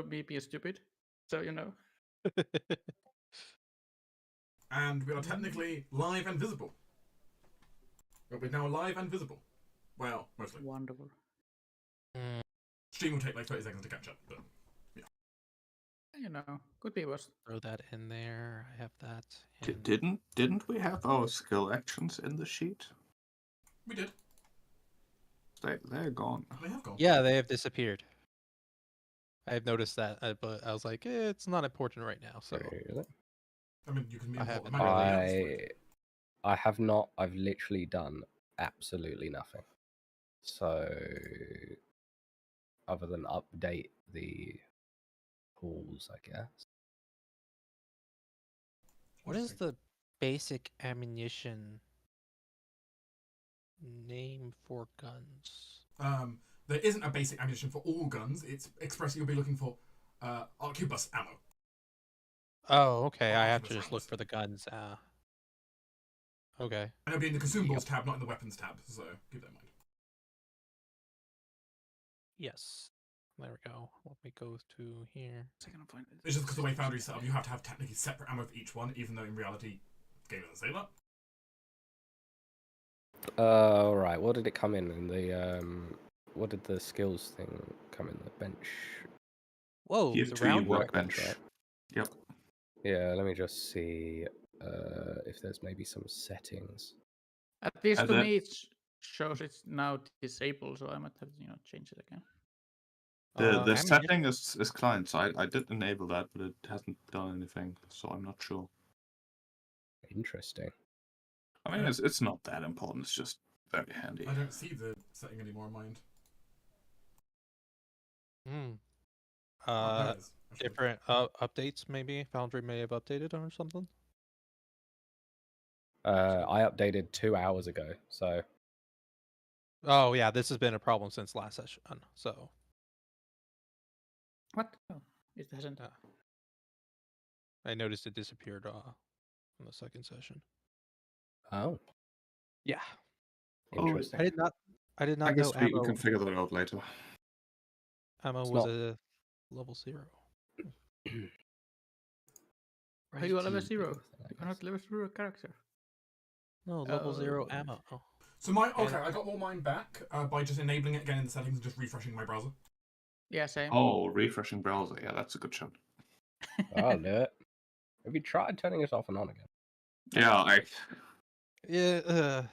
me being stupid. So, you know. And we are technically live and visible. But we're now live and visible. Well, mostly. Wonderful. Stream will take like 30 seconds to catch up, but yeah. You know, could be worse. Throw that in there. I have that. Didn't we have our skill actions in the sheet? We did. They're gone. They have gone. Yeah, they have disappeared. I have noticed that, but I was like, it's not important right now. So Really? I mean, you can I haven't. I have not. I've literally done absolutely nothing. So, other than update the pools, I guess. What is the basic ammunition name for guns? There isn't a basic ammunition for all guns. It's expressly you'll be looking for arquebus ammo. Oh, okay. I have to Arquebus just look rounds. for the guns. Okay. And it'll be in the consumables tab, not in the weapons tab. So keep that in mind. Yes. There we go. Let me go to here. It's just because the way Foundry's set up, you have to have technically separate ammo for each one, even though in reality, the game doesn't say that. Alright, what did it come in the what did the skills thing come in the bench? Whoa, Tier the 3 round workbench. right? Yep. Yeah, let me just see if there's maybe some settings. At least And to then- me, it shows it's now disabled, so I might have to, change it again. The ammunition- setting is client side. I did enable that, but it hasn't done anything, so I'm not sure. Interesting. I mean, it's not that important. It's just very handy. I don't see the setting anymore in mind. There it is. Actually. Different updates maybe. Foundry may have updated or something. I updated 2 hours ago, so Oh yeah, this has been a problem since last session. So What? Oh, it hasn't. I noticed it disappeared in the second session. oh, Yeah, interesting. I did not I know guess we ammo. can figure that out later. Ammo It's was not- a level 0. Are you a level Right, 0? I You're not guess. level 0 character. No, level 0 Oh. ammo. So I got all mine back by just enabling it again in the settings and just refreshing my browser. Yeah, same. Oh, refreshing browser. Yeah, that's a good shot. I'll do it. Have you tried turning it off and on again? Yeah, Yeah.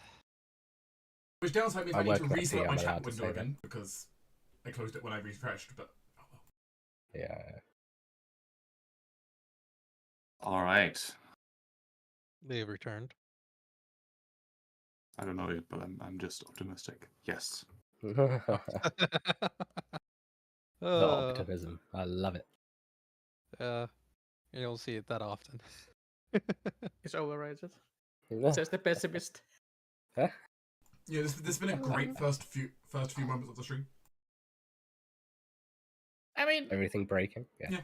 Which downside means I I need work to at the reselect my I'm chat allowed to window say that. again because I closed it when I refreshed. But oh well. Yeah. all right. They've returned. I don't know yet, but I'm just optimistic. Yes. The optimism. I love it. You don't see it that often. It's overrated. Says the pessimist. Yeah, this has been a great first few moments of the stream. I mean, Everything breaking? Yeah. Yeah.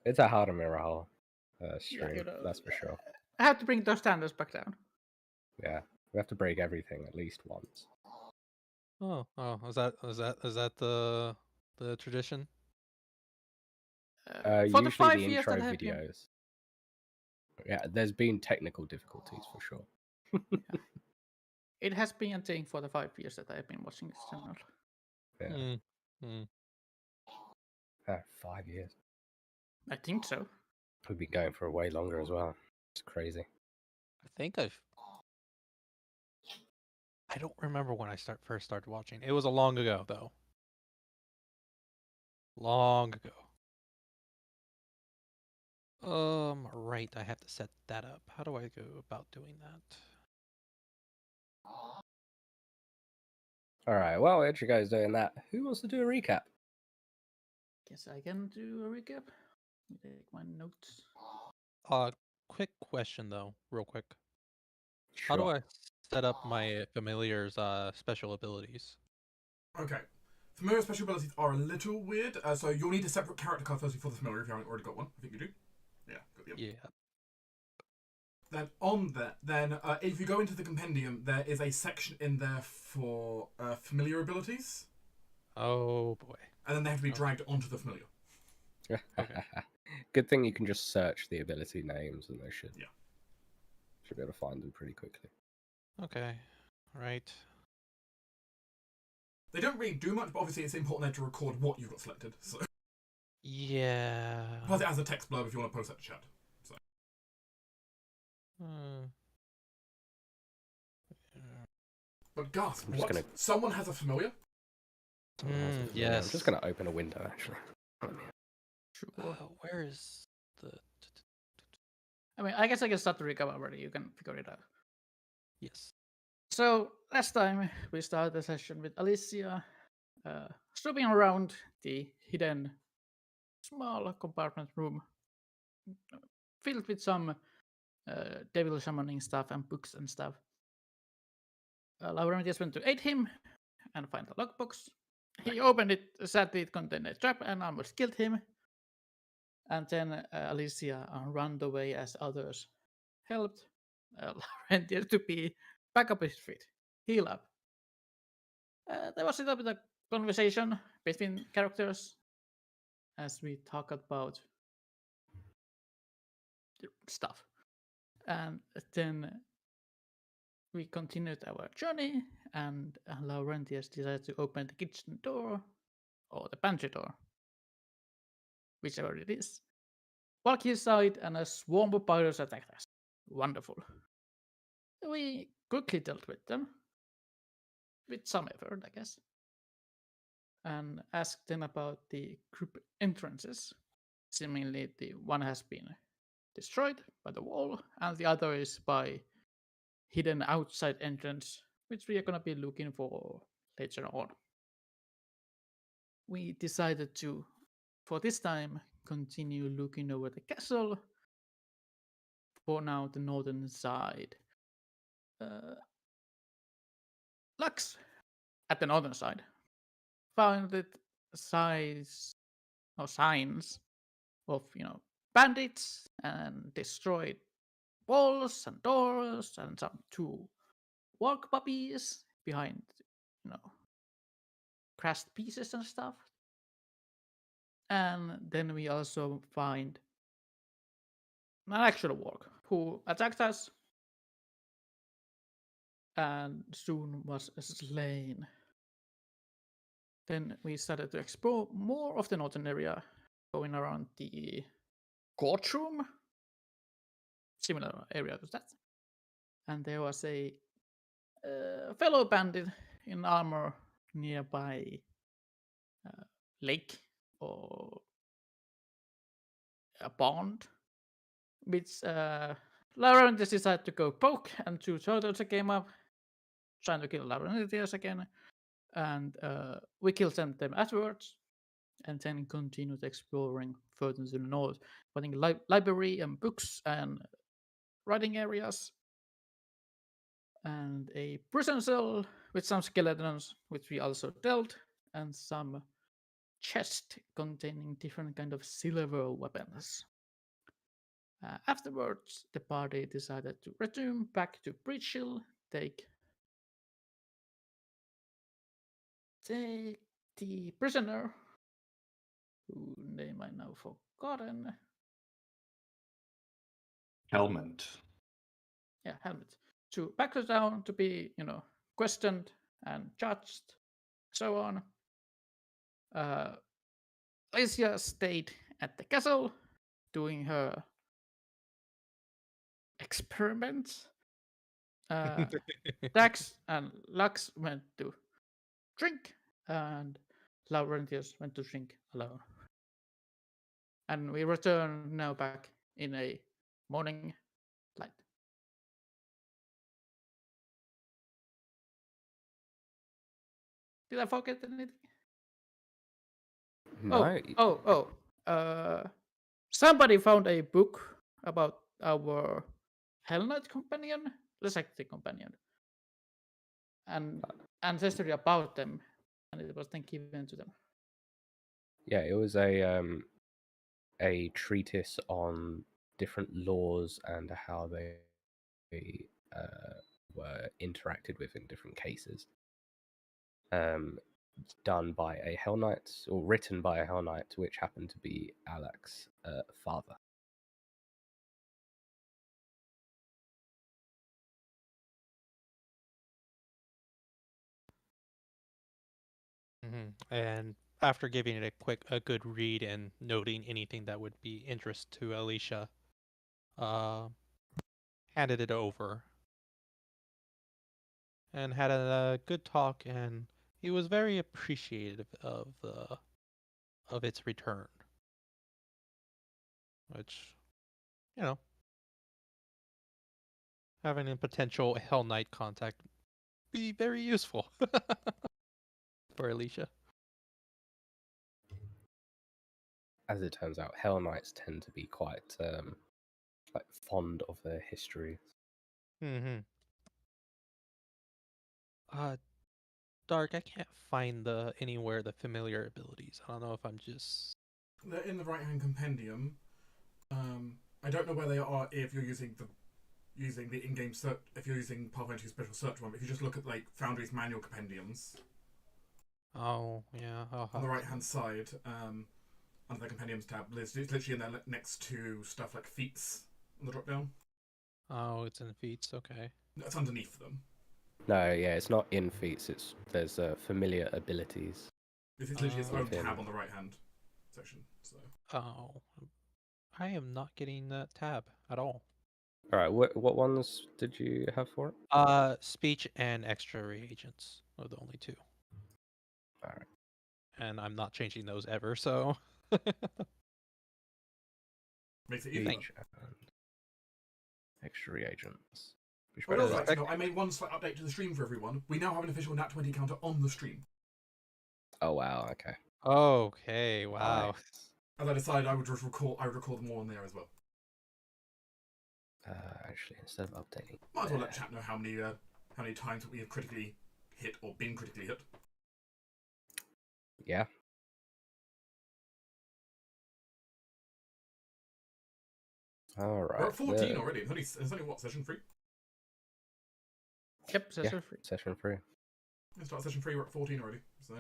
It's a Halldamir Rahal stream, you know, that's for sure. I have to bring those standards back down. Yeah. We have to break everything at least once. Oh, is that the tradition? For Usually the 5 the years intro that I have been, videos. Yeah, there's been technical difficulties for sure. it has been a thing for the 5 years that I have been watching this channel. Yeah. 5 years. I think so. We've been going for way longer as well. It's crazy. I think I don't remember when I first started watching. It was a long ago though. Long ago. Right, I have to set that up. How do I go about doing that? Alright, well, while you guys doing that, who wants to do a recap? Guess I can do a recap. Let me take my notes. Quick question though, real quick. How do Sure. I set up my familiar's special abilities? Okay. Familiar special abilities are a little weird, so you'll need a separate character card firstly for the familiar if you haven't already got one. I think you do. Yeah. Good, yep. Yeah. Then on that, if you go into the compendium, there is a section in there for familiar abilities, Oh boy. and then they have to be dragged onto the familiar Good thing you can just search the ability names, and they should Yeah. be able to find them pretty quickly. Okay. Right. They don't really do much, but obviously it's important there to record what you got selected. So Yeah. plus it has a text blurb if you want to post that to chat. Hmm. But Gus, I'm just what? gonna- Someone has a familiar? I'm Yes. just going to open a window, actually. Sure. Where is the? I mean, I guess I can start the recap already. You can figure it out. Yes. So last time we started the session with Alicia snooping around the hidden small compartment room filled with some devil summoning stuff and books and stuff. Laurentius went to aid him and find the lockbox. He opened it, sadly it contained a trap and almost killed him. And then Alicia ran away as others helped Laurentius to be back up his feet, heal up. There was a little bit of conversation between characters as we talk about stuff. And then we continued our journey, and Laurentius decided to open the kitchen door or the pantry door, whichever it is. Walk inside, and a swarm of pirates attacked us. Wonderful. We quickly dealt with them, with some effort, I guess, and asked them about the group entrances. Seemingly, the one has been destroyed by the wall, and the other is by hidden outside entrance, which we are going to be looking for later on. We decided to, for this time, continue looking over the castle. For now, the northern side. Lux, at the northern side, found it signs of bandits and destroyed walls and doors and some two walk puppies behind crashed pieces and stuff. And then we also find an actual warg who attacked us and soon was slain. Then we started to explore more of the northern area, going around the courtroom, similar area to that. And there was a fellow bandit in armor nearby lake or a pond, which Laurentius decided to go poke, and two turtles came up trying to kill Laurentius again, and we killed them afterwards, and then continued exploring further to the north, finding library and books and writing areas, and a prison cell with some skeletons, which we also dealt, and some chest containing different kind of silver weapons. Afterwards, the party decided to return back to Breach Hill, take the prisoner, whose name I now forgotten. Helmet. Yeah, Helmet. To back to town to be, questioned and judged, so on. Alicia stayed at the castle doing her experiments. Dax and Lux went to drink, and Laurentius went to drink alone. And we return now back in a morning light. Did I forget anything? No. Somebody found a book about our Hell Knight companion, the Sector companion, and ancestry about them, and it was then given to them. Yeah, it was a treatise on different laws and how they were interacted with in different cases. done by a Hell Knight, or written by a Hell Knight, which happened to be Alex's father. And after giving it a good read and noting anything that would be interest to Alicia, handed it over and had a good talk, and he was very appreciative of its return, which, you know, having a potential Hell Knight contact be very useful for Alicia. As it turns out, Hell Knights tend to be quite like fond of their history. Mm-hmm. Dark, I can't find anywhere the familiar abilities. I don't know if I'm just... They're in the right-hand compendium. I don't know where they are if you're using the in-game search. If you're using Pathfinder 2 special search one, if you just look at like Foundry's manual compendiums. Oh yeah. On the right-hand side, under the compendiums tab, it's literally in there next to stuff like feats on the drop-down. Oh, it's in feats. Okay. No, it's underneath them. No, yeah, it's not in feats. There's familiar abilities. This is literally its own Within. tab on the right-hand section. So. Oh, I am not getting that tab at all. All right, what ones did you have for it? Speech and extra reagents are the only two. All right. And I'm not changing those ever, so. Makes it easier. Speech and extra reagents. I would also like to know, I made one slight update to the stream for everyone. We now have an official Nat 20 counter on the stream. Oh wow, okay. Okay, wow. Nice. As I decided I would record them all on there as well. Actually, instead of updating, Might as well let chat know how many times we have critically hit or been critically hit. yeah. All right. We're at 14 already. It's only what, session 3? Yep, session free. Session 3. We start session 3, we're at 14 already. So.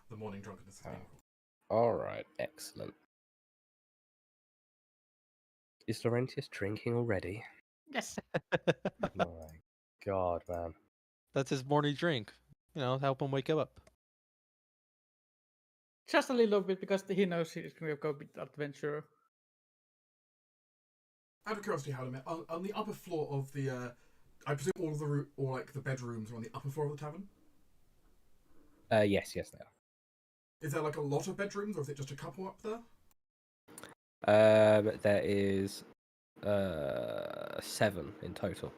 The morning drunkenness is painful. All right, excellent. Is Laurentius drinking already? Yes. My God, man. That's his morning drink. You know, help him wake up. Just a little bit because he knows he's going to go be adventurer. Out of curiosity, Halldamir, on the upper floor of the, I presume all of the the bedrooms are on the upper floor of the tavern? Yes, they are. Is there like a lot of bedrooms, or is it just a couple up there? There is 7 in total.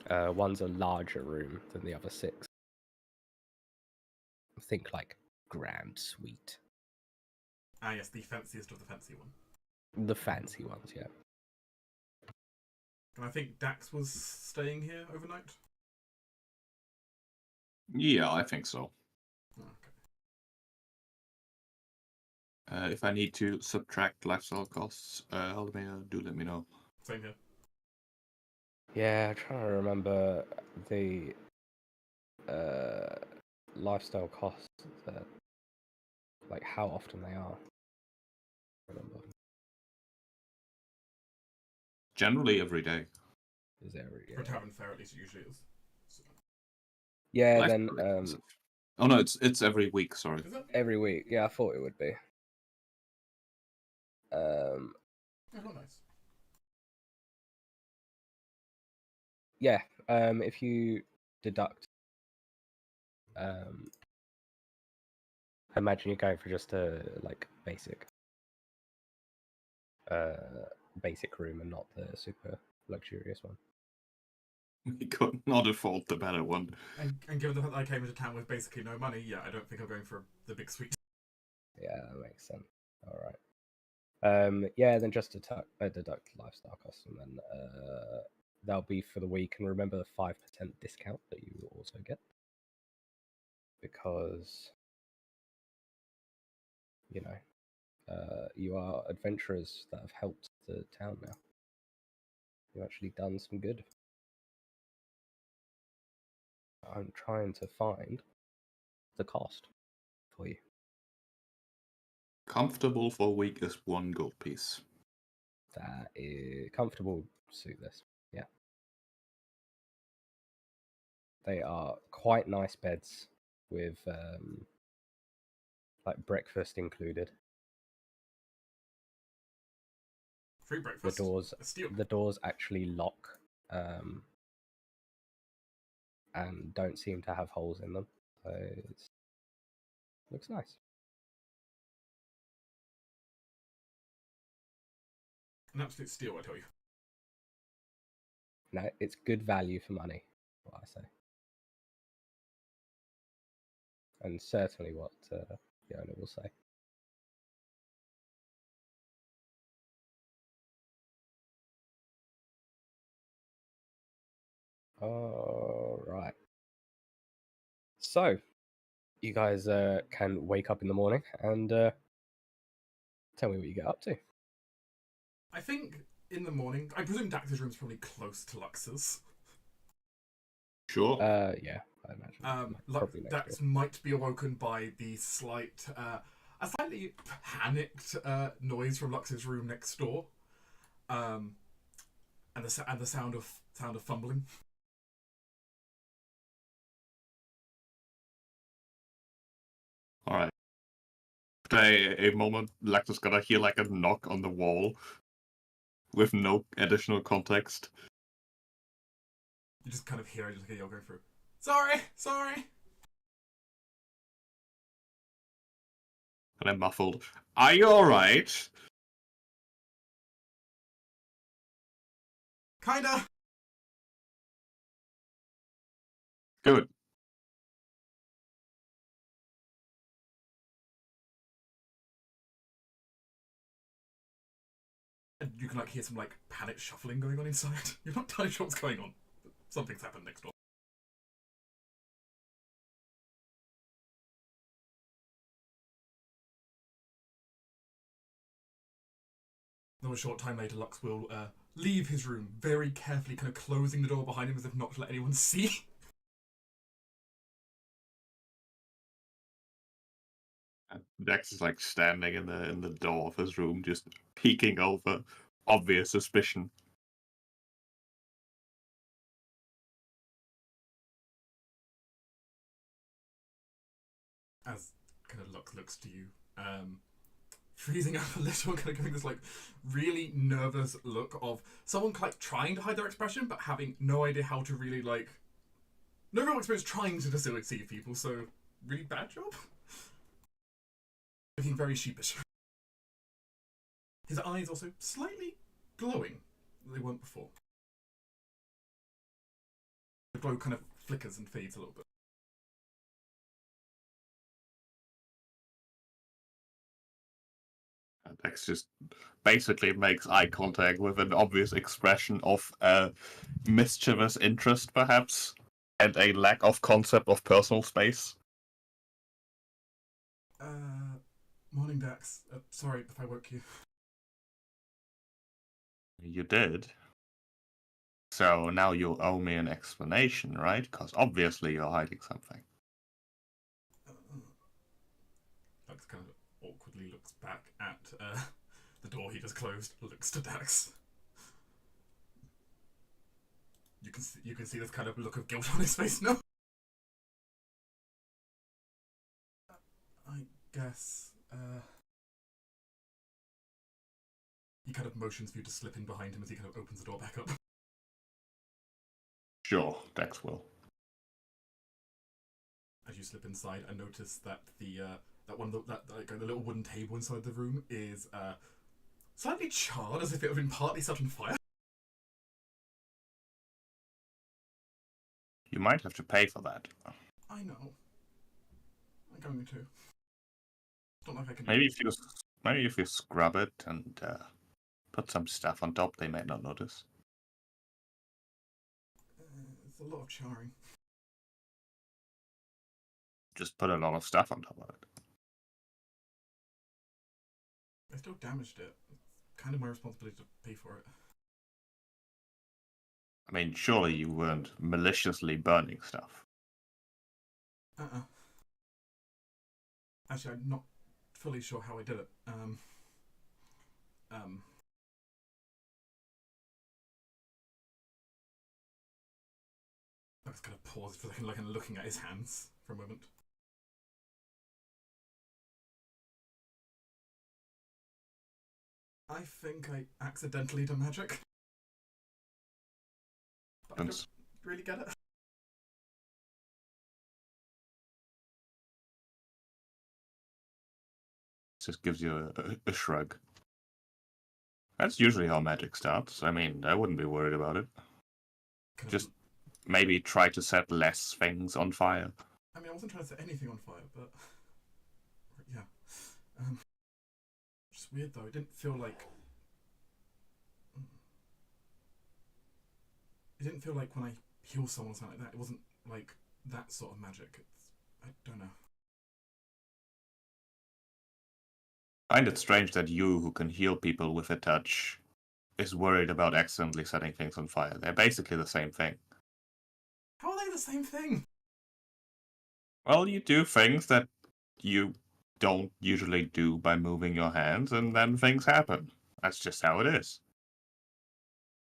One's a larger room than the other 6. Think like grand suite. Ah, yes, the fanciest of the fancy one. The fancy ones, yeah. And I think Dax was staying here overnight? Yeah, I think so. Oh, okay. If I need to subtract lifestyle costs, Halldamir, do let me know. Same here. Yeah, I'm trying to remember the lifestyle costs, like how often they are. Remember. Generally every day. Is every For a tavern fair, at least it usually is. So. Yeah, Life's then very expensive. Oh no, it's every week. Sorry. Is it? every week. Yeah, I thought it would be. Oh, nice. Yeah. If you deduct, I imagine you're going for just a like basic room and not the super luxurious one. We could not afford the better one. And given the fact that I came into town with basically no money, yeah, I don't think I'm going for the big suite. Yeah, that makes sense. All right. Yeah, then just deduct lifestyle costs, and then that'll be for the week. And remember the 5% discount that you will also get, because you know you are adventurers that have helped the town now. You've actually done some good. I'm trying to find the cost for you. Comfortable for a week is 1 gold piece. That is comfortable. Suit this. Yeah. They are quite nice beds with like breakfast included. Free breakfast. A steal. The doors actually lock and don't seem to have holes in them. So it looks nice. An absolute steal, I tell you. No, it's good value for money, what I say. And certainly what the owner will say. All right. So, you guys can wake up in the morning and tell me what you get up to. I think in the morning, I presume Dax's room's probably close to Lux's. Sure. Yeah, I imagine. Probably next Dax door. might be awoken by the a slightly panicked noise from Lux's room next door, and the sound of fumbling. All right. After a moment, Lactus gonna hear like a knock on the wall with no additional context. You just kind of hear you're going through. Sorry. And I'm muffled. Are you alright? Kinda. Good. And you can like hear some like panic shuffling going on inside. You're not entirely sure what's going on. But something's happened next door. Though a short time later, Lux will leave his room, very carefully kind of closing the door behind him as if not to let anyone see. Dex is like standing in the door of his room, just peeking over, obvious suspicion. As kind of Lux looks to you, freezing up a little, kind of giving this like really nervous look of someone like trying to hide their expression but having no idea how to really like no real experience trying to deceive people, so really bad job. Looking very sheepish. His eyes also slightly glowing. They weren't before. The glow kind of flickers and fades a little bit. Dex just basically makes eye contact with an obvious expression of mischievous interest, perhaps, and a lack of concept of personal space. Morning, Dax. Sorry if I woke you. You did. So now you owe me an explanation, right? Because obviously you're hiding something. Lux kind of awkwardly looks back at the door he just closed, looks to Dax. You can see this kind of look of guilt on his face now. I guess, he kind of motions for you to slip in behind him as he kind of opens the door back up. Sure, Dex will. As you slip inside, I notice that the little wooden table inside the room is slightly charred, as if it had been partly set on fire. You might have to pay for that. I know. I'm going to. Don't know if I can. Maybe if you scrub it and put some stuff on top, they may not notice. It's a lot of charring. Just put a lot of stuff on top of it. I still damaged it. It's kind of my responsibility to pay for it. I mean, surely you weren't maliciously burning stuff. Actually, I'm not fully sure how I did it. I was gonna pause for a second, like, and looking at his hands for a moment. I think I accidentally done magic. But I don't really get it. Just gives you a shrug. That's usually how magic starts. I mean, I wouldn't be worried about it. Just maybe try to set less things on fire. I mean, I wasn't trying to set anything on fire, but yeah. It's weird though. It didn't feel like. It didn't feel like when I heal someone or something like that. It wasn't like that sort of magic. I don't know. I find it strange that you, who can heal people with a touch, is worried about accidentally setting things on fire. They're basically the same thing. How are they the same thing? Well, you do things that you don't usually do by moving your hands, and then things happen. That's just how it is.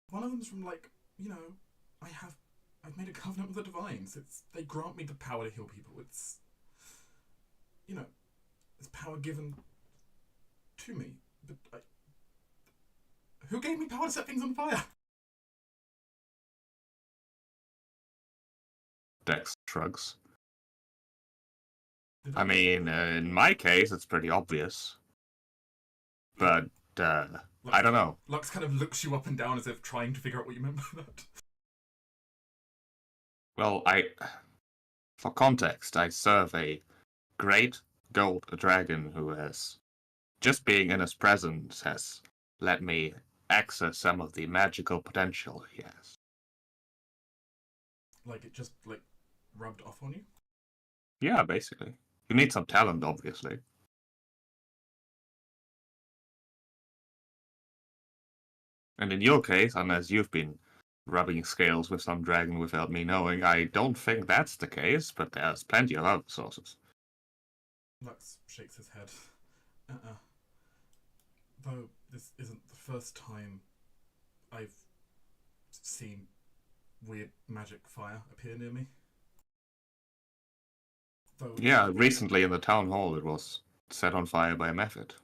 One of them's from, like, you know, I've made a covenant with the divines. They grant me the power to heal people. It's, you know, it's power given to me. But who gave me power to set things on fire? Dex shrugs. I mean, in my case, it's pretty obvious. But, I don't know. Lux kind of looks you up and down as if trying to figure out what you meant by that. Well, for context, I serve a great gold dragon who has, just being in his presence has let me access some of the magical potential he has. Like, it just, like, rubbed off on you? Yeah, basically. You need some talent, obviously. And in your case, unless you've been rubbing scales with some dragon without me knowing, I don't think that's the case, but there's plenty of other sources. Lux shakes his head. Though this isn't the first time I've seen weird magic fire appear near me. Though, yeah, recently in the town hall it was set on fire by a method.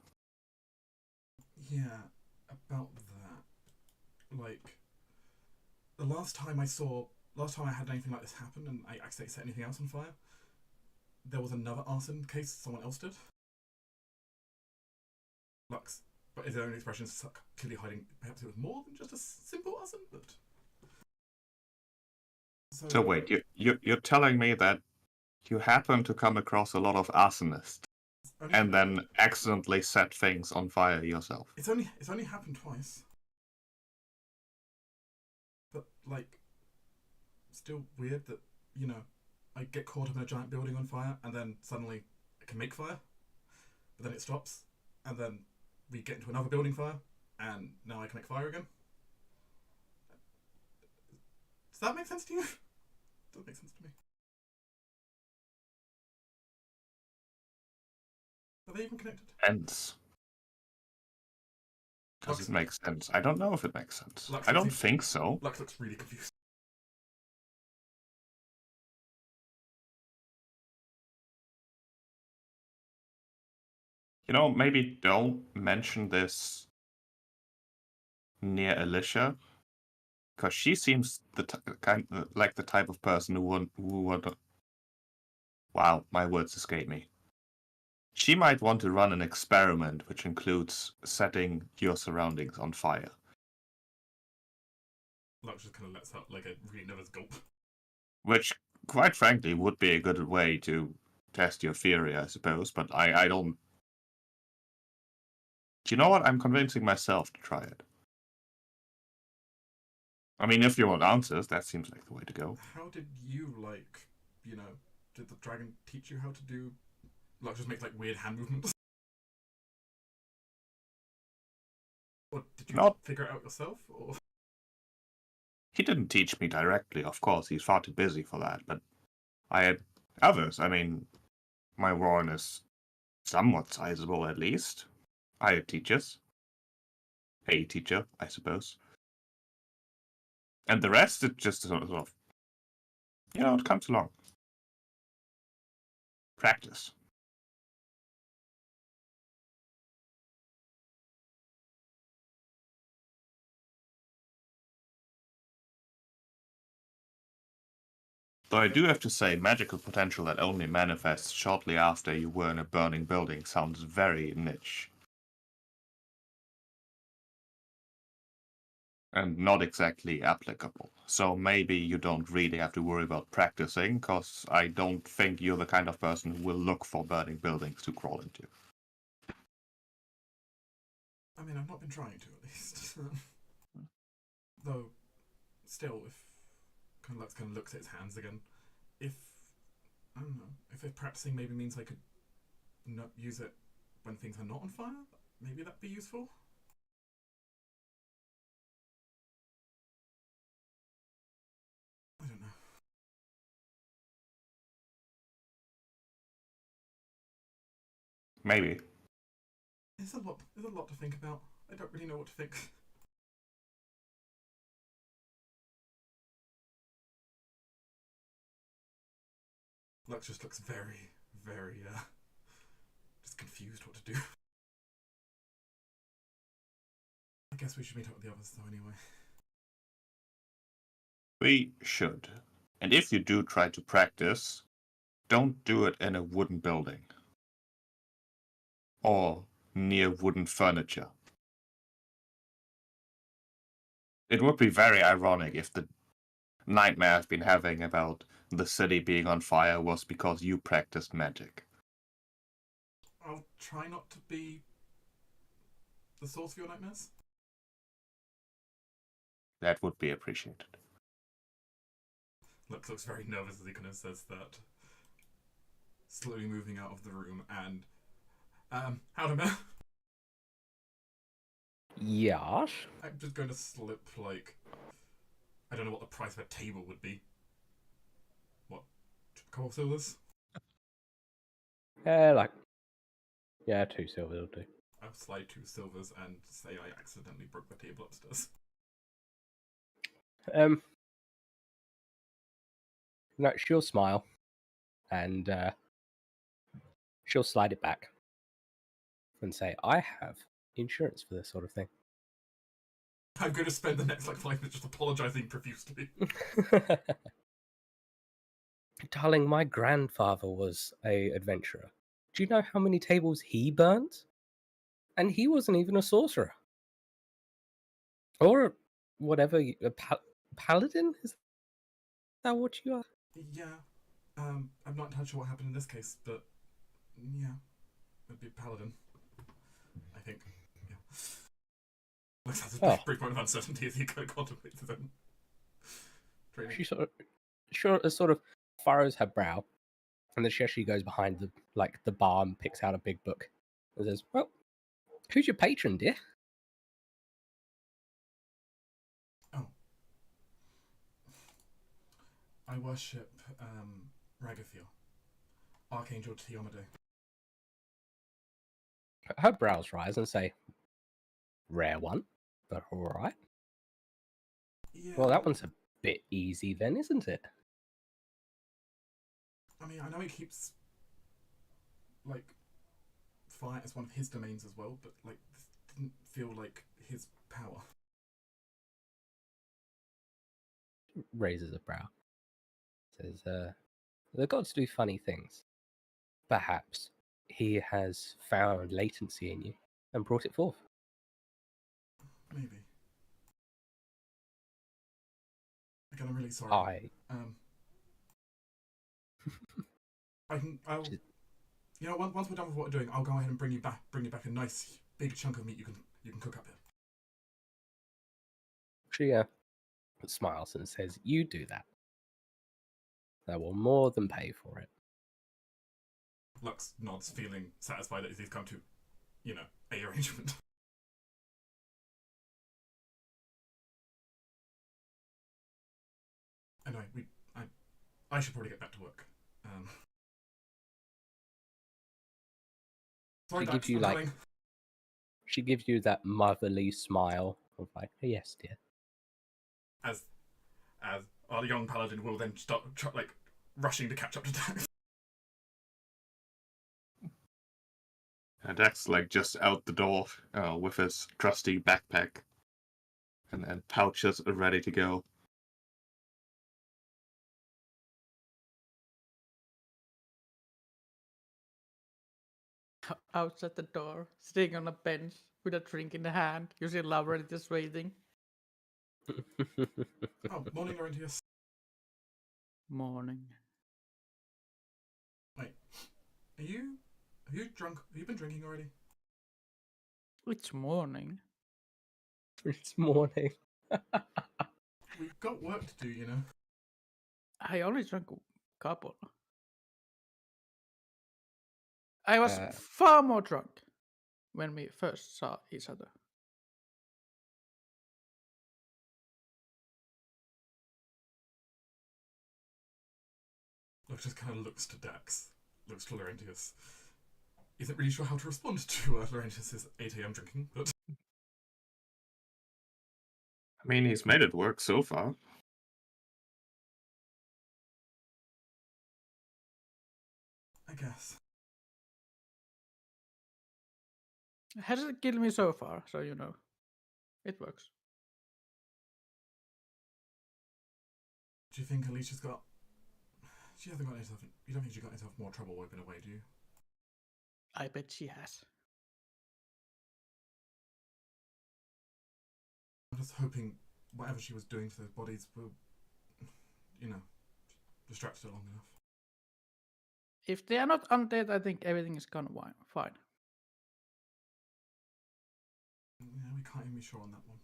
Yeah, about that. Like, the last time I had anything like this happen and I accidentally set anything else on fire, there was another arson case someone else did. Lux, but is there any expressions clearly hiding? Perhaps it was more than just a simple arson, but. So wait, you're telling me that you happen to come across a lot of arsonists and then accidentally set things on fire yourself? It's only happened twice. But, like, still weird that, you know, I get caught up in a giant building on fire and then suddenly I can make fire, but then it stops, and then we get into another building fire and now I can make fire again. Does that make sense to you? Doesn't make sense to me. Are they even connected? Hence. Does it make sense? I don't know if it makes sense. Lux I don't think so. Lux looks really confused. You know, maybe don't mention this near Alicia, because she seems like the type of person who would. Wow, my words escape me. She might want to run an experiment which includes setting your surroundings on fire. Lux just kind of lets out like a really nervous gulp. Which, quite frankly, would be a good way to test your theory, I suppose, but I don't You know what? I'm convincing myself to try it. I mean, if you want answers, that seems like the way to go. How did you, did the dragon teach you how to do, just make, weird hand movements? Or did you figure it out yourself, or...? He didn't teach me directly, of course. He's far too busy for that, but I had others. I mean, my Auran is somewhat sizable, at least. I had teachers. A teacher, I suppose. And the rest, it just sort of, it comes along. Practice. Though I do have to say, magical potential that only manifests shortly after you were in a burning building sounds very niche. And not exactly applicable. So maybe you don't really have to worry about practicing, because I don't think you're the kind of person who will look for burning buildings to crawl into. I mean, I've not been trying to, at least. Though, still, if Lux kind of looks at his hands again, I don't know, if practicing maybe means I could not use it when things are not on fire, maybe that'd be useful? I don't know. Maybe. There's a lot to think about. I don't really know what to think. Lux just looks very, very, just confused what to do. I guess we should meet up with the others, though, anyway. We should. And if you do try to practice, don't do it in a wooden building. Or near wooden furniture. It would be very ironic if the nightmare I've been having about the city being on fire was because you practiced magic. I'll try not to be the source of your nightmares. That would be appreciated. Lux looks very nervous as he kind of says that. Slowly moving out of the room and... Halldamir? Yes? I'm just going to slip, I don't know what the price of a table would be. What? A couple of silvers? Yeah, 2 silvers will do. I'll slide 2 silvers and say I accidentally broke the table upstairs. No, she'll smile, and she'll slide it back and say, I have insurance for this sort of thing. I'm going to spend the next 5 minutes just apologising profusely. Darling, my grandfather was a adventurer. Do you know how many tables he burnt? And he wasn't even a sorcerer. Or whatever, a paladin? Is that what you are? Yeah. I'm not entirely sure what happened in this case, but yeah. It'd be Paladin. I think. Yeah. Looks like there's a brief moment of uncertainty as he kind of contemplates his own training. She sort of furrows her brow, and then she actually goes behind the bar and picks out a big book and says, well, who's your patron, dear? Oh. I worship Ragathiel, Archangel Tiomade. Her brows rise and say, rare one, but alright. Yeah. Well, that one's a bit easy then, isn't it? I mean, I know he keeps, fire as one of his domains as well, but, this didn't feel like his power. Raises a brow. Says, the gods do funny things. Perhaps he has found latency in you and brought it forth. Maybe. Again, I'm really sorry. I'll once we're done with what we're doing, I'll go ahead and bring you back a nice big chunk of meat you can cook up here. She smiles and says, "You do that. I will more than pay for it." Lux nods, feeling satisfied that he's come to, a arrangement. Anyway, I should probably get back to work. Sorry, She Dax, gives you I'm like coming. she gives you that motherly smile of like, "Yes, dear." As our young paladin will then start rushing to catch up to Dax. And Dax just out the door with his trusty backpack, and then pouches are ready to go. Outside the door, sitting on a bench with a drink in the hand, you see Laurentius waiting. Oh, morning, Laurentius. Morning. Wait, have you drunk? Have you been drinking already? It's morning. It's morning. We've got work to do, I only drank a couple. I was far more drunk when we first saw each other. Lux just kind of looks to Dax, looks to Laurentius. Isn't really sure how to respond to Laurentius's 8 a.m. drinking, but I mean, he's made it work so far. I guess. Hasn't killed me so far, so you know. It works. Do you think Alicia's got... She hasn't got herself... You don't think she got herself more trouble while been away, do you? I bet she has. I'm just hoping whatever she was doing to those bodies will, distract her long enough. If they are not undead, I think everything is gone fine. Yeah, we can't even be sure on that one.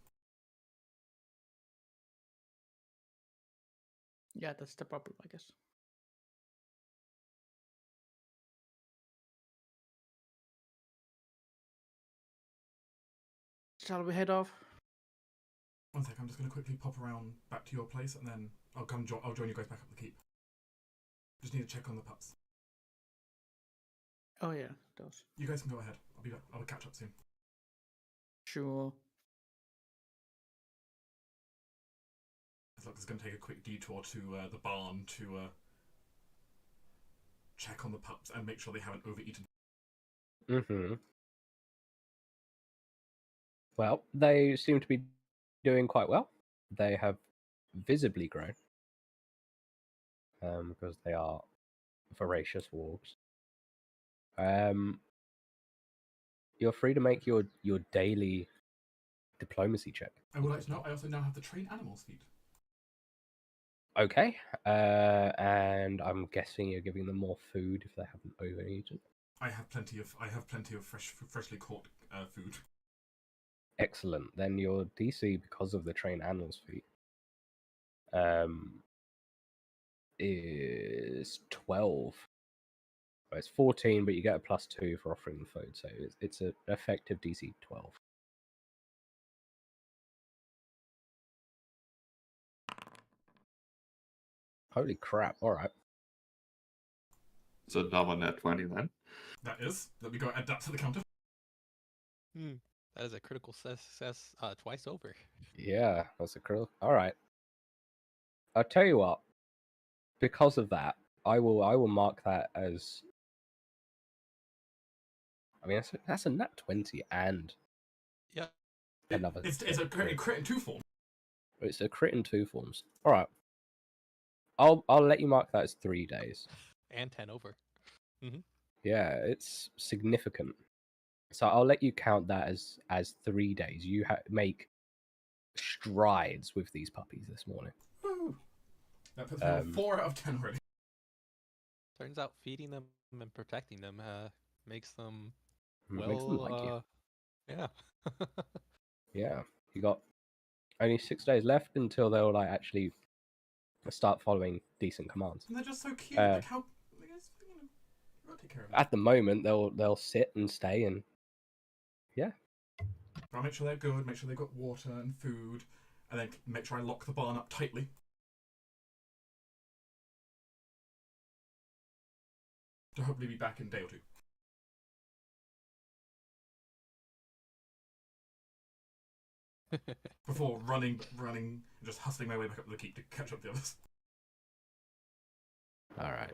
Yeah, that's the problem, I guess. Shall we head off? One sec, I'm just going to quickly pop around back to your place, and then I'll I'll join you guys back up the keep. Just need to check on the pups. Oh yeah, those. You guys can go ahead. I'll be back. I'll catch up soon. Sure. Lux is going to take a quick detour to the barn to check on the pups and make sure they haven't overeaten. Mm-hmm. Well, they seem to be doing quite well. They have visibly grown because they are voracious wolves. You're free to make your daily diplomacy check. I would like to know, I also now have the trained animals feed. Okay, and I'm guessing you're giving them more food if they haven't overeaten. I have plenty of freshly caught food. Excellent. Then your DC, because of the trained animals feat, is 12. Well, it's 14, but you get a +2 for offering the food, so it's an effective DC 12. Holy crap! All right. So another net 20 then. That is. Let me go add that to the counter. That is a critical success twice over. Yeah, that's a critical. All right. I'll tell you what. Because of that, I will mark that as. I mean, that's a nat 20 and Yeah. another. It's a crit in 2 form. It's a crit in 2 forms. All right. I'll let you mark that as 3 days. And 10 over. Mm-hmm. Yeah, it's significant. So I'll let you count that as 3 days. You make strides with these puppies this morning. Woo. That puts me on 4 out of 10 already. Turns out feeding them and protecting them makes them Makes them like you. Yeah. Yeah, you got only 6 days left until they'll like actually start following decent commands. And they're just so cute. Like how, like, it's, you gotta take care of them. At the moment, they'll sit and stay, and yeah, I'll make sure they're good. Make sure they've got water and food, and then make sure I lock the barn up tightly. To hopefully be back in a day or two. Before running, and just hustling my way back up the keep to catch up the others. all right.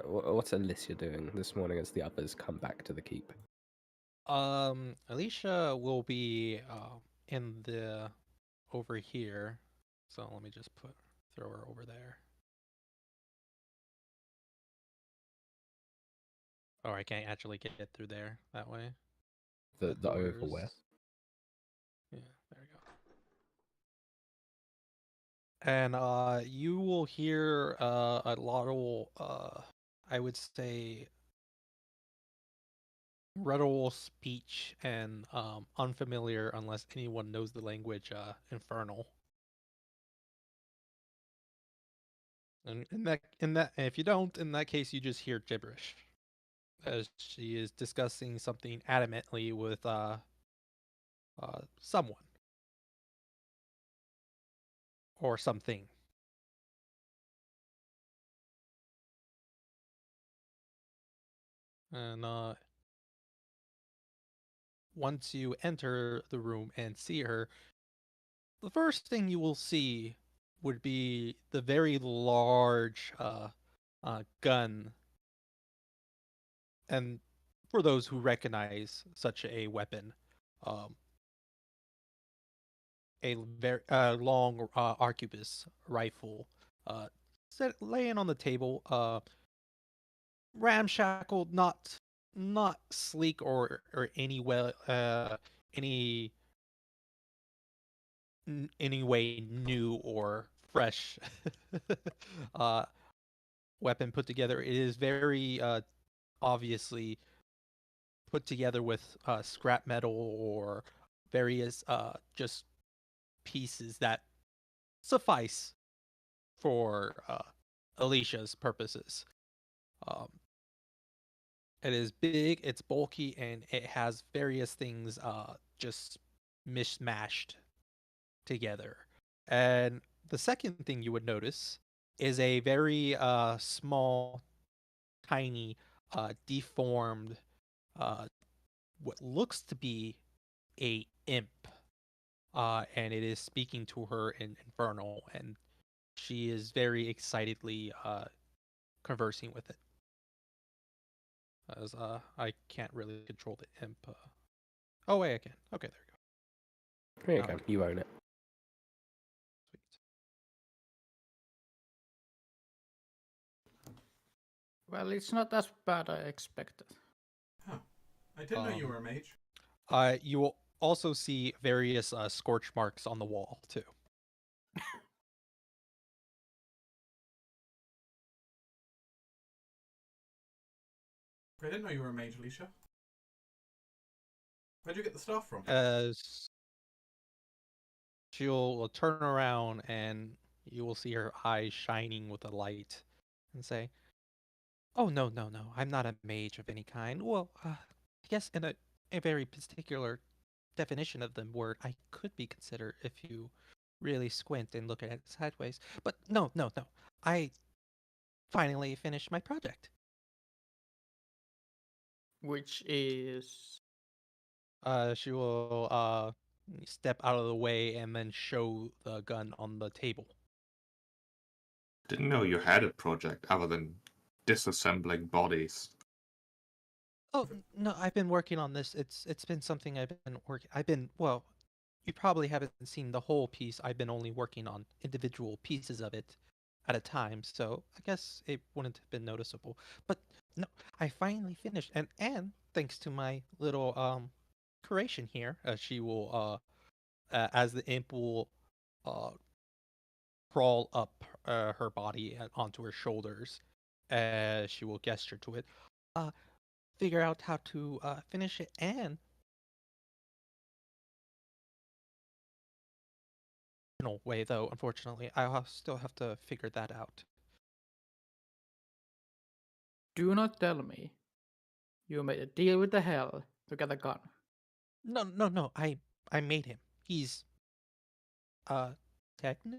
What's Alicia doing this morning as the others come back to the keep? Alicia will be in the over here. So let me just throw her over there. Oh, I can't actually get through there that way. The doors. oval where? Yeah, there we go. And you will hear a lot of I would say rhetorical speech and unfamiliar unless anyone knows the language infernal. And in that if you don't, in that case you just hear gibberish. As she is discussing something adamantly with someone or something. And once you enter the room and see her, the first thing you will see would be the very large gun. And for those who recognize such a weapon, um, a very long arquebus rifle laying on the table, ramshackled, not sleek or any any way new or fresh uh, weapon put together. It is very obviously put together with scrap metal or various just pieces that suffice for Alicia's purposes. Um, it is big, it's bulky, and it has various things just mishmashed together. And the second thing you would notice is a very small, tiny, deformed, uh, what looks to be a imp. And it is speaking to her in Infernal, and she is very excitedly conversing with it. As I can't really control the imp. Oh wait, I can. Okay, there we go. Here you Now go. I can. You own it. Sweet. Well, it's not as bad as I expected. Huh. I didn't know you were a mage. You will also see various scorch marks on the wall too. I didn't know you were a mage, Alicia. Where'd you get the staff from? As she'll turn around and you will see her eyes shining with a light and say, "Oh no, no, no! I'm not a mage of any kind. Well, I guess in a very particular definition of the word, I could be considered if you really squint and look at it sideways. But no, no, no! I finally finished my project." Which is She will step out of the way and then show the gun on the table. Didn't know you had a project other than disassembling bodies. Oh no, I've been working on this. It's been something I've been well, you probably haven't seen the whole piece. I've been only working on individual pieces of it at a time, so I guess it wouldn't have been noticeable. But no, I finally finished, and thanks to my little curation here, she will as the imp will uh crawl up her body and onto her shoulders. She will gesture to it, figure out how to finish it, and way though. Unfortunately, I'll still have to figure that out. Do not tell me you made a deal with the hell to get a gun. No. I made him. He's technically.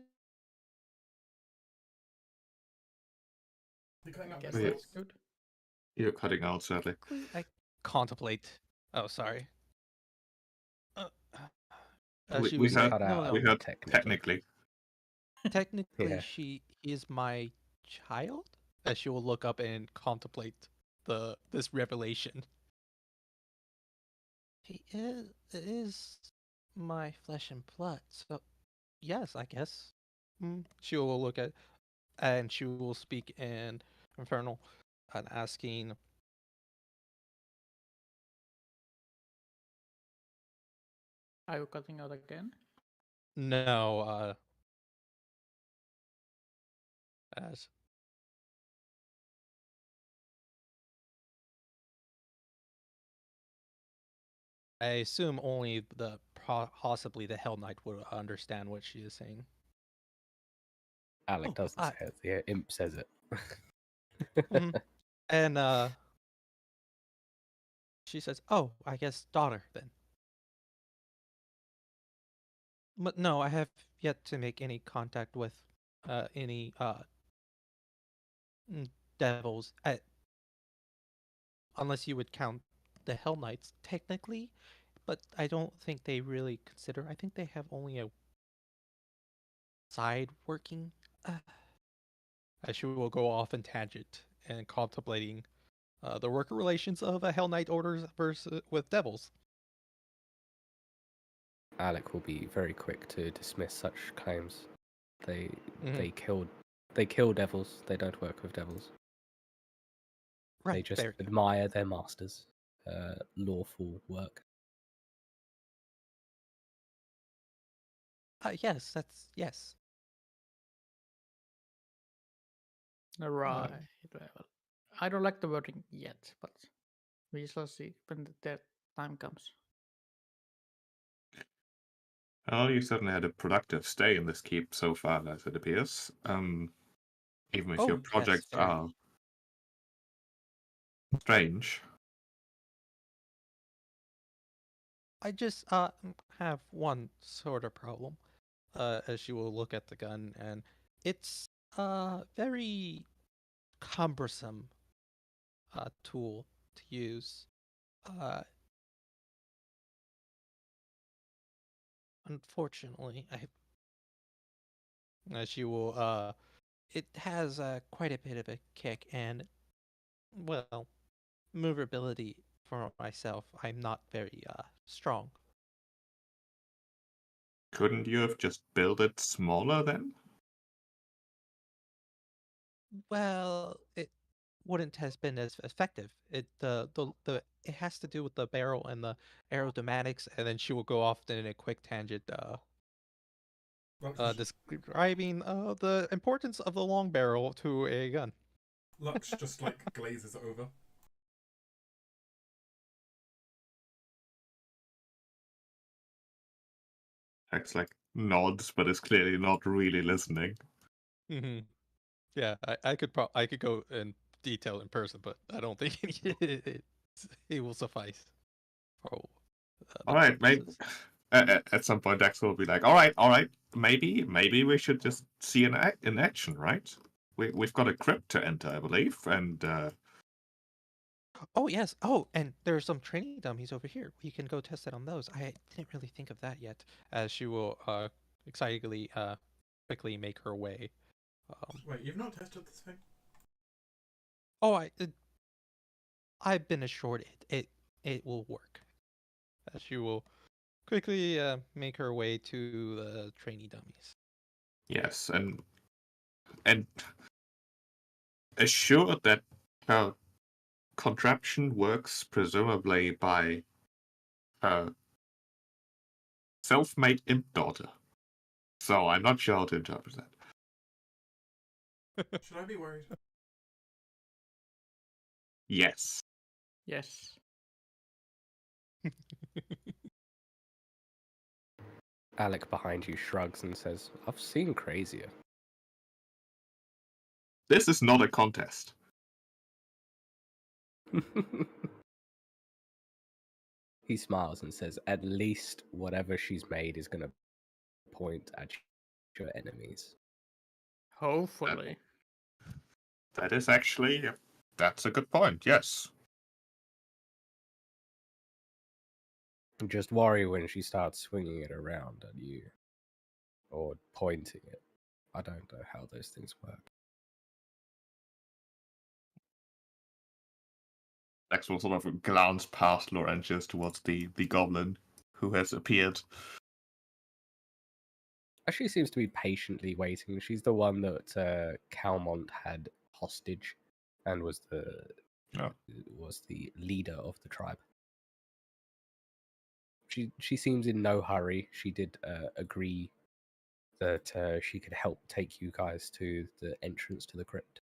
You're cutting out Guess my Wait. that's thoughts. good. You're cutting out, sadly. I contemplate. Oh, sorry. She We was heard, like, cut out no, we no. heard technically. Technically, Yeah. she is my child. As she will look up and contemplate this revelation. He is my flesh and blood. So, yes, I guess. She will look at, and she will speak in Infernal, and asking, Are you cutting out again? no, as I assume only possibly the Hell Knight would understand what she is saying. Alec Oh, doesn't say it. The imp says it. Mhm. And she says, "Oh, I guess daughter then." But no, I have yet to make any contact with any devils, unless you would count the Hell Knights technically. But I don't think they really consider. I think they have only a side working. She will go off in tangent and contemplating the worker relations of a Hell Knight orders versus with devils. Alec will be very quick to dismiss such claims. They Mhm. they kill devils. They don't work with devils. Right, They just there. admire their masters' lawful work. Yes, that's yes. Right. Well, I don't like the wording yet, but we shall see when the time comes. Well, you certainly had a productive stay in this keep so far, as it appears. Even if your Oh, yes, projects very. are strange. I just have one sort of problem. As she will look at the gun, and it's a very cumbersome tool to use. Uh, Unfortunately, she will it has quite a bit of a kick, and well, movability for myself, I'm not very strong. Couldn't you have just built it smaller then? Well, it wouldn't has been as effective. The it has to do with the barrel and the aerodynamics, and then she will go off in a quick tangent, describing the importance of the long barrel to a gun. Lux just like glazes over. Acts like nods, but is clearly not really listening. Hmm. Yeah, I could go in detail in person, but I don't think it will suffice for the All right, maybe purposes. at some point Dax will be like, all right, maybe we should just see in action, right? We've got a crypt to enter, I believe, and Oh yes. Oh, and there's some training dummies over here. We can go test it on those. I didn't really think of that yet. As she will excitedly quickly make her way. Wait, you've not tested this thing? Oh, I've been assured it will work. As she will quickly make her way to the trainee dummies. yes, and assured that her contraption works presumably by her self-made imp daughter. So I'm not sure how to interpret that. Should I be worried? Yes. Yes. Alec behind you shrugs and says, I've seen crazier. This is not a contest. He smiles and says, at least whatever she's made is going to point at your enemies. Hopefully. That is actually, that's a good point, yes. Just worry when she starts swinging it around at you. Or pointing it. I don't know how those things work. Lex will sort of glance past Laurentius towards the goblin who has appeared. She seems to be patiently waiting. She's the one that Calmont had hostage and was the leader of the tribe. She seems in no hurry. She did agree that she could help take you guys to the entrance to the crypt.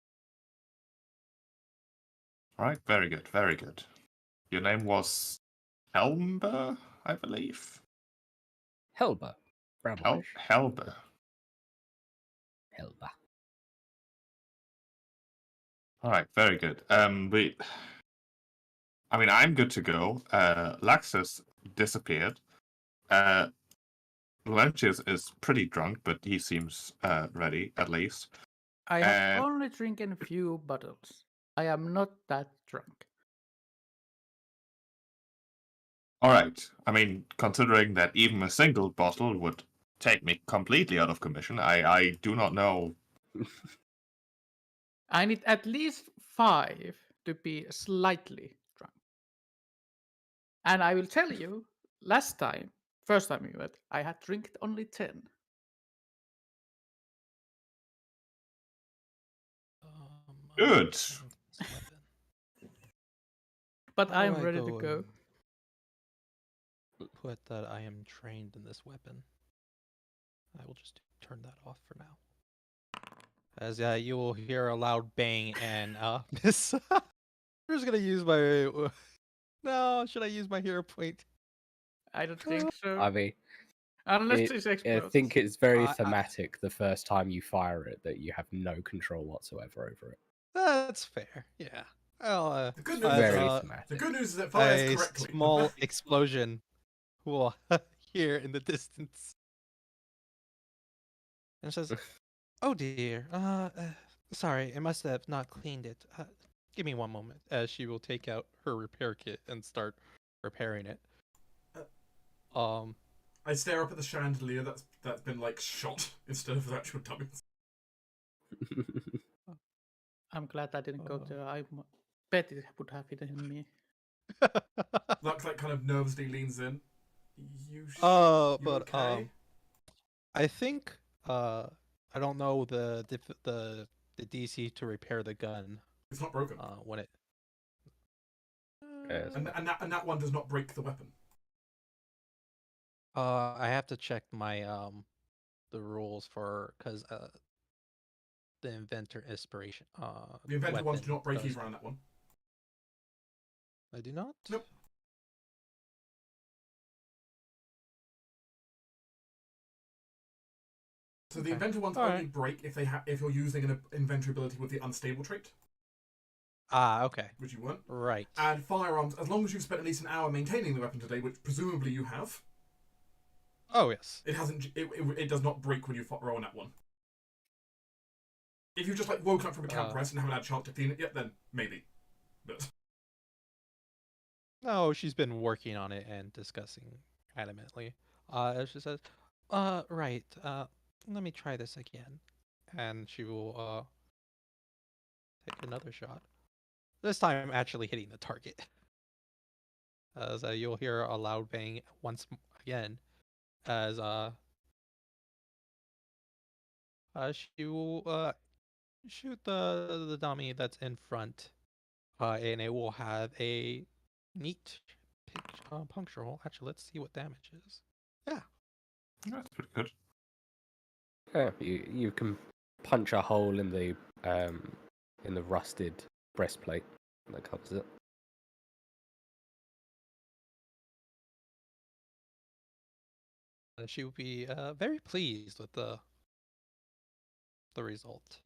Right, very good, very good. Your name was Helmber, I believe? Helba. Brown-ish. Helber. Helba. Alright, very good. I'm good to go. Lax has disappeared. Laurentius is pretty drunk, but he seems ready, at least. I have only drinking a few bottles. I am not that drunk. Alright, considering that even a single bottle would take me completely out of commission, I do not know. I need at least 5 to be slightly drunk. And I will tell you, first time we met, I had drinking only 10. Good. This weapon. But How I do am ready to go. and Put that I am trained in this weapon. I will just turn that off for now. As you will hear a loud bang and miss. I'm just gonna use my. No, should I use my hero point? I don't think so. I mean, Unless it's I explodes. think it's very I- thematic the first time you fire it that you have no control whatsoever over it. That's fair. Yeah. Well, The good It's news is very that- thematic. The good news is it fires a correctly. small explosion will hear in the distance. And it says, "Oh dear. Sorry, I must have not cleaned it. Give me one moment." As she will take out her repair kit and start repairing it. I stare up at the chandelier that's been shot instead of the actual dummies. I'm glad I didn't go there. I bet it would have hidden me. Lux kind of nervously leans in. You but okay? I think I don't know the DC to repair the gun. It's not broken. When it. And that one does not break the weapon. I have to check my the rules for because the inventor inspiration. The inventor ones do weapon not break does- either on that one. I do not. Nope. So the Okay. inventor ones All only right. break if you're using an inventory ability with the unstable trait, Okay. which you weren't. Right. And firearms, as long as you've spent at least an hour maintaining the weapon today, which presumably you have, Oh yes. it does not break when you roll on that one. If you just woken up from a camp rest and haven't had a chance to clean it yet, then maybe. But No, she's been working on it and discussing adamantly. She says, right. Let me try this again," and she will take another shot. This time, actually hitting the target. As you'll hear a loud bang once again, as she will shoot the dummy that's in front, and it will have a neat puncture hole. Actually, let's see what damage is. Yeah. That's pretty good. Yeah, you can punch a hole in the in the rusted breastplate that covers it. She would be very pleased with the result.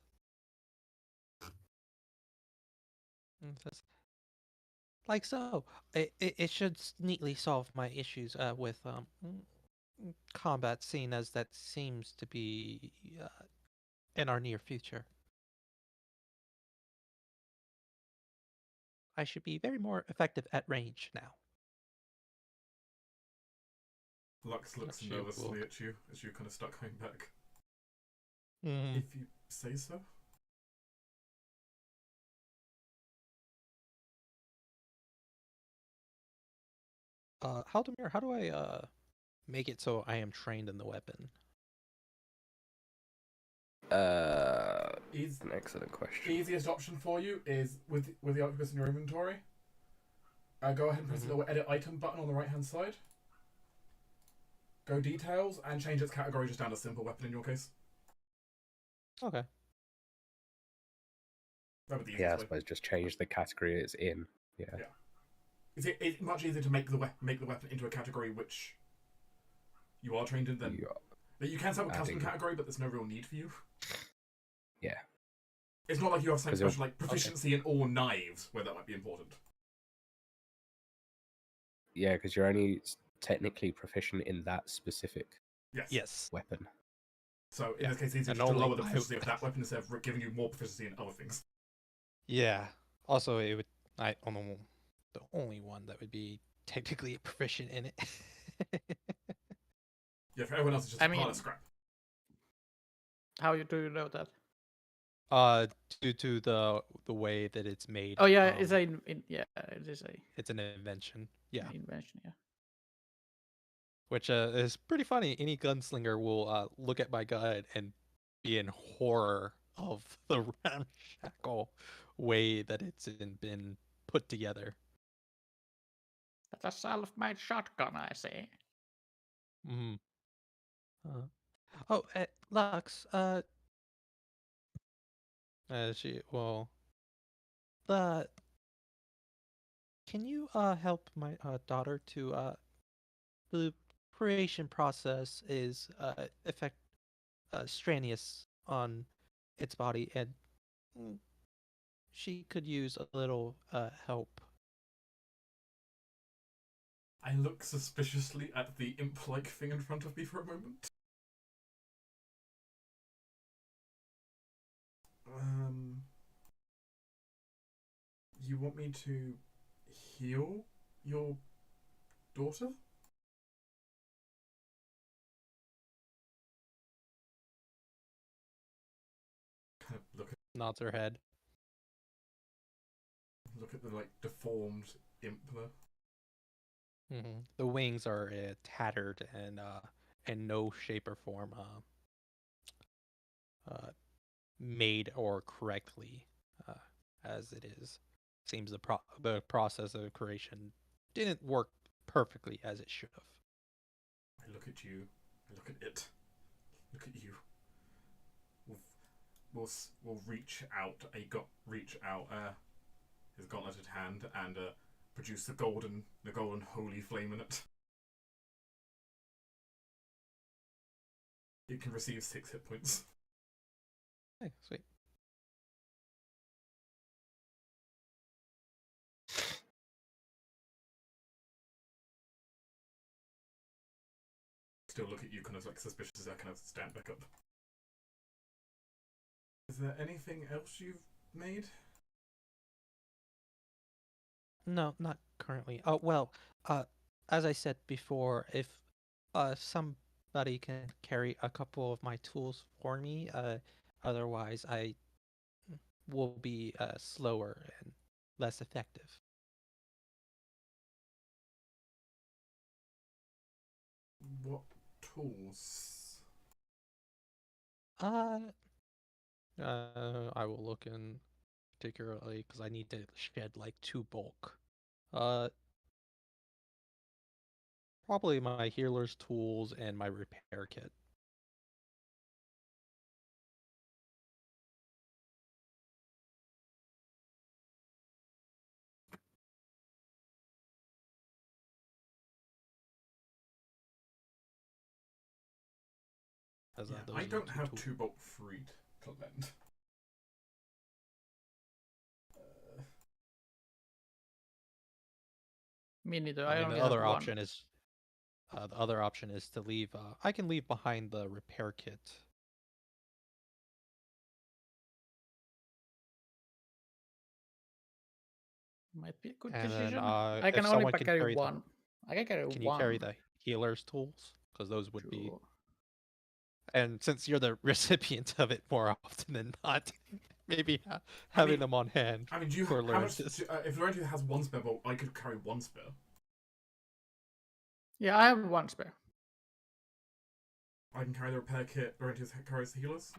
And says, like so, it should neatly solve my issues with combat, seeing as that seems to be in our near future. I should be very more effective at range now. Lux looks She nervously will- at you as you kind of start coming back. Mm. If you say so. Halldamir, how do I make it so I am trained in the weapon? An excellent question. Easiest option for you is with the Alchemist in your inventory. Go ahead and press the little edit item button on the right hand side. Go details and change its category just down to simple weapon in your case. Okay. That would be the Yeah, I easiest way. suppose just change the category it's in. Yeah. It's much easier to make the weapon into a category which you are trained in than you can set up a custom category, but there's no real need for you. Yeah. It's not like you have some special like proficiency in all knives where that might be important. Yeah, because you're only technically proficient in that specific weapon. So in this case, it's easier to lower the proficiency of that weapon instead of giving you more proficiency in other things. Yeah. Also, it would the only one that would be technically proficient in it. Yeah, for everyone else, it's just part of scrap. How do you know that? Due to the way that it's made. Oh yeah, it is a. It's an invention. Yeah. Invention, yeah. Which is pretty funny. Any gunslinger will look at my gun and be in horror of the ramshackle way that it's been put together. That's a self-made shotgun, I see. Mm-hmm. Lux, can you help my daughter to the creation process is strenuous on its body, and she could use a little help. I look suspiciously at the imp-like thing in front of me for a moment. You want me to heal your daughter? Kind of nods her head. Look at the like deformed imp there. Mm-hmm. The wings are tattered and in no shape or form made or correctly as it is. Seems the process of creation didn't work perfectly as it should have. I look at you. I look at it. Look at you. We'll reach out his gauntleted hand and produce the golden holy flame in it. It can receive 6 hit points. Hey, sweet. Still look at you kind of like suspicious as I kind of stand back up. Is there anything else you've made? No, not currently. As I said before, if somebody can carry a couple of my tools for me, otherwise I will be slower and less effective. What tools? I will look in particularly because I need to shed like 2 bulk. Probably my healer's tools and my repair kit. As, Yeah, those I are the don't two have tools. 2 bolt freed to lend. Me neither. I I mean, only the have other one. option is to leave. I can leave behind the repair kit. Might be a good And then, decision. I can if only someone can carry carry the, one. I can carry can you one. carry the healer's tools? Because those would be. Sure. And since you're the recipient of it more often than not, maybe having mean- them on hand I mean, do you for how much? Laurentius. If Laurentius has 1 spare bolt, I could carry 1 spare. Yeah, I have one spare. I can carry the repair kit. Laurentius carries the healers.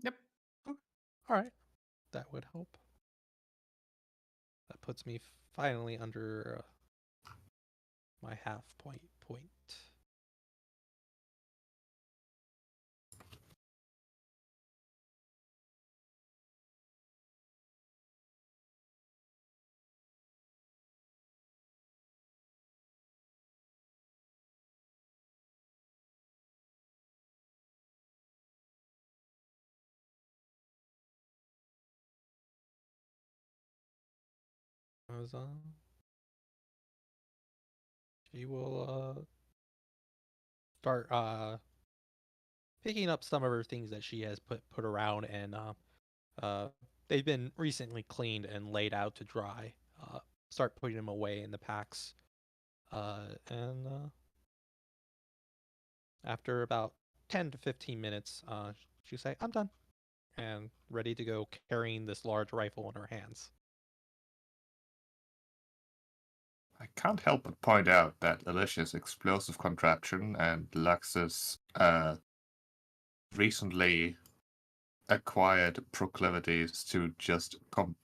Yep. All right, that would help. That puts me finally under my half point. She will start picking up some of her things that she has put around, and they've been recently cleaned and laid out to dry. Start putting them away in the packs, and after about 10 to 15 minutes, she'll say, "I'm done," and ready to go, carrying this large rifle in her hands. I can't help but point out that Alicia's explosive contraption and Lux's recently acquired proclivities to just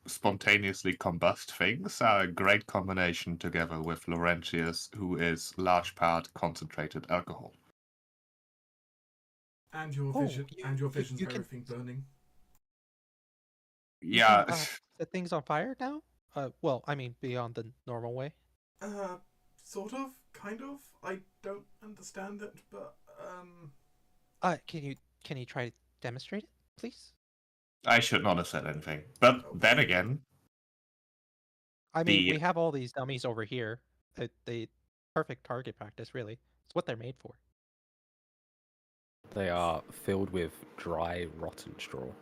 spontaneously combust things are a great combination together with Laurentius, who is large part concentrated alcohol. And your Oh, vision. you- and your you- visions you of can- everything burning. You Yeah, can, set things on fire now? Well, I mean, beyond the normal way. Sort of, kind of. I don't understand it, but Can you try to demonstrate it, please? I should not have said anything. But then again, I mean, the we have all these dummies over here. They perfect target practice, really. It's what they're made for. They are filled with dry, rotten straw.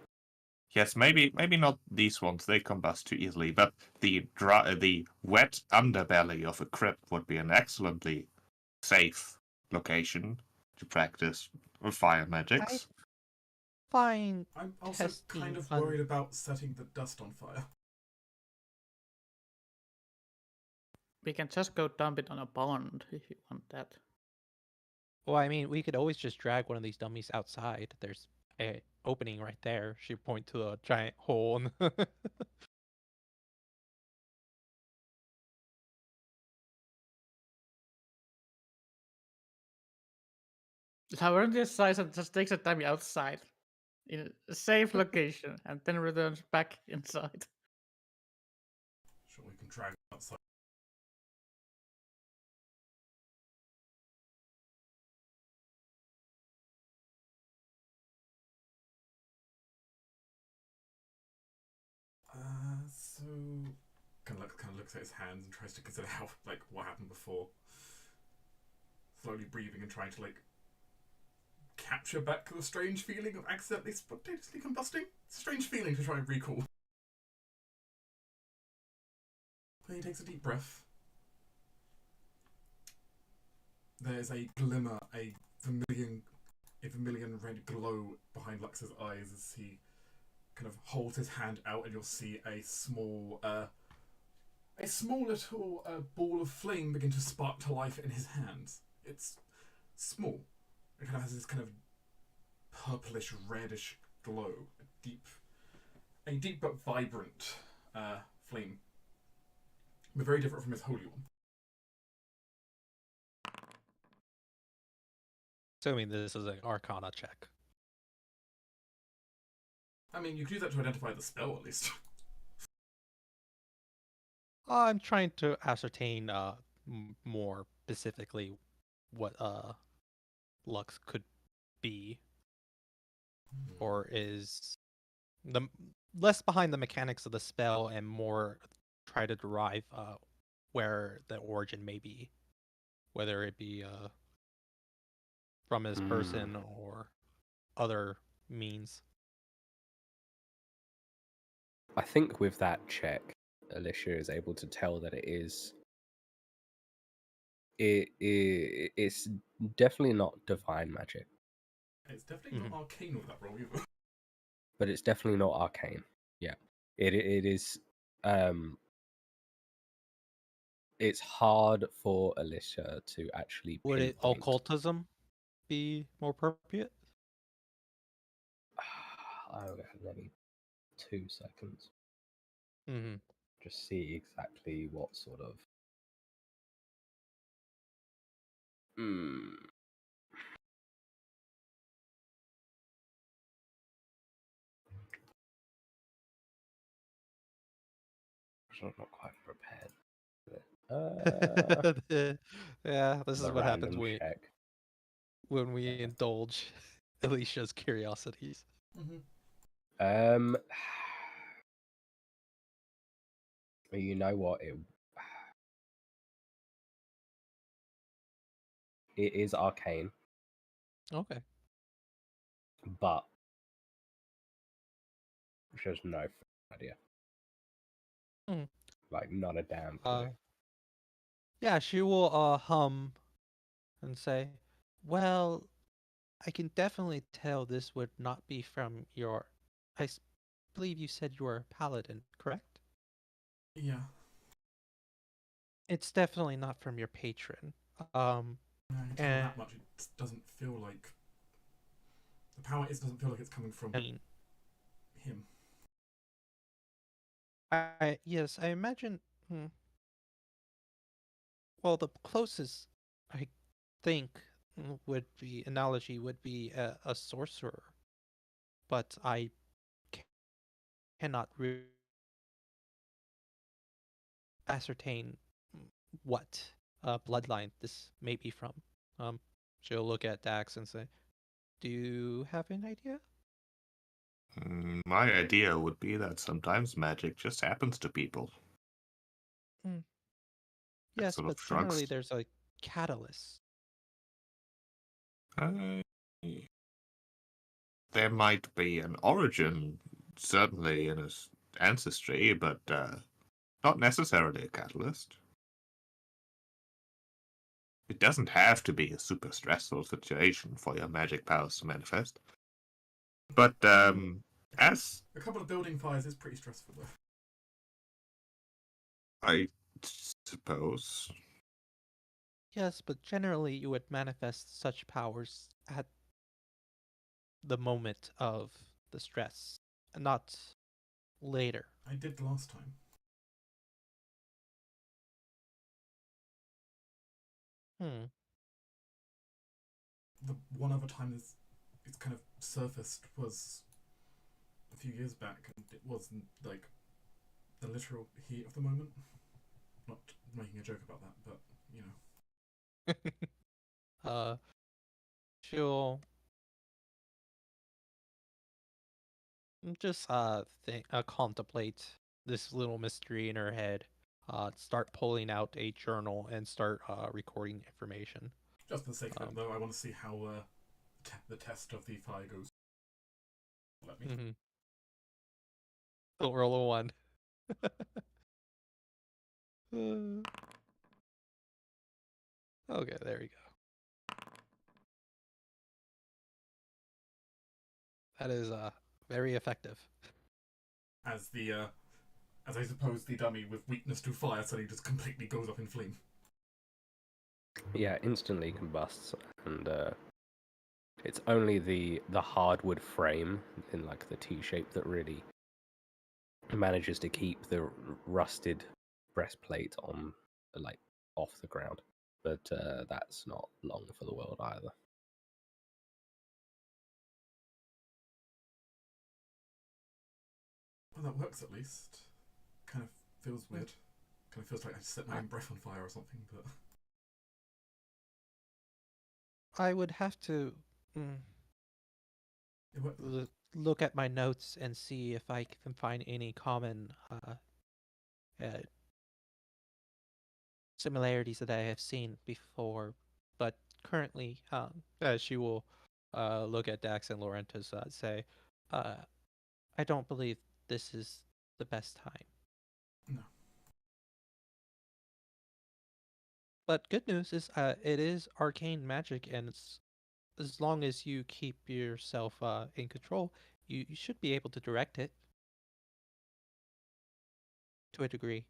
yes, maybe not these ones. They combust too easily. But the wet underbelly of a crypt would be an excellently safe location to practice fire magics. Fine. I'm also Testing kind of un- worried about setting the dust on fire. We can just go dump it on a pond if you want that. Well, I mean, we could always just drag one of these dummies outside. There's a opening right there. She point to a giant hole. Laurentius size and just takes a dummy outside in a safe location and then returns back inside. Sure, we can drag it outside. So kind of looks at his hands and tries to consider how what happened before. Slowly breathing and trying to capture back the strange feeling of accidentally spontaneously combusting. It's a strange feeling to try and recall. Then he takes a deep breath. There's a glimmer, a vermilion red glow behind Lux's eyes as he kind of holds his hand out, and you'll see a small little ball of flame begin to spark to life in his hands. It's small. It kind of has this kind of purplish reddish glow, a deep but vibrant flame, but very different from his holy one. Assuming this is an Arcana check. I mean, you could use that to identify the spell at least. I'm trying to ascertain more specifically what Lux could be, or is the less behind the mechanics of the spell and more try to derive where the origin may be, whether it be from his person or other means. I think with that check, Alicia is able to tell that it's definitely not divine magic, It's definitely not arcane with that roll either. but it's definitely not arcane. Yeah, it is. It's hard for Alicia to actually Would it pinpoint. occultism be more appropriate? Let me 2 seconds. Mm-hmm. Just see exactly what sort of. I'm not quite prepared. Yeah, this is what happens Check. when we indulge Alicia's curiosities. You know what? It is arcane, Okay. but there's no idea. Like, not a damn clue. Yeah, she will hum and say, "Well, I can definitely tell this would not be from your. Believe you said you were a paladin, correct? Yeah. It's definitely not from your patron. No, I can tell that much. It doesn't feel like the power doesn't feel like it's coming from him. Yes, I imagine. Well, the closest I think analogy would be a sorcerer, but I cannot ascertain what bloodline this may be from. She'll look at Dax and say, "Do you have an idea?" My idea would be that sometimes magic just happens to people. Yes, sort of but generally shrugs. there's a catalyst. There might be an origin, certainly in his ancestry, but not necessarily a catalyst. It doesn't have to be a super stressful situation for your magic powers to manifest. But as a couple of building fires is pretty stressful, though. I suppose. Yes, but generally you would manifest such powers at the moment of the stress, and not later. I did last time. The one other time it's kind of surfaced was a few years back, and it wasn't like the literal heat of the moment. Not making a joke about that, but you know. She'll just contemplate this little mystery in her head. Start pulling out a journal and start recording information. Just for the sake of it, though, I want to see how the test of the fire goes. Let me. Don't roll a 1. Okay, there we go. That is very effective. As I suppose the dummy with weakness to fire suddenly just completely goes up in flame. Yeah, instantly combusts, and it's only the hardwood frame in like the T-shape that really manages to keep the rusted breastplate on, like, off the ground. But that's not long for the world either. Well, that works at least. Kind of feels weird. Kind of feels like I just set my own breath on fire or something, but... I would have to look at my notes and see if I can find any common similarities that I have seen before. But currently, she will look at Dax and Laurentius say, I don't believe this is the best time. No. But good news is it is arcane magic, and it's, as long as you keep yourself in control, you should be able to direct it to a degree.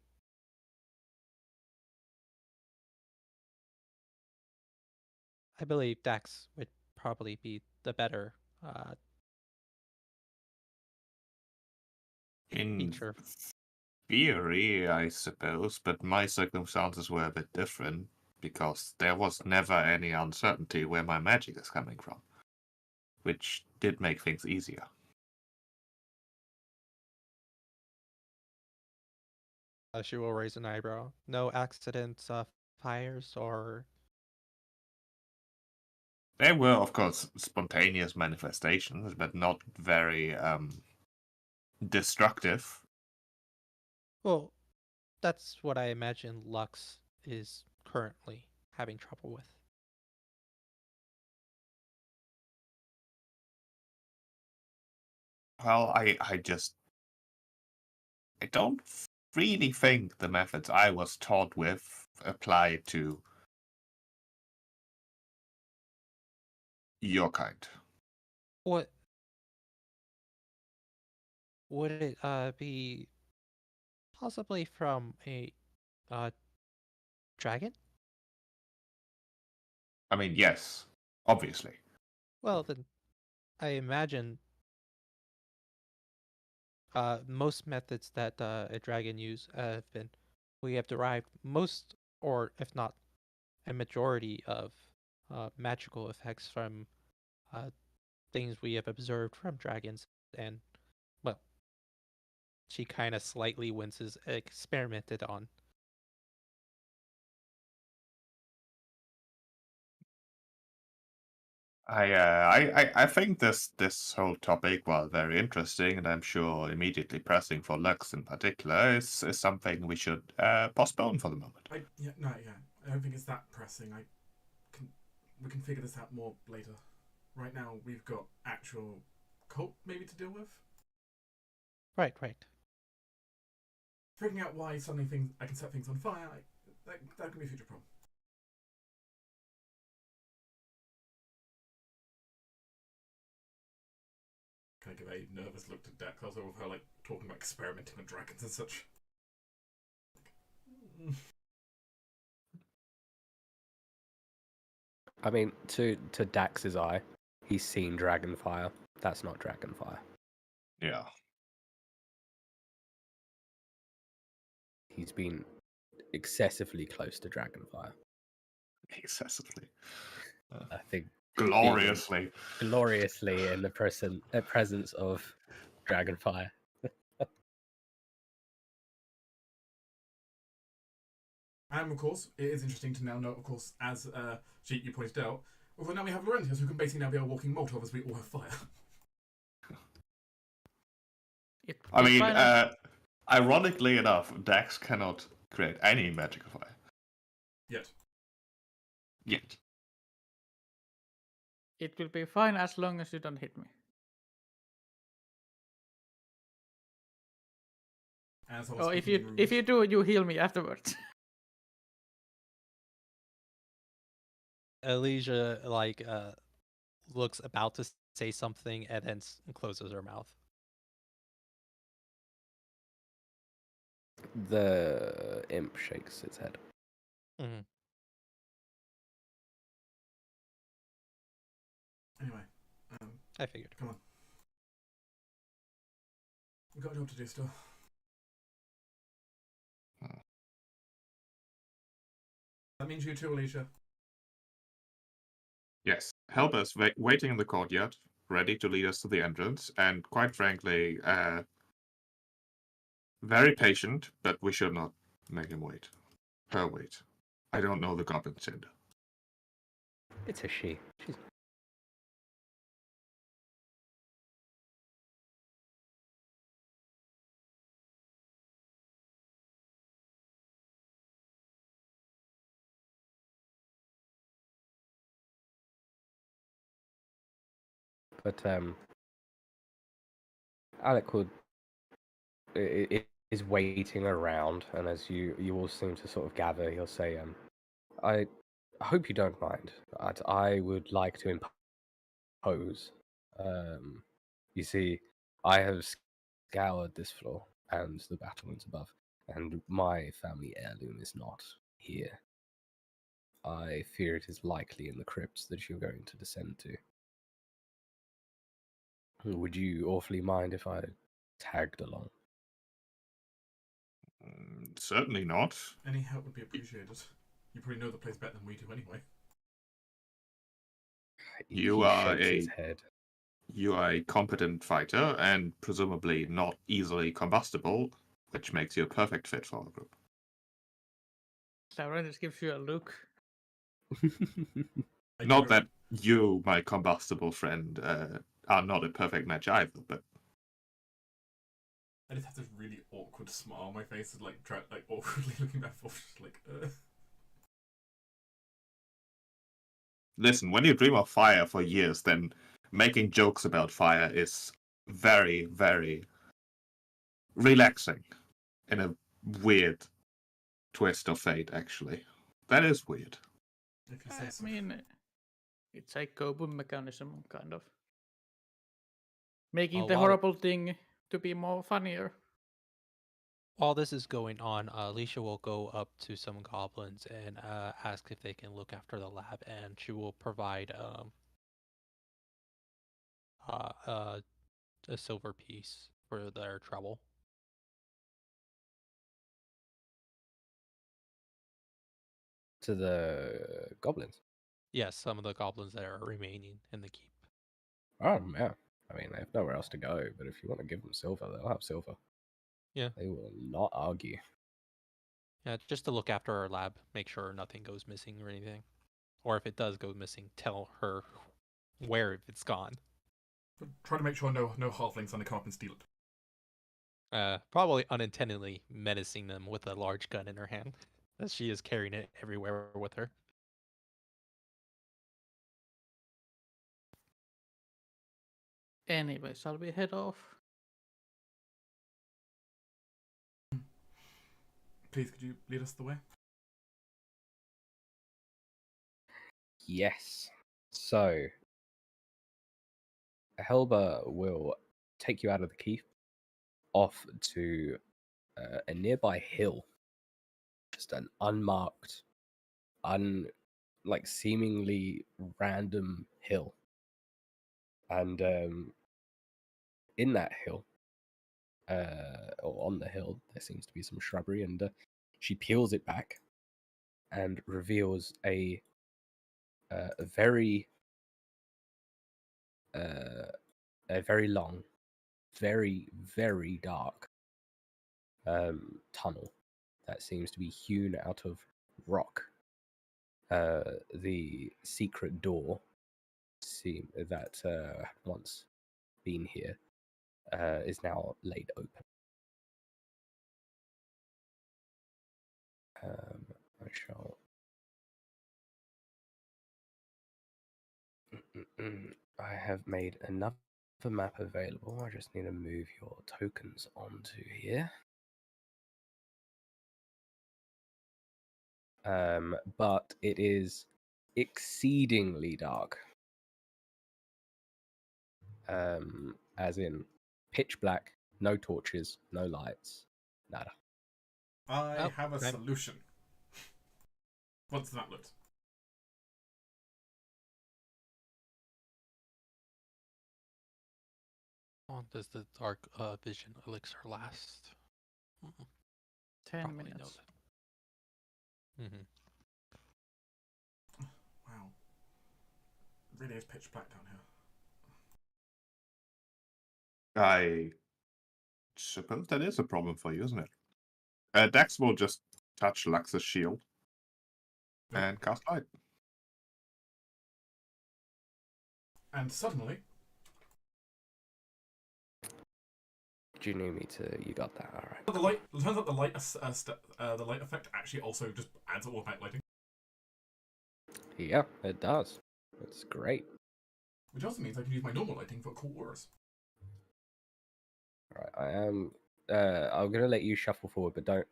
I believe Dax would probably be the better In teacher. theory, I suppose, but my circumstances were a bit different because there was never any uncertainty where my magic is coming from, which did make things easier. She will raise an eyebrow. No accidents, fires, or There were, of course, spontaneous manifestations, but not very destructive. well, that's what I imagine Lux is currently having trouble with. Well, I don't really think the methods I was taught with apply to your kind. What would it be? Possibly from a dragon? I mean, yes, obviously. Well, then I imagine most methods that a dragon use have been, we have derived most, or if not a majority of magical effects from things we have observed from dragons. And, well, she kind of slightly winces, experimented on. I think this whole topic, while very interesting, and I'm sure immediately pressing for Lux in particular, is something we should postpone for the moment. I don't think it's that pressing. We can figure this out more later. Right now, we've got actual cult maybe to deal with. Right. Figuring out why suddenly I can set things on fire, that could be a future problem. Can I give a nervous look to Dex also with her like talking about experimenting on dragons and such? I mean, to Dax's eye, he's seen dragonfire. That's not dragonfire. Yeah. He's been excessively close to dragonfire. Excessively. I think Gloriously. gloriously in the presence of dragonfire. And of course, it is interesting to now note, of course, as Sheik, you pointed out, although now we have Laurentius, who can basically now be our walking Molotov as we all have fire. I mean, ironically enough, Dax cannot create any magical fire. Yet. It will be fine as long as you don't hit me. Or if you do, you heal me afterwards. Alicia looks about to say something and then closes her mouth. The imp shakes its head. Mm-hmm. Anyway, I figured. Come on. We've got a job to do still. That means you too, Alicia. Yes. Help us waiting in the courtyard, ready to lead us to the entrance, and quite frankly, very patient, but we should not make him wait. Her wait. I don't know the goblin's gender. It's a she. She's But Alec is waiting around, and as you all seem to sort of gather, he'll say, I hope you don't mind, but I would like to impose. You see, I have scoured this floor and the battlements above, and my family heirloom is not here. I fear it is likely in the crypts that you're going to descend to. Would you awfully mind if I tagged along? Certainly not. Any help would be appreciated. You probably know the place better than we do anyway. You He are shakes his a head. You are a competent fighter and presumably not easily combustible, which makes you a perfect fit for our group. Laurentius gives you a look. Not that you, my combustible friend, are not a perfect match either, but I just have this really awkward smile on my face, like awkwardly looking back and forth, just like. listen, when you dream of fire for years, then making jokes about fire is very, very relaxing in a weird twist of fate, actually. That is weird. If you say I so. mean, it's a coping mechanism, kind of. Making the while- horrible thing to be more funnier. While this is going on, Alicia will go up to some goblins and ask if they can look after the lab, and she will provide a silver piece for their trouble. To the goblins. Yes, some of the goblins that are remaining in the keep. Oh, yeah. I mean, they have nowhere else to go, but if you want to give them silver, they'll have silver. Yeah. They will not argue. Yeah, just to look after our lab, make sure nothing goes missing or anything. Or if it does go missing, tell her where it's gone. But try to make sure no halflings on the come up and steal it. Probably unintentionally menacing them with a large gun in her hand, as she is carrying it everywhere with her. Anyway, shall we head off? Please, could you lead us the way? Yes. So, Helba will take you out of the keep, off to a nearby hill. Just an unmarked, seemingly random hill. And in that hill, or on the hill, there seems to be some shrubbery, and she peels it back and reveals a very long, very, very dark tunnel that seems to be hewn out of rock. The secret door that had once been here is now laid open. I shall. I have made another map available. I just need to move your tokens onto here. But it is exceedingly dark. As in pitch black, no torches, no lights, nada. I have a okay. solution. Once that looked. How long does the dark vision elixir last? 10 Probably know minutes. that. Mm-hmm. Wow. It really is pitch black down here. I suppose that is a problem for you, isn't it? Dex will just touch Lux's shield and cast light. And suddenly, Do you need me to? You got that, all right. the light. It turns out the light effect actually also just adds automatic lighting. Yeah, it does. It's great. Which also means I can use my normal lighting for cool auras. Right, I am. I'm gonna let you shuffle forward, but don't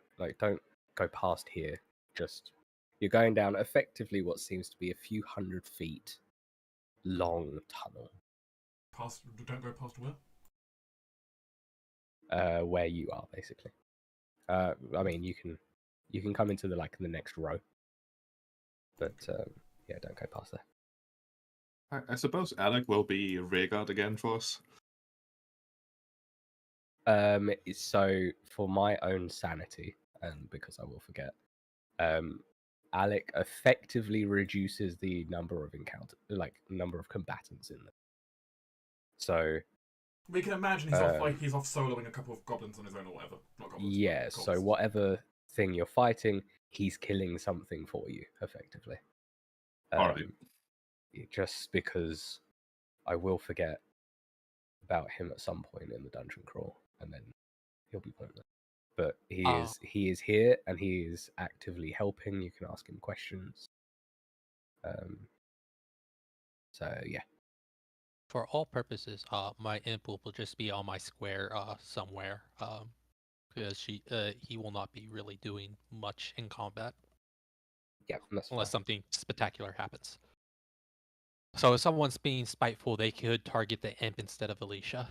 go past here. Just you're going down effectively what seems to be a few 100 feet long tunnel. Don't go past where? Where you are basically. I mean, you can come into the next row, but yeah, don't go past there. I suppose Alec will be rearguard again for us. So for my own sanity, and because I will forget, Alec effectively reduces the number of number of combatants in them. So we can imagine he's off soloing a couple of goblins on his own or whatever. Not goblins. Yeah. So whatever thing you're fighting, he's killing something for you effectively. All right. Just because I will forget about him at some point in the dungeon crawl, and then he'll be pointless. But he is here, and he is actively helping. You can ask him questions. So yeah. For all purposes, my imp will just be on my square somewhere, because he will not be really doing much in combat. Yeah, that's unless fine. something spectacular happens. So if someone's being spiteful, they could target the imp instead of Alicia.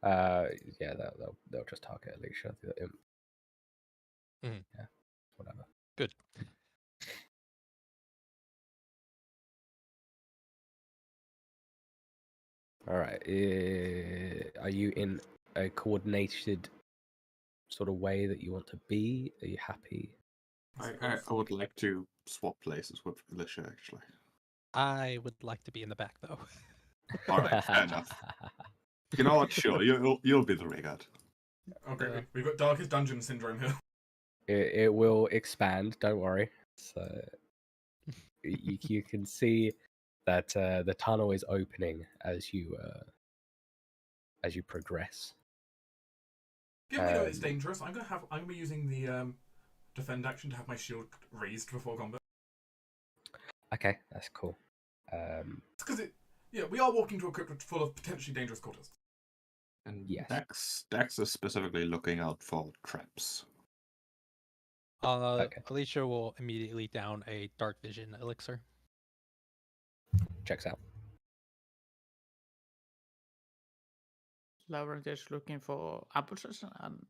Yeah, they'll just target Alicia, the imp. Yeah, whatever. Good. All right. Are you in a coordinated sort of way that you want to be? Are you happy? I would like to swap places with Alicia, actually. I would like to be in the back, though. All right, fair enough. You know what? Sure, you'll be the rearguard. Okay, we've got Darkest Dungeon syndrome here. It will expand. Don't worry. So you can see that the tunnel is opening as you progress. Given we know it's dangerous, I'm gonna be using the defend action to have my shield raised before combat. Okay, that's cool. It's because we are walking to a crypt full of potentially dangerous cultists. And yes. Dax is specifically looking out for traps. Okay. Alicia will immediately down a dark vision elixir. Checks out. Laurentius looking for ambushes and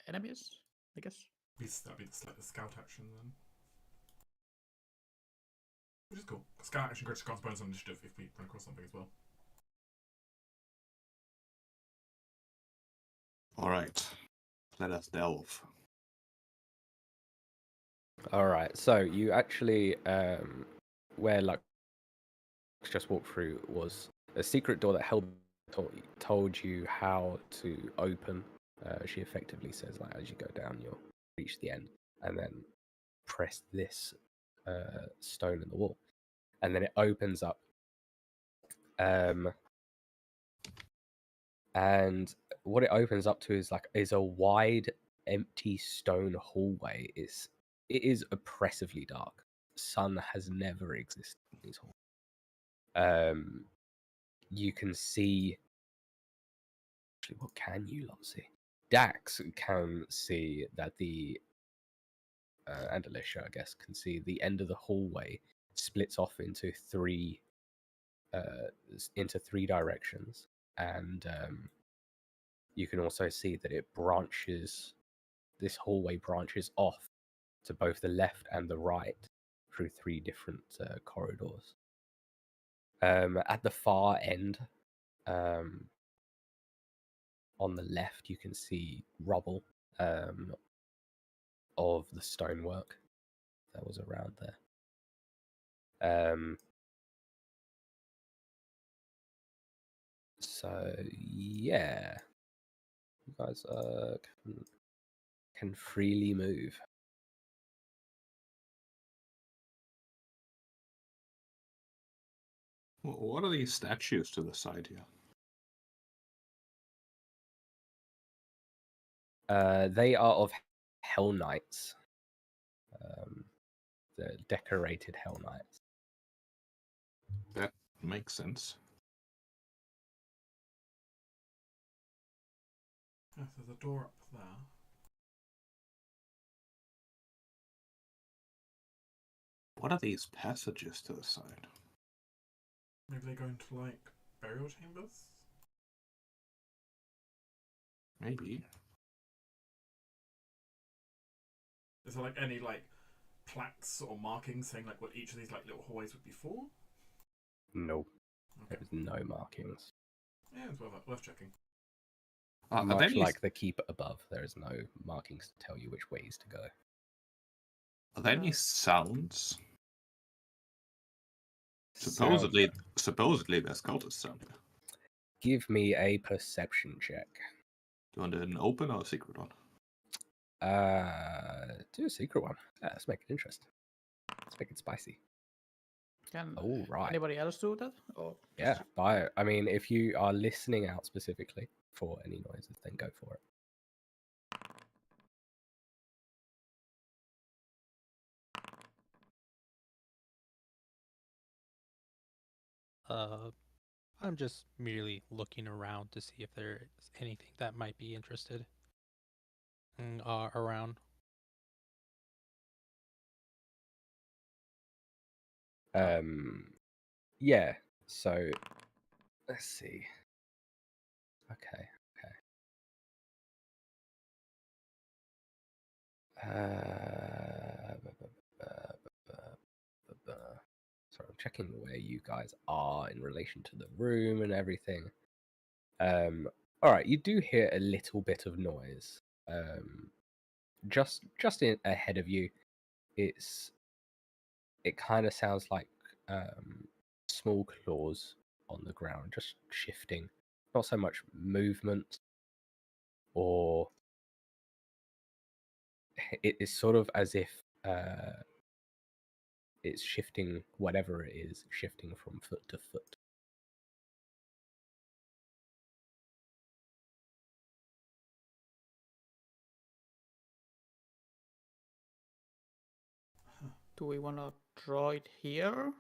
enemies, I guess. That'd be the scout action then. Which is cool. Scout action grants bonus on initiative if we run across something as well. Alright. Let us delve. Alright, so you actually where Lux just walked through was a secret door that told you how to open. She effectively says, like, as you go down, you'll reach the end, and then press this stone in the wall, and then it opens up. And what it opens up to is a wide, empty stone hallway. It is oppressively dark. Sun has never existed in these halls. You can see. Actually, what can you lot see? Dax can see that and Alicia, I guess, can see the end of the hallway splits off into three directions, and you can also see that this hallway branches off to both the left and the right through three different corridors. At the far end, on the left, you can see rubble of the stonework that was around there. So yeah, you guys can freely move. What are these statues to the side here? They are of Hell Knights. The decorated Hell Knights. That makes sense. Yeah, there's a door up there. What are these passages to the side? Maybe they go into like burial chambers. Maybe. Is there like any like plaques or markings saying like what each of these like little hallways would be for? No, Okay. there's no markings. Yeah, it's worth checking. Are there Much any, like the keep above, there is no markings to tell you which ways to go. are there any sounds? Sound- Supposedly there's cultists down here. Give me a perception check. Do you want an open or a secret one? Do a secret one. Let's make it interesting. Let's make it spicy. Can All right. anybody else do that? Or Yeah, I mean, if you are listening out specifically for any noises, then go for it. I'm just merely looking around to see if there is anything that might be interested around. Yeah. So let's see. Okay. Sorry, I'm checking where you guys are in relation to the room and everything. All right, you do hear a little bit of noise. Just ahead of you, it kind of sounds like small claws on the ground, just shifting. Not so much movement, or it is sort of as if it's shifting, whatever it is, shifting from foot to foot. do we want to draw it here?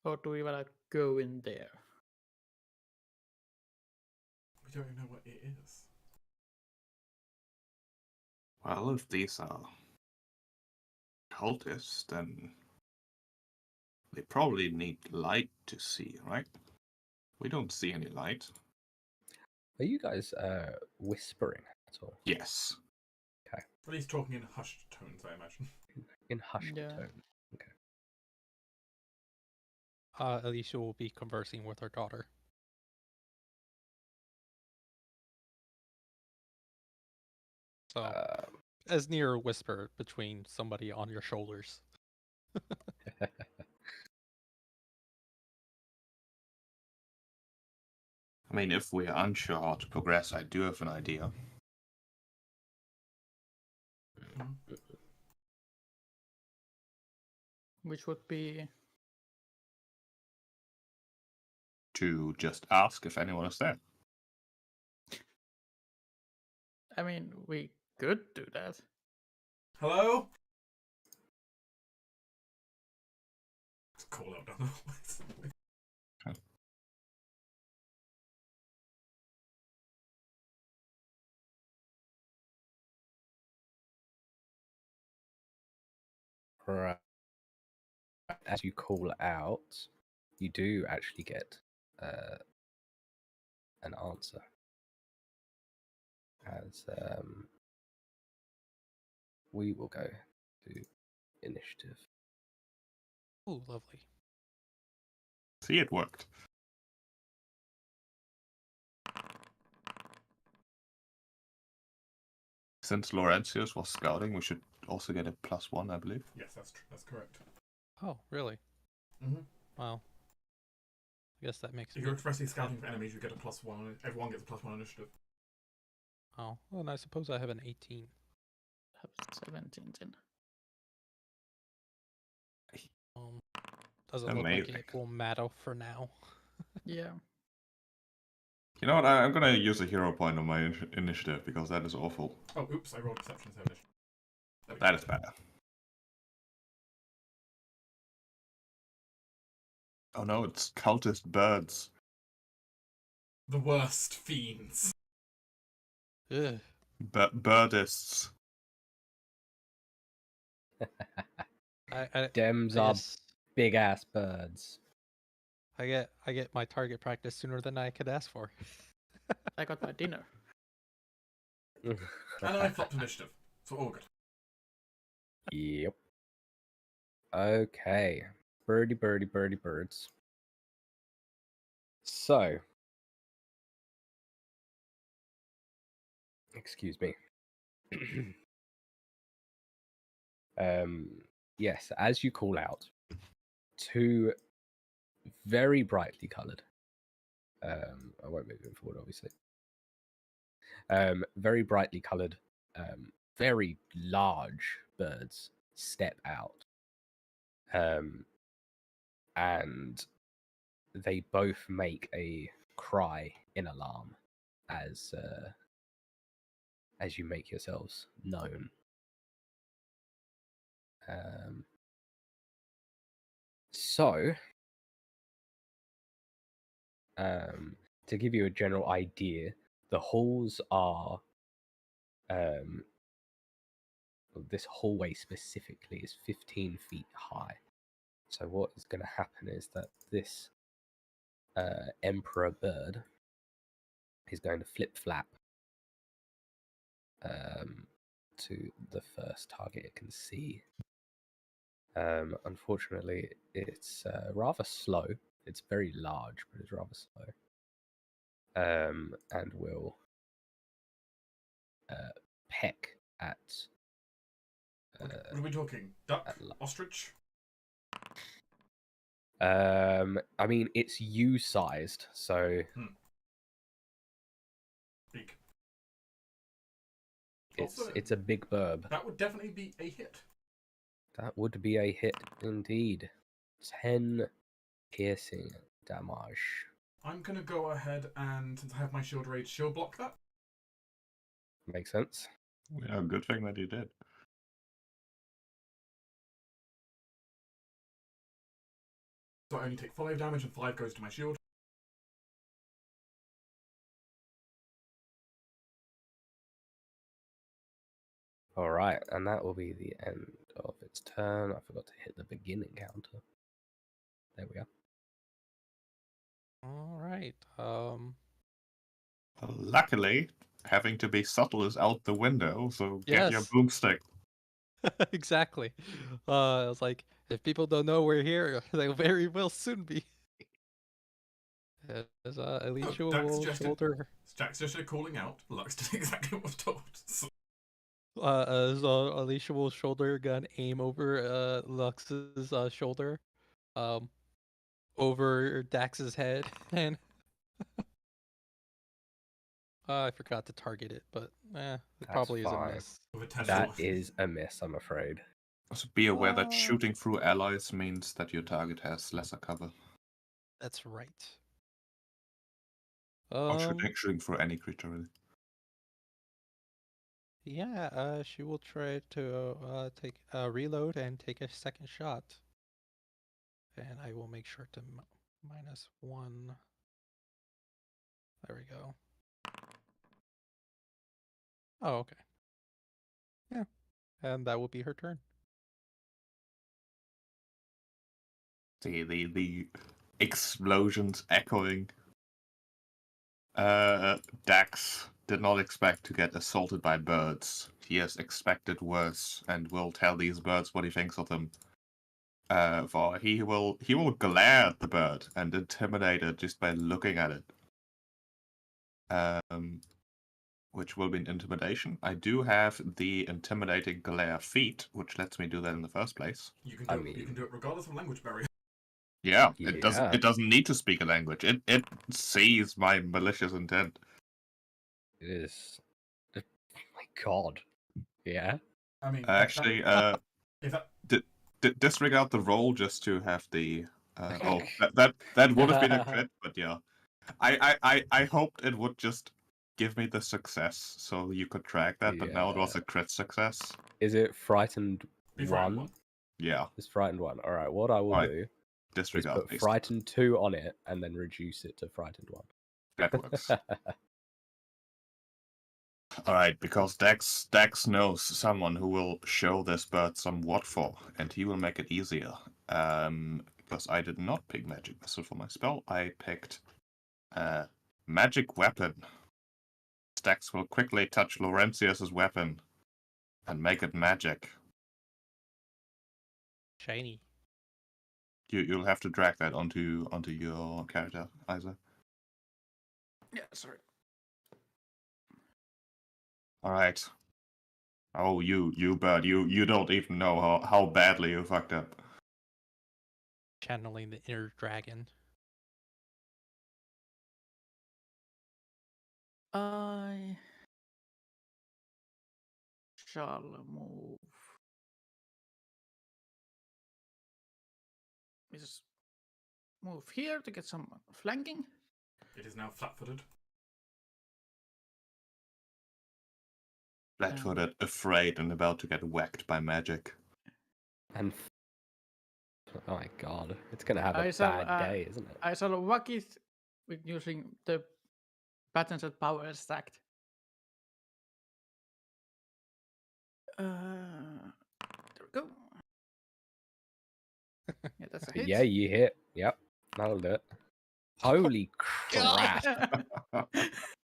Or do we want to go in there? We don't even know what it is. Well, if these are cultists, then they probably need light to see, right? We don't see any light. Are you guys whispering at all? Yes. At least talking in hushed tones, I imagine. In hushed Yeah. tone. Okay. Alicia will be conversing with her daughter. So, as near a whisper between somebody on your shoulders. I mean, if we're unsure how to progress, I do have an idea. Which would be... To just ask if anyone is there. I mean, we could do that. Hello? Just call out down the hallways. Right. As you call out, you do actually get an answer. As we will go to initiative. Oh, lovely. See, it worked. Since Laurentius was scouting, we should also get a +1, I believe. Yes, that's correct. Oh, really? Mm-hmm. Wow. I guess that makes If you're expressly scouting for enemies, you get a +1. Everyone gets a +1 initiative. Oh, well, and I suppose I have an 18. Have 17 then. Doesn't look like Amazing. it will matter for now. Yeah. You know what? I'm gonna use a hero point on my initiative because that is awful. Oh, oops! I rolled perception instead of initiative. There we go. That is better. Oh no, it's cultist birds. The worst fiends. Ugh. Birdists. I Dems are guess big ass birds. I get my target practice sooner than I could ask for. I got my dinner. And I flopped initiative, so all good. Yep. Okay. Birdie, birdie, birdie, birds. So. Excuse me. Yes, as you call out, two very brightly coloured. I won't move him forward, obviously. Very brightly coloured, very large birds step out. And they both make a cry in alarm as you make yourselves known. So, to give you a general idea, the halls are this hallway specifically is 15 feet high. So what is going to happen is that this emperor bird is going to flip-flap to the first target it can see. Unfortunately, it's rather slow. It's very large, but it's rather slow. And will peck at... What are we talking? Duck? Ostrich? I mean, it's U-sized, so... Big. It's a big burb. That would definitely be a hit. That would be a hit indeed. 10 piercing damage. I'm going to go ahead and, since I have my shield rage, shield block that. Makes sense. Yeah, good thing that you did. So I only take 5 damage and 5 goes to my shield. Alright, and that will be the end of its turn. I forgot to hit the beginning counter. There we are. All right. Luckily, having to be subtle is out the window, so get your Yes. boomstick. Exactly. I was like, if people don't know we're here, they very will soon be. As Alicia Jack will suggested- shoulder. Jack suggested calling out. Lux did exactly what was told. So, As Alicia will shoulder gun aim over Lux's shoulder, over Dax's head, and I forgot to target it, but it probably is a fine. miss. with a 10 That off. is a miss, I'm afraid. So be aware that shooting through allies means that your target has lesser cover. That's right. Or shooting through any creature, really. Yeah, she will try to take a reload and take a second shot. And I will make sure to -1. There we go. Oh, okay. Yeah. And that will be her turn. The explosions echoing. Dax did not expect to get assaulted by birds. He has expected worse, and will tell these birds what he thinks of them. For he will glare at the bird and intimidate it just by looking at it. Which will be an intimidation. I do have the intimidating glare feat, which lets me do that in the first place. You can do it regardless of language barrier. Yeah, it doesn't need to speak a language. It sees my malicious intent. It is... Oh my god. Yeah? I mean, Actually, disregard the roll just to have the. That would have been a crit, but yeah. I hoped it would just give me the success so you could track that, but now it was a crit success. Is it frightened Be frightened 1? one. Yeah, It's frightened 1. All right. What I will Right. do is disregard put based. frightened 2 on it and then reduce it to frightened 1. That works. Alright, because Dex knows someone who will show this bird some what for, and he will make it easier. Because I did not pick Magic Missile for my spell, I picked Magic Weapon. Dex will quickly touch Laurentius' weapon and make it magic. Shiny. You'll have to drag that onto your character, Isa. Yeah, sorry. Alright. Oh, you bird, you don't even know how badly you fucked up. Channeling the inner dragon. I shall move. We just move here to get some flanking. It is now flat-footed. Flat-footed, afraid, and about to get whacked by magic. And oh my god, it's gonna have I a shall, bad day, isn't it? I shall whack it with using the patterns that power is stacked. There we go. Yeah, that's a hit. Yeah, you hit. Yep, that'll do it. Holy crap! God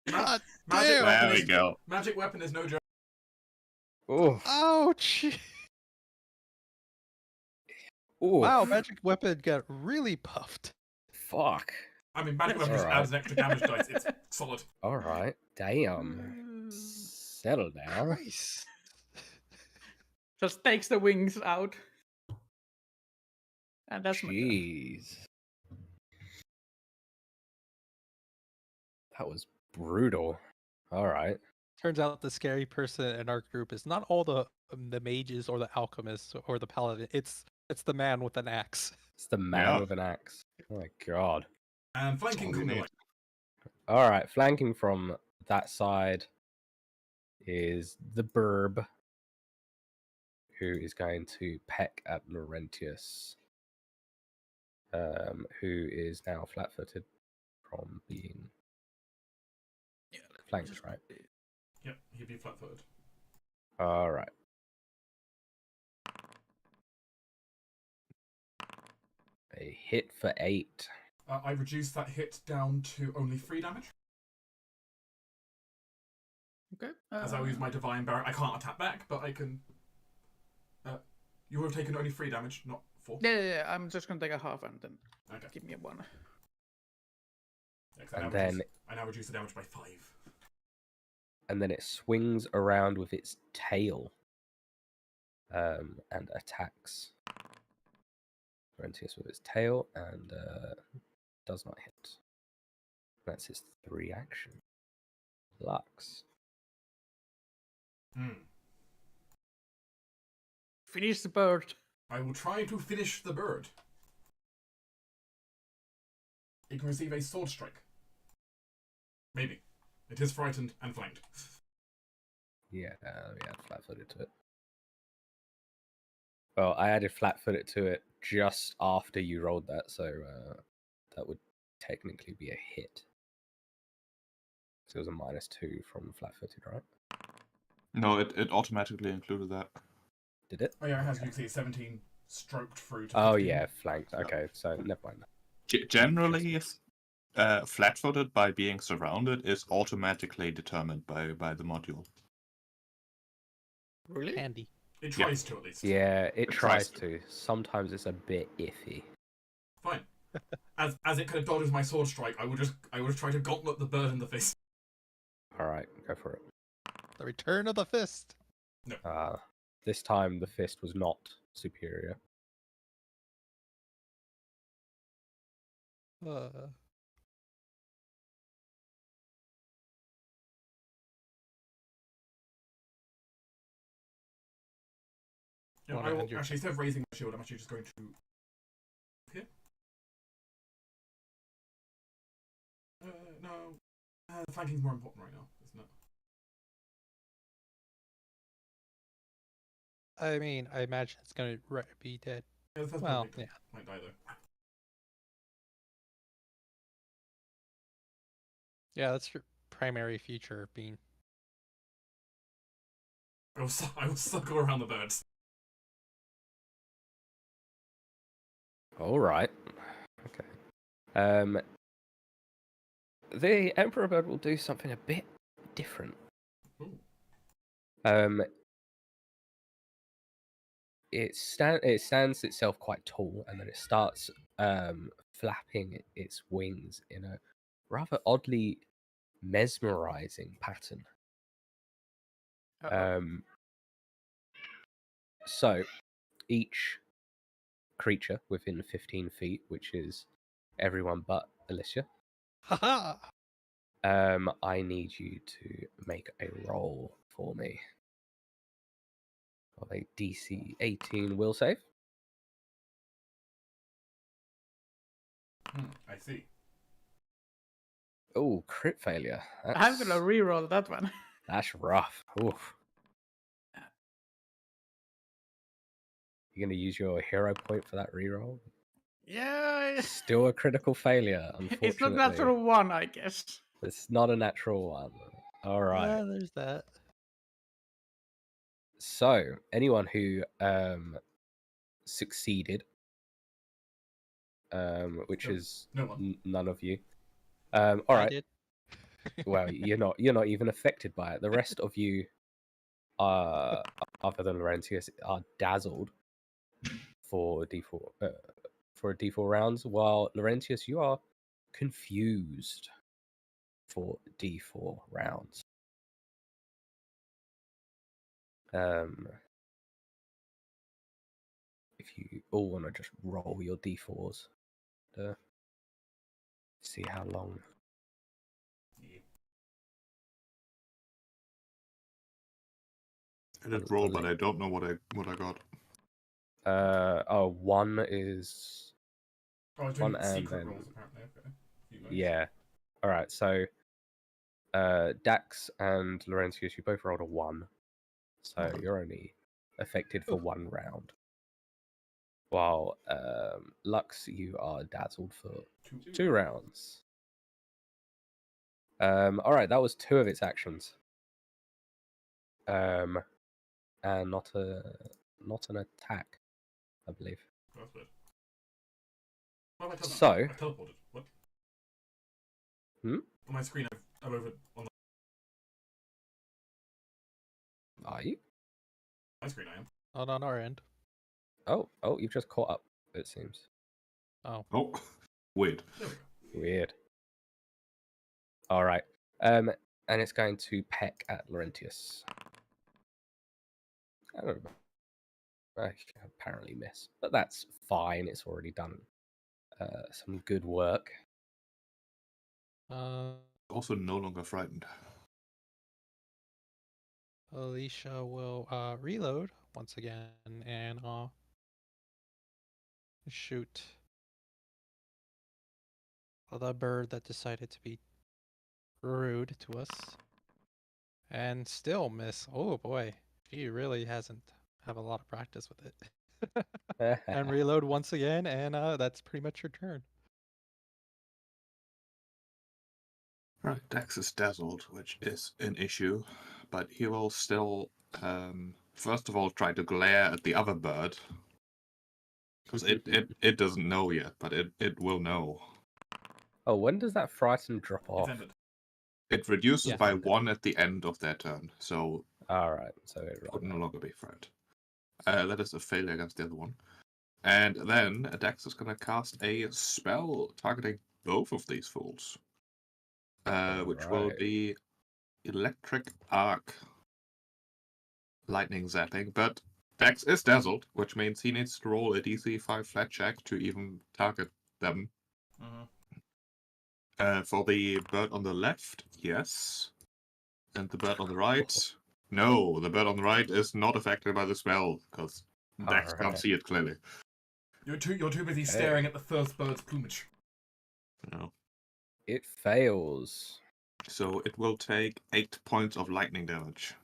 Magic damn! weapon There we is, go. Magic weapon is no joke. Oof. Ouch! Oof. Wow, magic weapon got really puffed. Fuck. I mean, magic weapon just Alright. adds an extra damage dice. It's solid. All right. Damn. Settle down. Nice. Just takes the wings out. And that's my turn. Jeez. That was brutal. All right. Turns out the scary person in our group is not all the mages or the alchemists or the paladin. It's the man with an axe. It's the man Yeah. with an axe. Oh my god. And flanking all from you the need. right. All right. Flanking from that side is the Burb, who is going to peck at Laurentius, who is now flat-footed from being Yeah, let me flanked, just right? quickly- Yep, he'd be flat-footed. All right. A hit for 8. I reduced that hit down to only 3 damage. Okay. As I use my Divine Barrier. I can't attack back, but I can... you would have taken only 3 damage, not 4. Yeah. I'm just gonna take a half and then Okay. give me a 1. Yeah, 'cause And then I now reduce the damage by 5. it swings around with its tail and attacks Laurentius with its tail and does not hit. That's his 3 action. Lux. Finish the bird. I will try to finish the bird. It can receive a sword strike. Maybe. It is frightened and flanked. Yeah, we add flat-footed to it. Well, I added flat-footed to it just after you rolled that, so that would technically be a hit. So it was a -2 from flat-footed, right? No, it automatically included that. Did it? Oh yeah, it has, you can see it's 17 stroked through to 15. Oh yeah, flanked. Okay, so never mind that. Generally, flat-footed by being surrounded is automatically determined by the module. Really? Handy. It tries to, at least. Yeah, it tries tries to. Sometimes it's a bit iffy. Fine. As it kind of dodges my sword strike, I would try to gauntlet the bird in the face. Alright, go for it. The return of the fist. This time the fist was not superior. You know, Wanna I will, end your actually, instead of raising my shield, I'm actually just going to... Here? No. Flanking's more important right now, isn't it? I mean, I imagine it's gonna be dead. Yeah, the first Well, person yeah. might die though. Yeah, that's your primary feature being. I will circle around the birds. All right. Okay. The Emperor Bird will do something a bit different. Ooh. It stands itself quite tall, and then it starts flapping its wings in a rather oddly mesmerizing pattern. So each creature within 15 feet, which is everyone but Alicia, Haha! I need you to make a roll for me of a DC 18 will save. I see. Oh, crit failure. I'm gonna reroll that one. That's rough. Oof. You're gonna use your hero point for that reroll? Yeah, Still a critical failure, unfortunately. it's not natural one, I guess. It's not a natural one. All right. Yeah, there's that. So, anyone who succeeded, which Nope. is No one. none of you. All I right. did. Well, you're not even affected by it. The rest of you, other than Laurentius, are dazzled for D4 rounds, while Laurentius, you are confused for D4 rounds. If you all want to just roll your D4s to see how long. Yeah. I did roll, but I don't know what I got. One is Oh, I was doing one, and secret then rolls apparently. Okay. yeah. All right, so Dax and Laurentius, you both rolled a 1, so you're only affected for 1 round. While Lux, you are dazzled for 2 rounds. All right, that was 2 of its actions. And not an attack, I believe. That's weird. What have I So- I've teleported. What? Hmm? On my screen, I'm over on Are you? my screen. I am. Not on our end. Oh, you've just caught up, it seems. Oh. Oh, weird. There we go. Weird. All right. And it's going to peck at Laurentius. I don't know. I can apparently miss, but that's fine. It's already done some good work. Also, no longer frightened. Alicia will reload once again and shoot the bird that decided to be rude to us. And still miss. Oh boy, she really hasn't have a lot of practice with it. And reload once again, and that's pretty much your turn. Right, Dax is dazzled, which is an issue, but he will still, first of all, try to glare at the other bird. Because it doesn't know yet, but it will know. Oh, when does that frighten drop It's off? ended. It reduces Yeah. by 1 at the end of their turn, so All right, so it it would no longer be frightened. That is a failure against the other one. And then Dax is going to cast a spell targeting both of these fools. Which will Alright. be Electric Arc. Lightning zapping, but Dax is dazzled, which means he needs to roll a DC 5 flat check to even target them. For the bird on the left, yes. And the bird on the right, no. The bird on the right is not affected by the spell, because Dax can't Alright. see it clearly. You're too busy staring at the first bird's plumage. No. It fails. So it will take 8 points of lightning damage.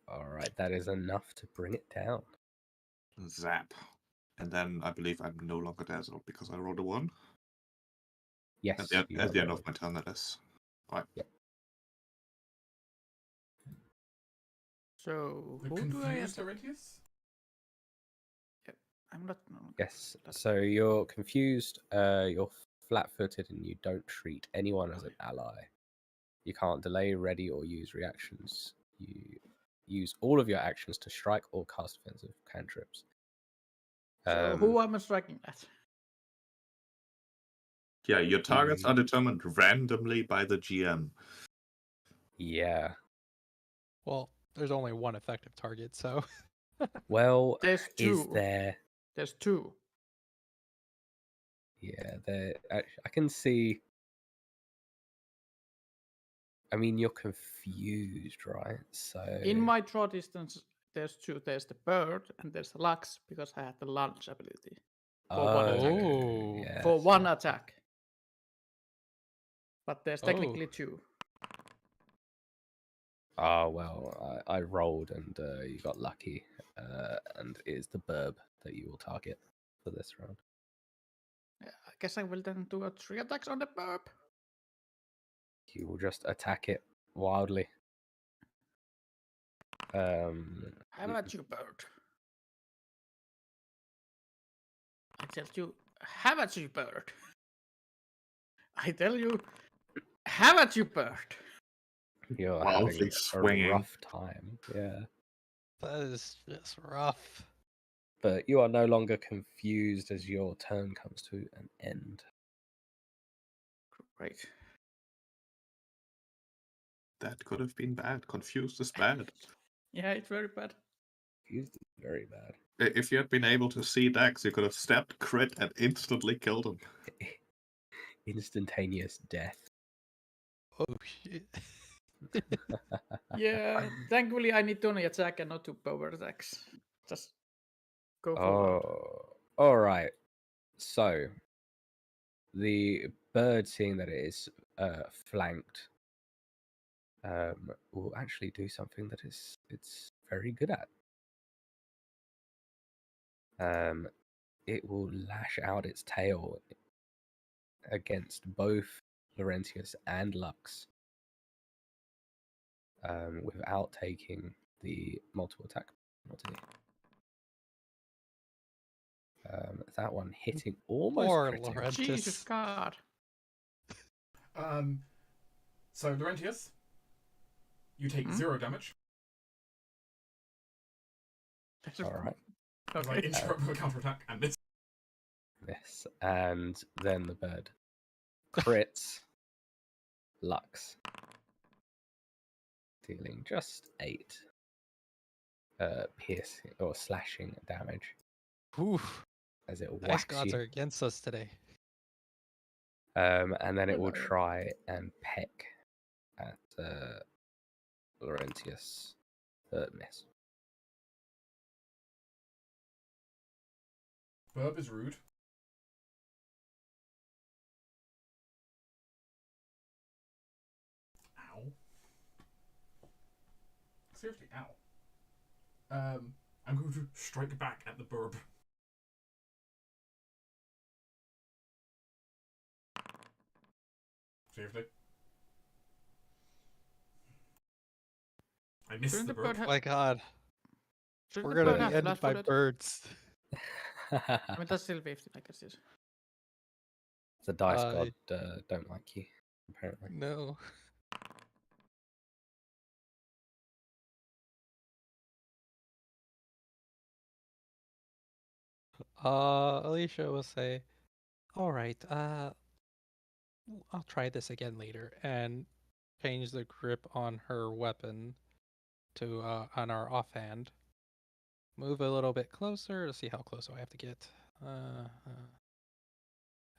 All right, that is enough to bring it down. Zap. And then I believe I'm no longer dazzled because I rolled a 1. Yes. At the you end rolled. of my turn, that is. Right. Yep. So The who do I confused attack? Laurentius? I'm not. No, Yes. that's- So you're confused. You're flat-footed, and you don't treat anyone as an ally. You can't delay, ready, or use reactions. You use all of your actions to strike or cast offensive cantrips. So who am I striking at? Yeah, your targets you- are determined randomly by the GM. Yeah. Well, there's only one effective target, so Well, There's is two. there? There's two. Yeah, there. I can see. I mean, you're confused, right? So In my draw distance, there's two. There's the bird and there's the lux because I had the lunge ability for one attack. Oh. yes, For one yes. attack. But there's Oh. technically two. Oh well, I rolled and you got lucky, and it is the burb that you will target for this round. Yeah, I guess I will then do a 3 attacks on the burp. You will just attack it wildly. How about you, bird? I tell you, have at you, bird. I tell you, have at you, bird. You're Wildly having a swinging. rough time, yeah. that is just rough. But you are no longer confused as your turn comes to an end. Great. That could have been bad. Confused is bad. Yeah, it's very bad. Confused is very bad. If you had been able to see Dax, you could have stabbed, crit, and instantly killed him. Instantaneous death. Oh shit. Yeah, thankfully I need to only attack and not to power attacks. Just go forward. Oh, all right. So the bird, seeing that it is flanked, will actually do something that it's very good at. It will lash out its tail against both Laurentius and Lux, without taking the multiple attack penalty. That one hitting almost Poor critical. Laurentius. Jesus God. So Laurentius, you take 0 damage. All right. As I Okay. interrupt with a counterattack and this. Yes, and then the bird crits Lux, dealing just 8 piercing or slashing damage Oof. as it Ice whacks gods you. are against us today. And then it will Hello. try and peck at Laurentius. Third miss. Burb is rude. Ow. Seriously, ow. I'm going to strike back at the burb. Seriously. I missed Shouldn't the the bird burb. have? My god. Shouldn't We're the gonna bird be have ended by flat-footed? birds. I mean, that's still 15, I guess. Yes. The dice god don't like you, apparently. No. Alicia will say, all right, I'll try this again later, and change the grip on her weapon to on our offhand. Move a little bit closer to see how close do I have to get.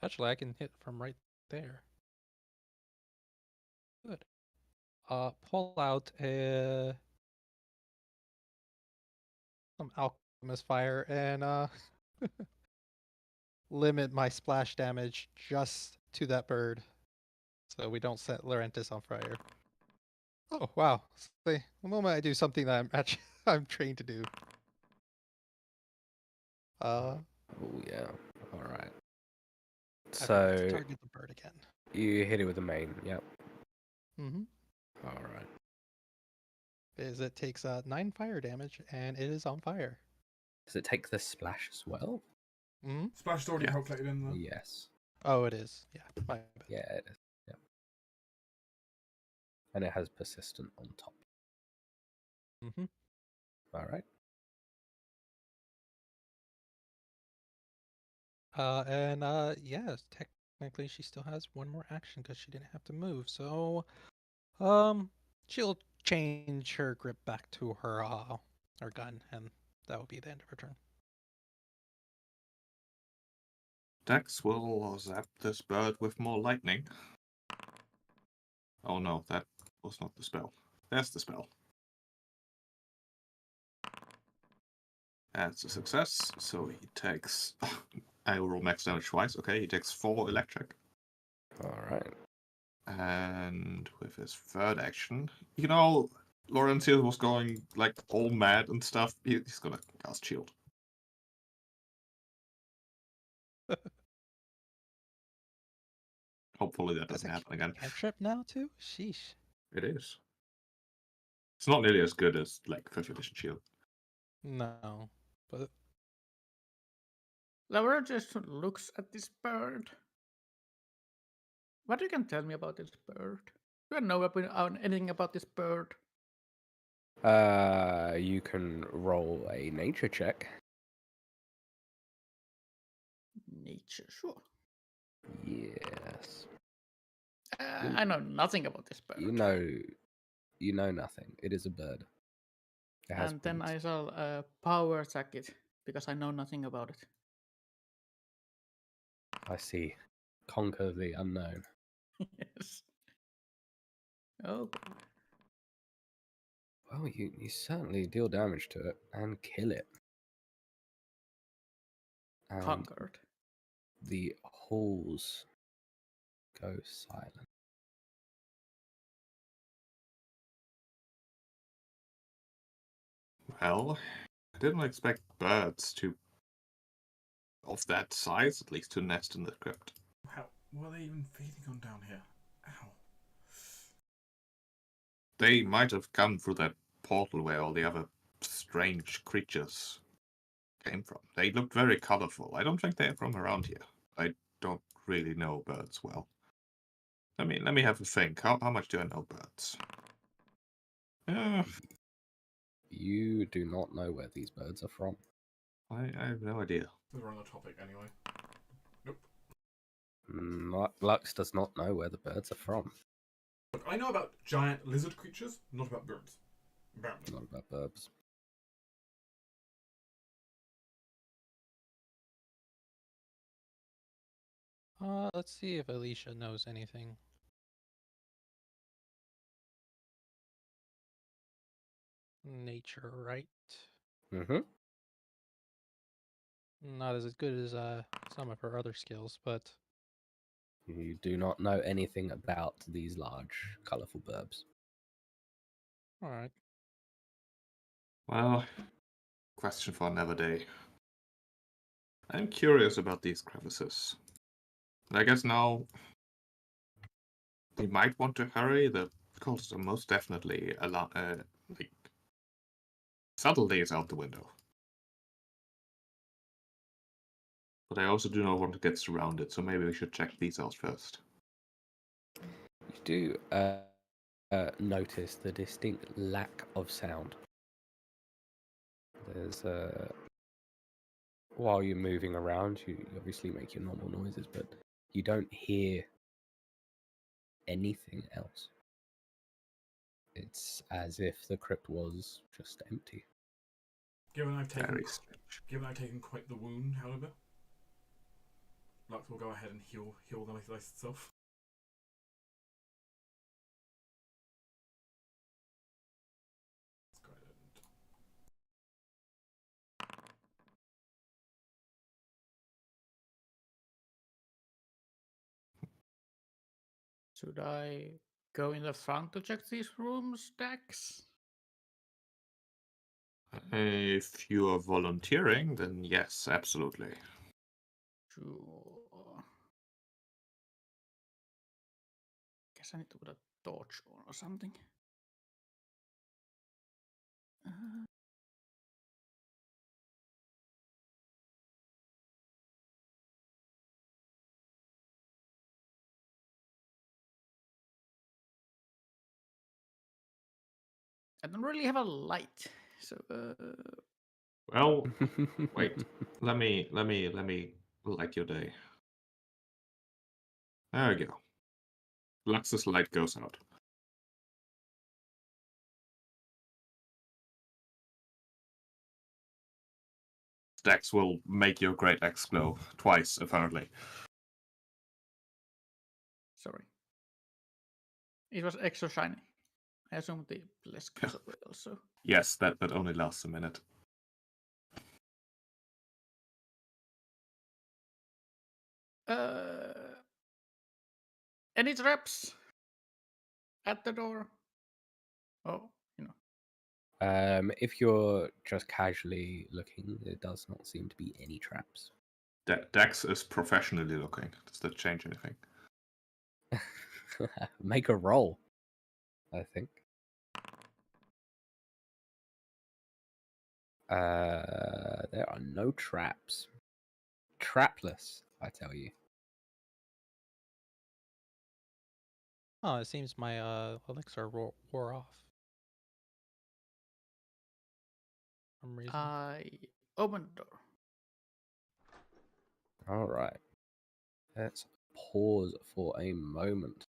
Actually, I can hit from right there. Good. Pull out some Alchemist fire and limit my splash damage just to that bird. so we don't set Laurentius on fire. Oh wow! The moment I do something that I'm actually I'm trained to do. Oh yeah. All right. I forgot to So target the bird again. you hit it with the main. Yep. Mm-hmm. All right. It takes 9 fire damage, and it is on fire. Does it take the splash as well? Mm-hmm. Splash's already Yeah. calculated in the. Yes. Oh, it is. Yeah, my bad. Yeah, it is. Yep. And it has persistent on top. Mm-hmm. All right. Yes, technically she still has one more action because she didn't have to move. So, she'll change her grip back to her gun, and that will be the end of her turn. Dex will zap this bird with more lightning. Oh no, that was not the spell. There's the spell. That's a success, so he takes... I will roll max damage twice. Okay, he takes 4 electric. All right. And with his third action, you know, Laurentius was going like all mad and stuff. He's gonna cast shield. Hopefully that That's doesn't a happen again. cantrip now too. Sheesh. It is. It's not nearly as good as like 5th edition shield. No, but Laura just looks at this bird. What you can tell me about this bird? Do I know anything about this bird? You can roll a nature check. Nature, sure. Yes. I know nothing about this bird. You know nothing. It is a bird. It has And then wings. I shall power attack it because I know nothing about it. I see. Conquer the unknown. Yes. Oh, Well, you certainly deal damage to it and kill it. And conquered. the halls go silent. Well, I didn't expect birds to, of that size at least, to nest in the crypt. How? What are they even feeding on down here? Ow. They might have come through that portal where all the other strange creatures came from. They looked very colorful. I don't think they're from around here. I don't really know birds well. Let me have a think. How much do I know birds? You do not know where these birds are from. I have no idea. We're on the topic anyway. Nope. Lux does not know where the birds are from. Look, I know about giant lizard creatures, not about birds. Apparently. Not about birds. Let's see if Alicia knows anything. Nature, right? Mm-hmm. Not as good as some of her other skills, but You do not know anything about these large, colorful birds. all right. Well, question for another day. I'm curious about these crevices. I guess now we might want to hurry. The cultists are most definitely like subtlety is out the window. But I also do not want to get surrounded, so maybe we should check these out first. You do notice the distinct lack of sound. There's while you're moving around, you obviously make your normal noises, but you don't hear anything else. It's as if the crypt was just empty. Given I've Very strange. taken quite the wound, however, Lux will go ahead and heal the ice itself. Let's go ahead and... Should I go in the front to check these rooms, Dax? If you are volunteering, then yes, absolutely. Sure. Guess I need to put a torch on or something. I don't really have a light, so Well, wait. Let me light your day. There we go. Lux's light goes out. Dex will make your great axe glow twice, apparently. sorry. It was extra shiny. I assume the blisk was away also. Yes, that only lasts a minute. Any traps at the door? Oh, you know. If you're just casually looking, there does not seem to be any traps. Dex is professionally looking. Does that change anything? Make a roll, I think. There are no traps. Trapless, I tell you. Oh, it seems my elixir wore off. For some reason. I open the door. All right. Let's pause for a moment.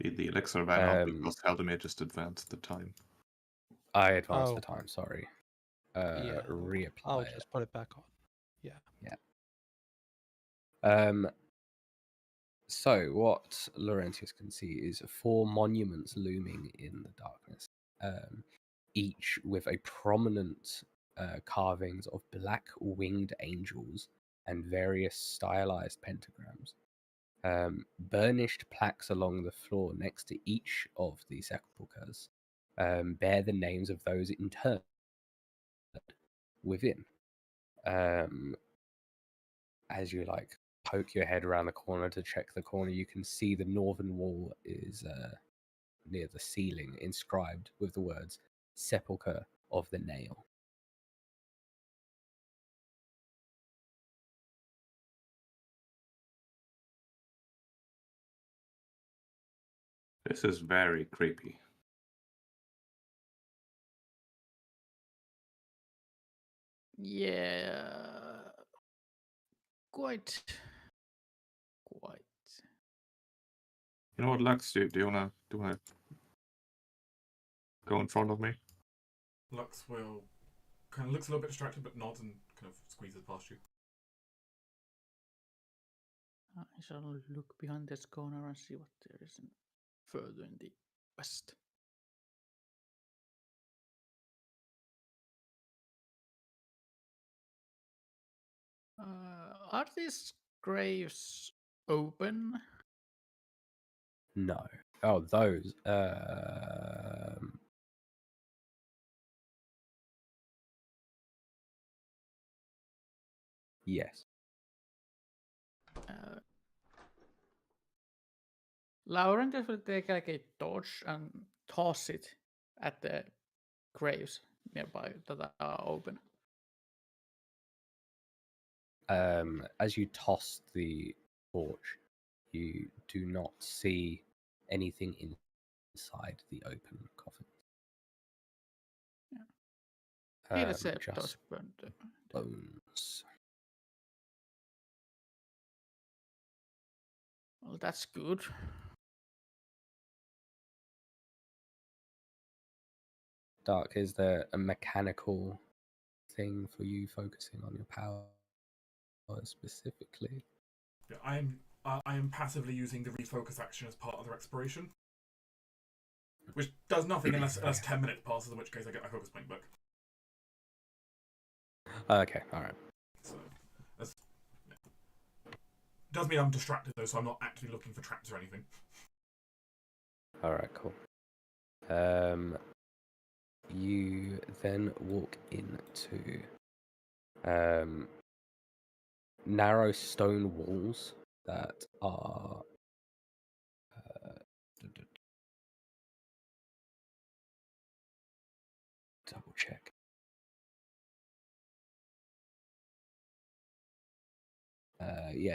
The elixir ran out because Halldamir just advanced the time. I advanced Oh. the time, sorry. Yeah. Reapply I'll it. just put it back on. Yeah. So what Laurentius can see is 4 monuments looming in the darkness, each with a prominent carvings of black winged angels and various stylized pentagrams. Burnished plaques along the floor next to each of the sepulchres bear the names of those interred within. As you poke your head around the corner to check the corner, you can see the northern wall is near the ceiling, inscribed with the words "Sepulchre of the Nail." This is very creepy. Yeah. Quite. You know what, Lux? Do you wanna go in front of me? Lux will kind of looks a little bit distracted, but nods and kind of squeezes past you. I shall look behind this corner and see what there is further in the west. Are these graves open? No. Oh, those. Yes. Laurentius will take a torch and toss it at the graves nearby that are open. As you toss the torch, you do not see anything inside the open coffin. Here is a Just burned. bones. Well, that's good. Dark, is there a mechanical thing for you focusing on your power specifically? Yeah, I am passively using the refocus action as part of the expiration, which does nothing unless 10 minutes passes, in which case I get my focus point back. Okay, all right. So, does mean I'm distracted though, so I'm not actually looking for traps or anything. All right, cool. You then walk into narrow stone walls that are double check.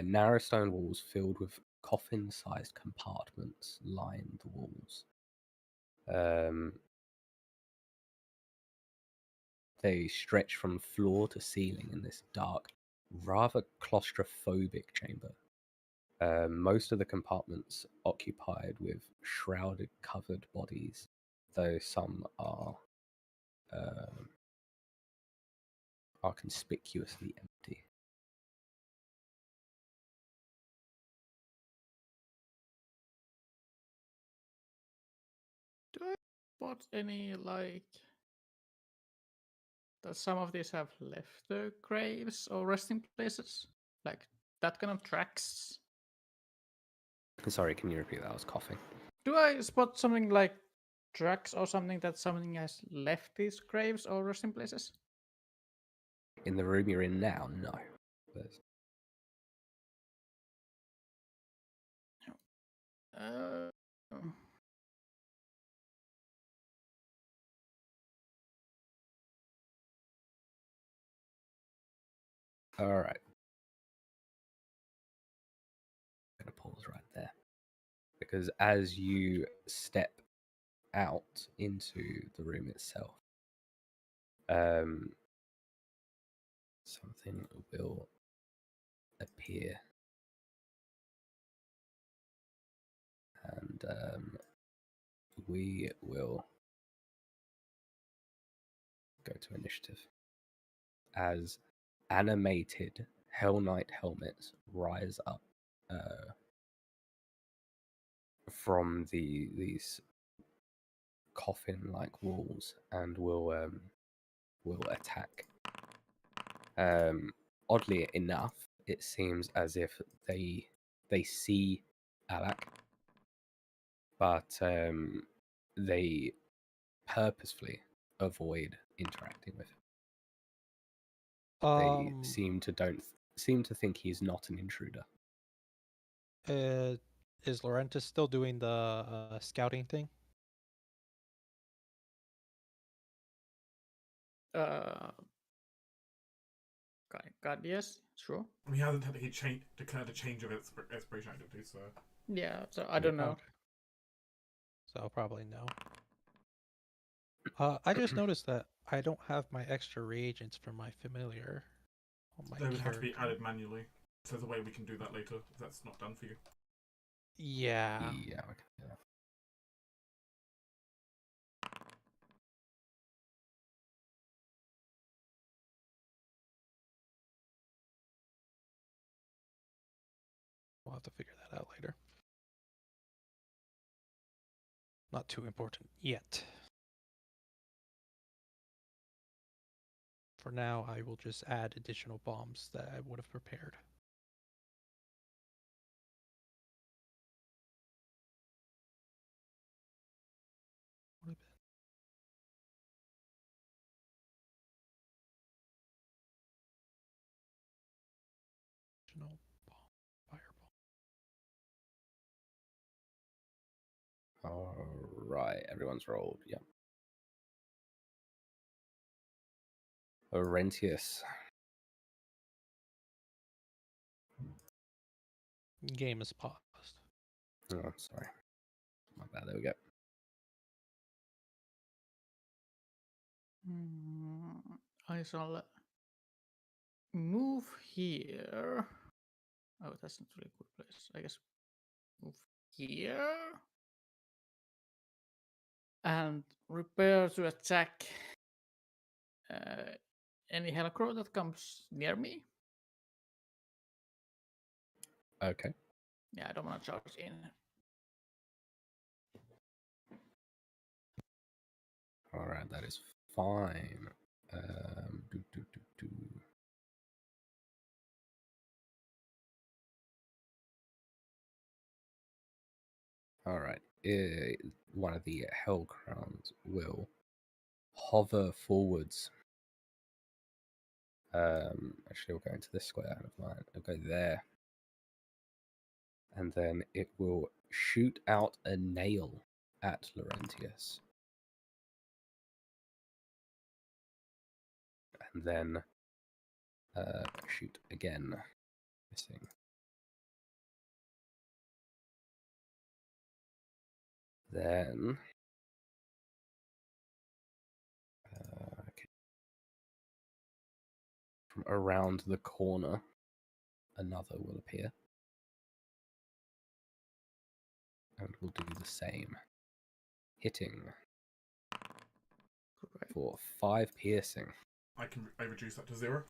Narrow stone walls filled with coffin-sized compartments line the walls. They stretch from floor to ceiling in this dark, rather claustrophobic chamber. Most of the compartments occupied with shrouded, covered bodies, though some are conspicuously empty. Do I spot any, like, does some of these have left their graves or resting places? Like, that kind of tracks? Sorry, can you repeat that? I was coughing. Do I spot something like tracks or something that something has left these graves or resting places? In the room you're in now, no. Uh, All right. I'm going to pause right there. Because as you step out into the room itself, something will appear. And we will go to initiative. As animated Hell Knight helmets rise up from these coffin-like walls and will attack. Oddly enough, it seems as if they see Alak, but they purposefully avoid interacting with him. They seem to think he's not an intruder. Is Laurentius still doing the scouting thing? God, yes, sure. He hasn't technically declared a change of exploration activity, so. Yeah, so I don't know. Okay. So I'll probably know. I just noticed that I don't have my extra reagents for my familiar on my They would have to be character. added manually. So there's a way we can do that later if that's not done for you. Yeah. Yeah, we can do that. We'll have to figure that out later. Not too important yet. For now, I will just add additional bombs that I would have prepared. Additional bomb, fireball. All right, everyone's rolled. Yeah. Laurentius. Game is paused. Oh, sorry. My bad. There we go. I shall move here. Oh, that's not really a good place. I guess move here. And prepare to attack any Hellcrow that comes near me. Okay. Yeah, I don't want to charge in. All right, that is fine. All right. one of the Hell Crowns will hover forwards. Actually, we'll go into this square of mine. It'll go there. And then it will shoot out a nail at Laurentius. And then shoot again. Missing. Then okay. From around the corner, another will appear. And we'll do the same. Hitting for 5 piercing. I reduce that to 0.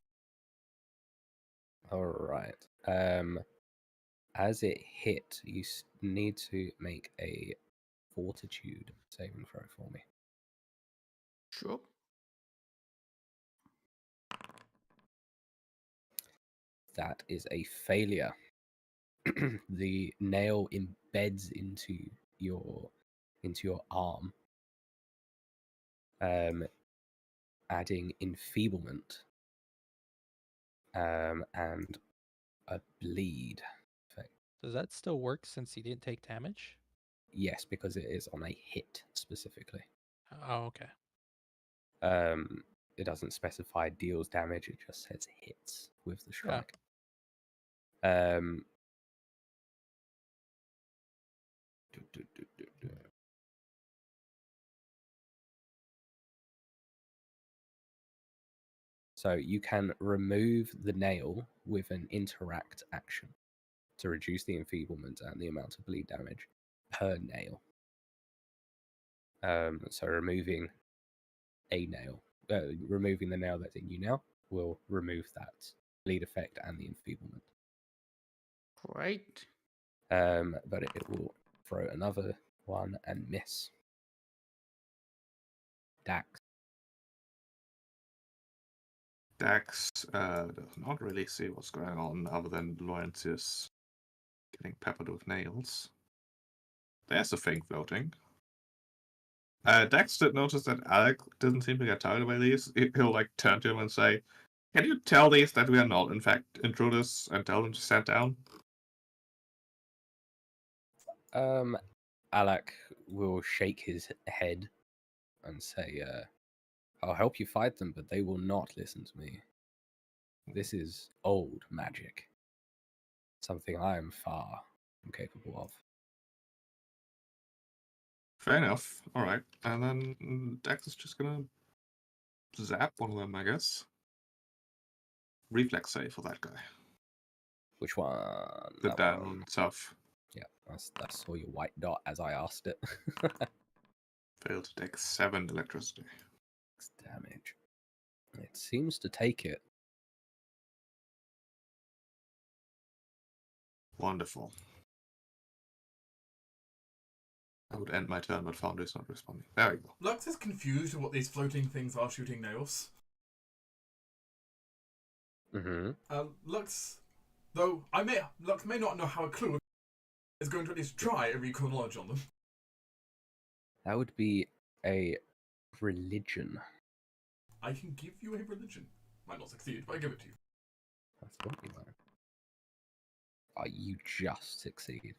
Alright. As it hit, you need to make a fortitude saving throw for me. Sure. That is a failure. The nail embeds into your arm, adding enfeeblement and a bleed effect. Does that still work since he didn't take damage? Yes, because it is on a hit specifically. Oh, okay. It doesn't specify deals damage; it just says hits with the Yeah. strike. So you can remove the nail with an interact action to reduce the enfeeblement and the amount of bleed damage per nail. So removing a nail, removing the nail that's in you now will remove that bleed effect and the enfeeblement. Great. But it will throw another one and miss. Dax. Dax does not really see what's going on other than Laurentius getting peppered with nails. There's a thing floating. Dax did notice that Alec doesn't seem to get tired by these. He'll like turn to him and say, "Can you tell these that we are not, in fact, intruders, and tell them to stand down?" Alec will shake his head and say, I'll help you fight them, but they will not listen to me. This is old magic. Something I am far from capable of. Fair enough. Alright. And then Dax is just gonna zap one of them, I guess. Reflex save for that guy. Which one? The That down one. stuff. Yeah, I saw your white dot as I asked it. Failed to take 7 electricity. Damage. It seems to take it. Wonderful. I would end my turn, but Founder's not responding. There we go. Lux is confused with what these floating things are shooting nails. Mm-hmm. Lux may not know how a clue is going to at least try a recall knowledge on them. That would be a religion. I can give you a religion. Might not succeed, but I give it to you. That's what you want. Oh, you just succeed.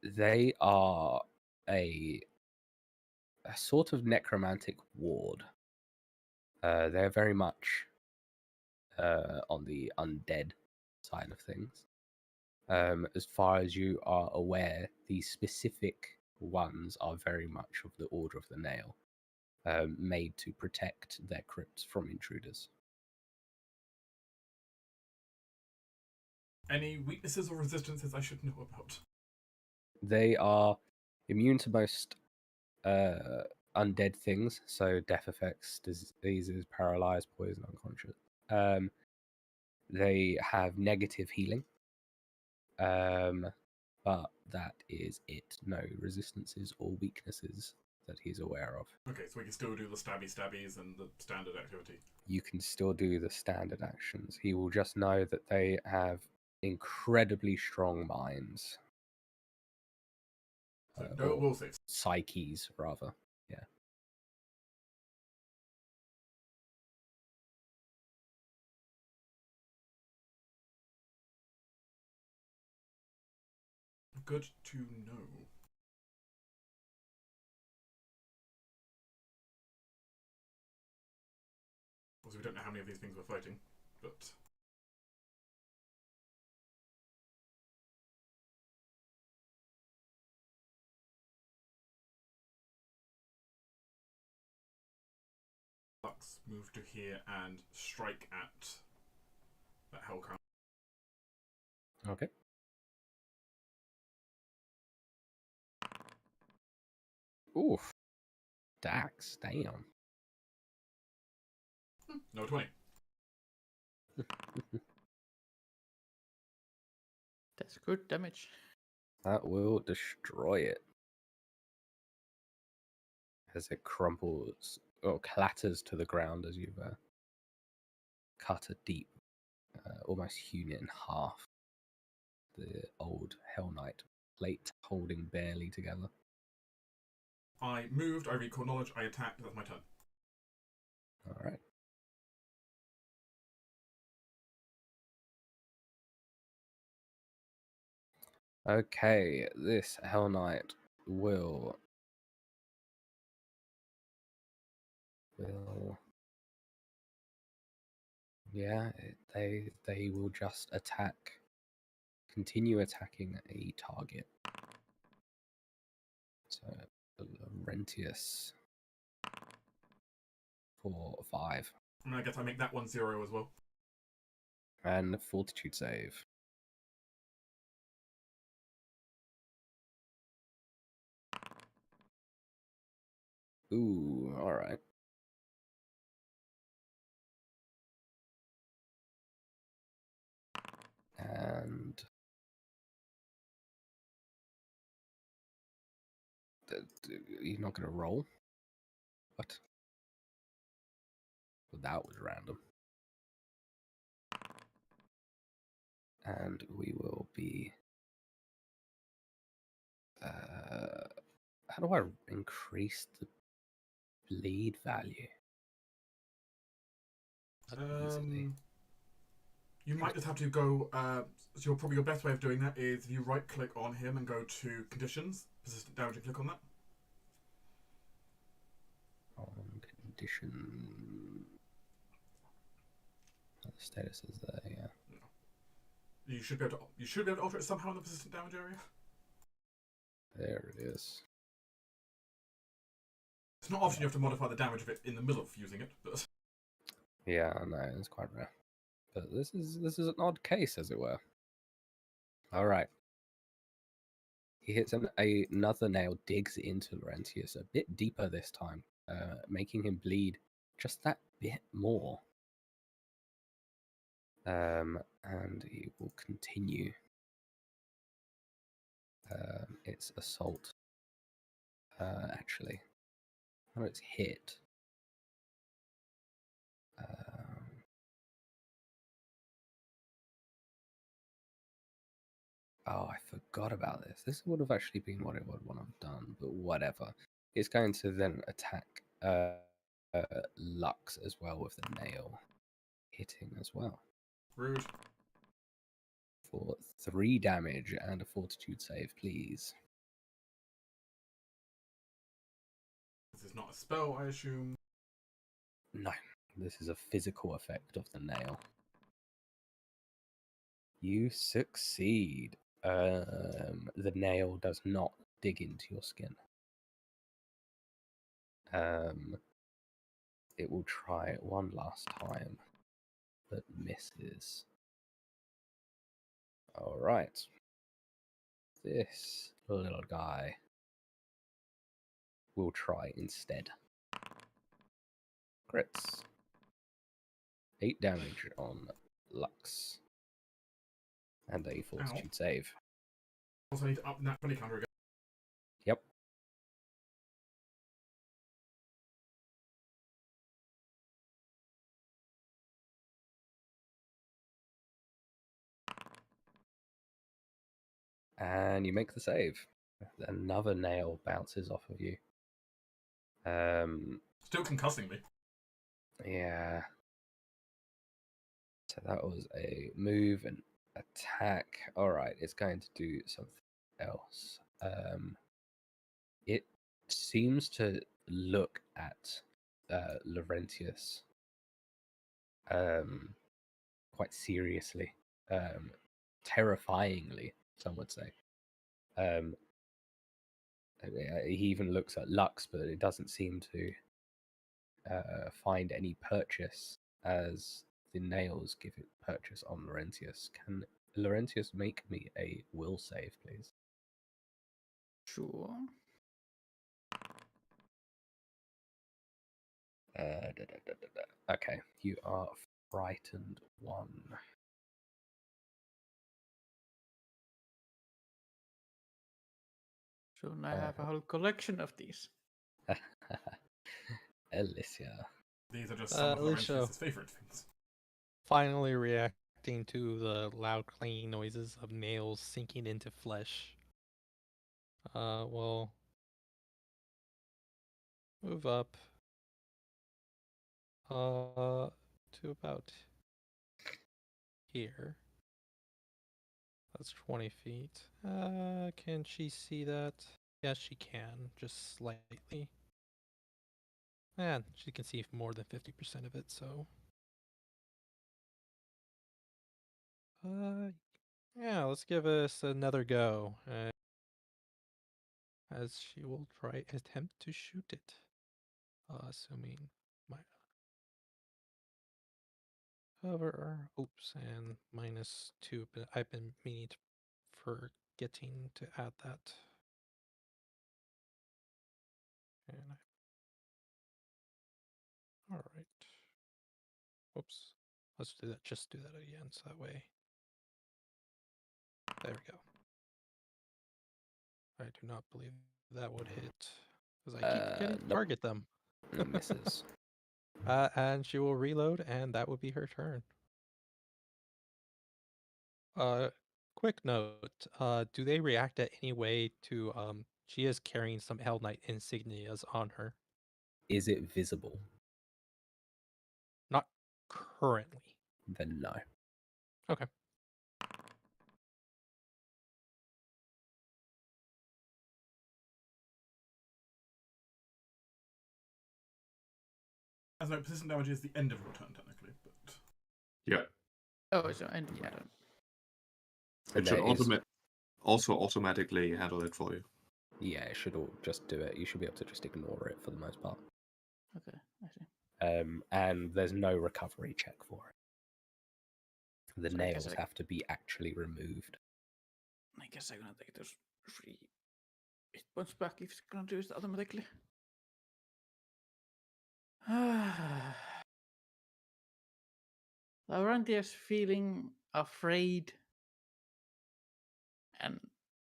They are a sort of necromantic ward. They're very much on the undead side of things. As far as you are aware, these specific ones are very much of the Order of the Nail, made to protect their crypts from intruders. Any weaknesses or resistances I should know about? They are immune to most undead things, so death effects, diseases, paralyzed, poison, unconscious. They have negative healing, but that is it. No resistances or weaknesses that he's aware of. Okay, so we can still do the stabbies and the standard activity. You can still do the standard actions. He will just know that they have incredibly strong minds. So no or will saves. psyches, rather. Yeah. Good to know. Also, we don't know how many of these things we're fighting, but Lux move to here and strike at that Hellcrown. Okay. Oof. Dax, damn. No 20. That's good damage. That will destroy it. As it crumbles or clatters to the ground as you've cut a deep, almost hewn it in half. The old Hell Knight plate holding barely together. I moved, I recall knowledge, I attacked, that's my turn. Alright. Okay, this Hell Knight will yeah, they will just attack, continue attacking a target. So Laurentius for 5 And I guess I make that one 0 as well. and Fortitude save. Ooh, all right. And he's not going to roll. What? Well, that was random. And we will be. How do I increase the bleed value? Easily. You might just have to go. So your best way of doing that is if you right click on him and go to conditions, persistent damage, and click on that. On condition. The status is there, yeah. You should be able to alter it somehow in the persistent damage area. There it is. It's not often you have to modify the damage of it in the middle of using it, but Yeah, I know, it's quite rare. But this is an odd case, as it were. All right. He hits another nail, digs into Laurentius a bit deeper this time, making him bleed just that bit more. And he will continue its assault. Actually, when it's hit, oh, I forgot about this. This would have actually been what it would want to have done, but whatever. It's going to then attack Lux as well with the nail, hitting as well. rude. For 3 damage and a fortitude save, please. This is not a spell, I assume. No, this is a physical effect of the nail. You succeed. The nail does not dig into your skin. It will try it one last time, but misses. All right. This little guy will try instead. Crits. 8 damage on Lux. And a fortitude save. Also, I need to up that 20 counter again. Yep. And you make the save. Another nail bounces off of you. Still concussing me. Yeah. So that was a move and attack. Alright, it's going to do something else. It seems to look at Laurentius quite seriously. Terrifyingly, some would say. He even looks at Lux, but it doesn't seem to find any purchase as the nails give it purchase on Laurentius. Can Laurentius make me a will save, please? Sure. Okay, you are frightened 1. So now I have a whole collection of these. Alicia. These are just some of Alicia. Laurentius' favourite things. Finally reacting to the loud clanging noises of nails sinking into flesh. We'll move up to about here. That's 20 feet. Can she see that? Yes, she can, just slightly. And she can see more than 50% of it, so. Yeah, let's give us another go. As she will try attempt to shoot it. Assuming my hover, oops, and -2, but I've been meaning forgetting to add that. And all right. Oops. Let's do that. Just do that again, so that way. There we go. I do not believe that would hit, because I keep forgetting to Nope. target them. Misses. And she will reload, and that would be her turn. Quick note, do they react at any way to, she is carrying some Hell Knight insignias on her. Is it visible? Not currently. Then no. Okay. As no persistent damage is the end of your turn, technically, but... Yeah. Oh, so end of my turn. It should There is- also automatically handle it for you. Yeah, it should all just do it. You should be able to just ignore it for the most part. Okay, I see. And there's no recovery check for it. The So I guess nails I- have to be actually removed. I guess I'm gonna take those 3 hit points back if it's gonna do it automatically. Laurentius feeling afraid and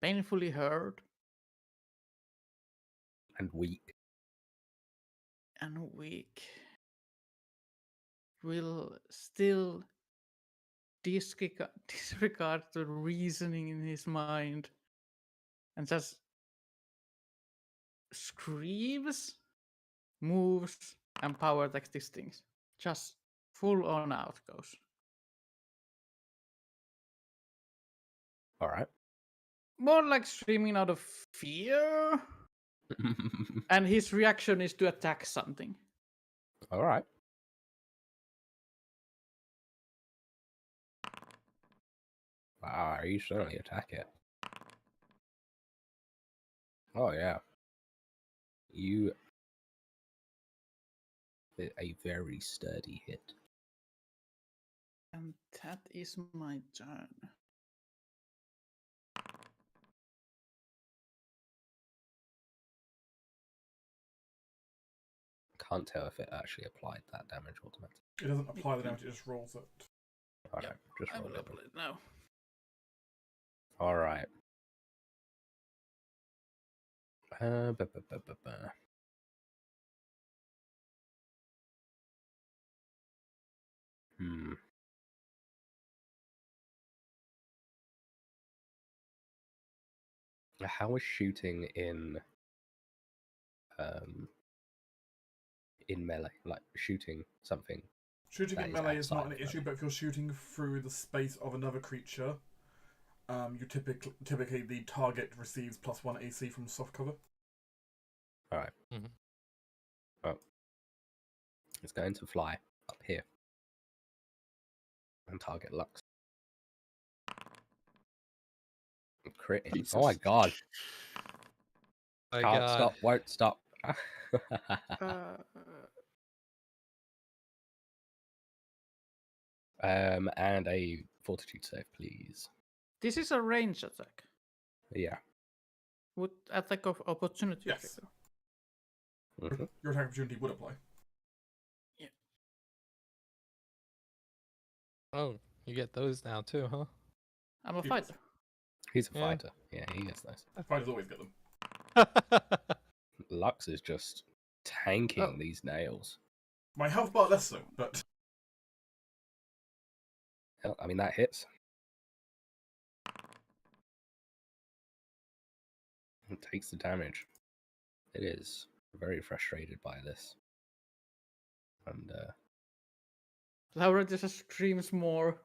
painfully hurt And weak. and weak will still disregard the reasoning in his mind and just screams, moves, and power attacks these things. Just full on out goes. Alright. More like screaming out of fear. And his reaction is to attack something. Alright. Wow, you certainly attack it. Oh yeah. You a very sturdy hit. And that is my turn. Can't tell if it actually applied that damage automatically. It doesn't apply the damage, it just rolls it. Alright, Yep, just I roll will it. apply it now. Alright. Hmm. How is shooting in melee, like shooting something? Shooting That in is melee is not outside an of issue, but if you're shooting through the space of another creature, you typically the target receives +1 AC from soft cover. All right. Mhm. Well, it's going to fly up here and target Lux. Critting. Jesus. Oh my god! My Can't God. stop. Won't stop. And a fortitude save, please. This is a range attack. Yeah. Would attack of opportunity Yes. trigger? Mhm. Your attack opportunity would apply. Oh, you get those now too, huh? I'm a Yes. fighter. He's a Yeah. fighter. Yeah, he gets those. Fighters always get them. Lux is just tanking Oh. these nails. My health bar less so, but Hell, I mean, that hits. It takes the damage. It is very frustrated by this. And Laura just screams more.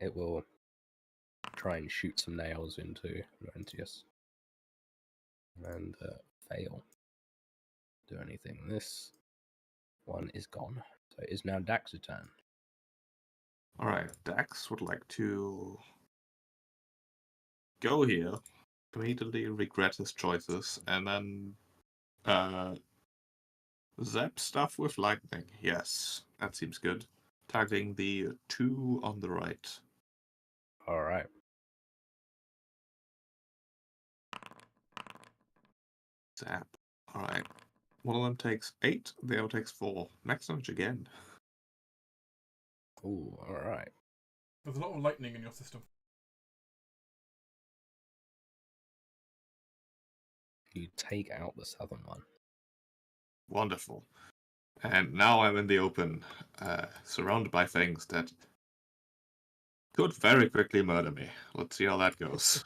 it will try and shoot some nails into Laurentius. And fail. Do anything. This one is gone. So it is now Dax's turn. Alright, Dax would like to go here, immediately regret his choices, and then zap stuff with lightning. Yes, that seems good. Targeting the 2 on the right. Alright. Zap. Alright. One of them takes 8, the other takes 4. Max damage again. Ooh, alright. there's a lot of lightning in your system. You take out the southern one. Wonderful. And now I'm in the open, surrounded by things that could very quickly murder me. Let's see how that goes.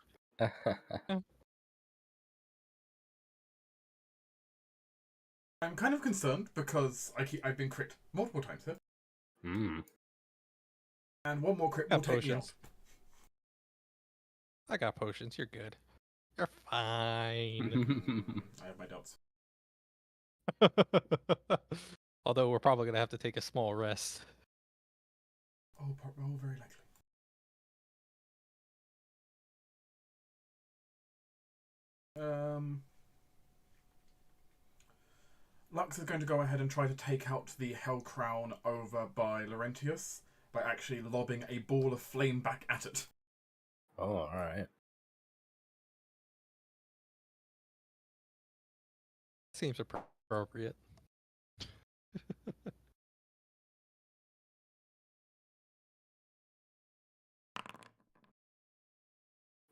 I'm kind of concerned because I've been crit multiple times here, and one more crit will Got take me out. potions. I got potions. You're good. You're fine. I have my doubts. Although we're probably gonna have to take a small rest. Oh, very likely. Lux is going to go ahead and try to take out the Hell Crown over by Laurentius by actually lobbing a ball of flame back at it. Oh, alright. Seems appropriate.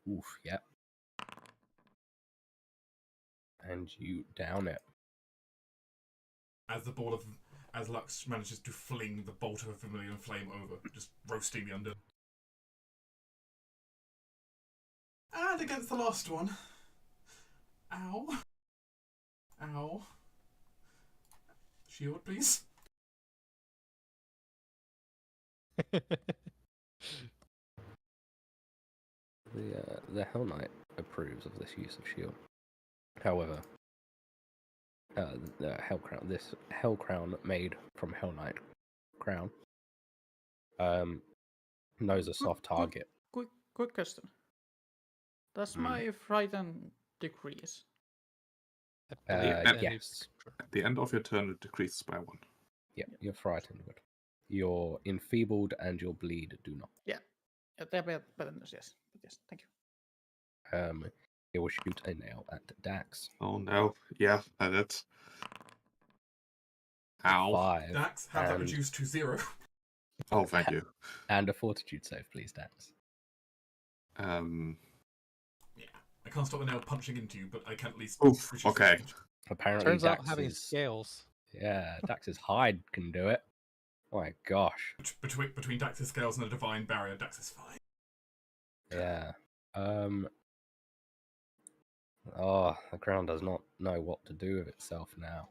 Oof, yep. And you down it. As Lux manages to fling the bolt of a vermilion flame over, just roasting the under. And against the last one. Ow. Ow. Shield, please. The Hell Knight approves of this use of shield. However, the Hell Crown, this Hell Crown made from Hell Knight crown, knows a soft target. Quick question. Does my frighten decrease? I believe at that yes. is- At the end of your turn, it decreases by 1. Yep, you're frightened. Good. Your enfeebled and your bleed do not. Yeah, they're better than this, yes. But yes, thank you. It will shoot a nail at Dax. Oh no. Yeah, that it. Ow. 5. Dax, have that and- reduced to 0. Oh, thank you. And a fortitude save, please, Dax. Yeah. I can't stop the nail punching into you, but I can at least Oof, reduce okay. the damage. Apparently, Turns out Dax's, having scales. yeah, Dax's hide can do it. Oh my gosh. Between Dax's scales and a divine barrier, Dax is fine. Yeah. Oh, the crown does not know what to do with itself now.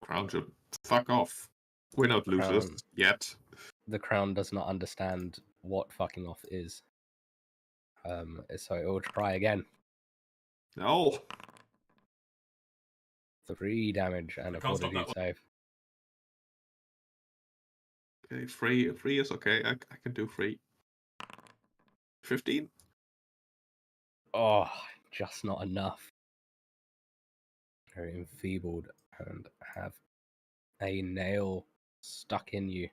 Crown should fuck off. We're not losers Crown. yet. The crown does not understand what fucking off is. So it will try again. No. 3 damage and a Can't stop fortitude that save. Okay, 3 is okay. I can do 3. 15? Oh, just not enough. Very enfeebled and have a nail stuck in you.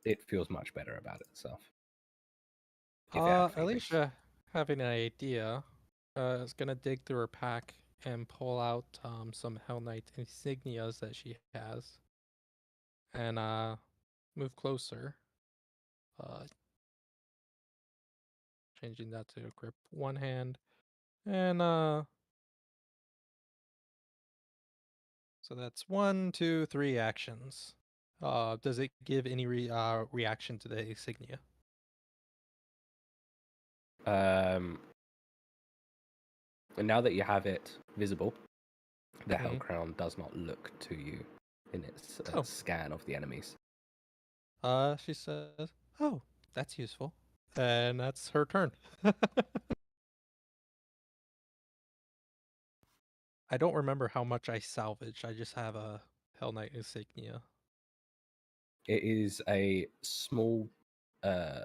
It feels much better about itself. If it had feelings. Alicia, having an idea, is gonna dig through her pack and pull out some Hell Knight insignias that she has, and move closer. Changing that to grip one hand, and so that's 1, 2, 3 actions. Does it give any reaction to the insignia? And now that you have it visible, the Hell Mhm. Crown does not look to you in its Oh. scan of the enemies. She says, "Oh, that's useful," and that's her turn. I don't remember how much I salvaged. I just have a Hell Knight insignia. It is a small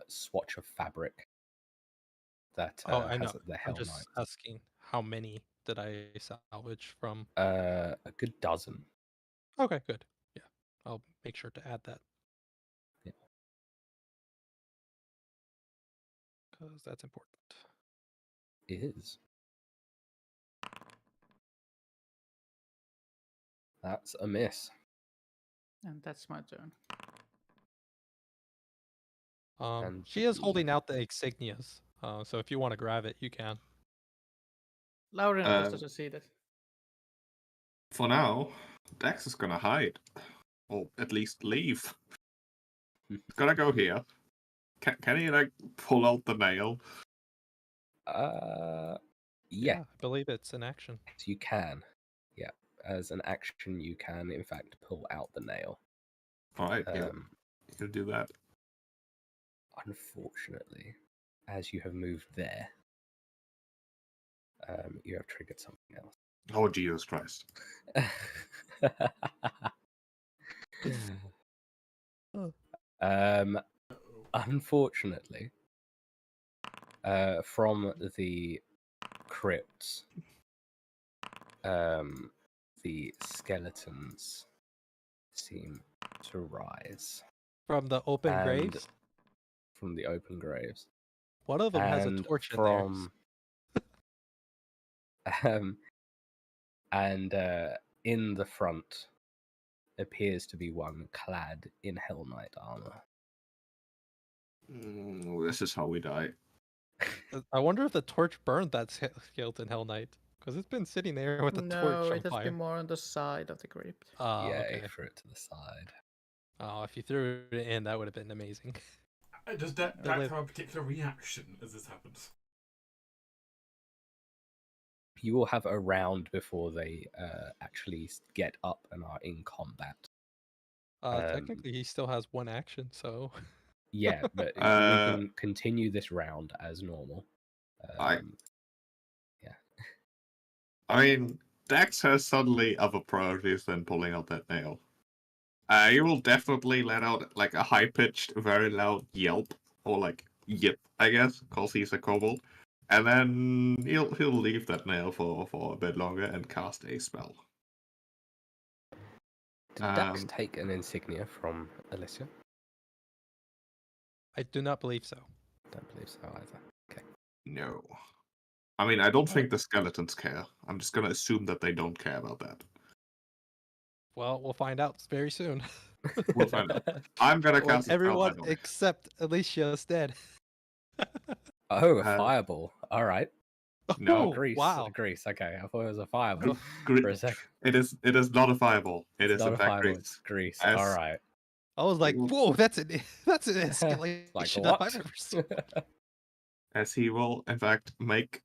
swatch of fabric that I know. has the I'm Hell just Knight. asking how many did I salvage from? A good dozen. Okay, good. Yeah, I'll make sure to add that. Yeah. Because that's important. It is. That's a miss. And that's my turn. And She is the- holding out the insignias. So if you want to grab it, you can. Laurentius doesn't see that. For now, Dex is gonna hide. Or at least leave. He's gonna go here. Can he, like, pull out the nail? Yeah, I believe it's an action. you can. Yeah, as an action, you can in fact pull out the nail. Alright, yeah. You can do that. Unfortunately, as you have moved there, you have triggered something else. Oh, Jesus Christ. Unfortunately, from the crypts, the skeletons seem to rise From the open And- graves? from the open graves. One of them has a and torch in from and in the front appears to be one clad in Hell Knight armor. This is how we die. there. I wonder if the torch burned that skeleton Hell Knight. Because it's been sitting there with the torch No, on it has fire. been more on the side of the crypt. Oh, Yeah, okay. threw it to the side. Oh, if you threw it in, that would have been amazing. Does Dax live- have a particular reaction as this happens? You will have a round before they actually get up and are in combat. Technically, he still has one action, so. Yeah, but we Uh, can continue this round as normal. I- Yeah. I mean, Dex has suddenly other priorities than pulling out that nail. He will definitely let out like a high-pitched, very loud yelp, or like yip, I guess, because he's a kobold, and then he'll leave that nail for a bit longer and cast a spell. Did Dax take an insignia from Alicia? I do not believe so. Don't believe so either. Okay. No, I mean I don't think the skeletons care. I'm just gonna assume that they don't care about that. Well, we'll find out very soon. We'll find out. I'm gonna When cast a spell. everyone by the way. except Alicia is dead. Oh, a fireball. All right. No, Oh, Grease. wow. Grease. Okay, I thought it was a fireball Gre- for a second. It is not a fireball. It is Not in a fact fireball. grease. It's grease. As- All right. I was like, whoa, that's an escalation Like that what? I've ever seen. As he will in fact make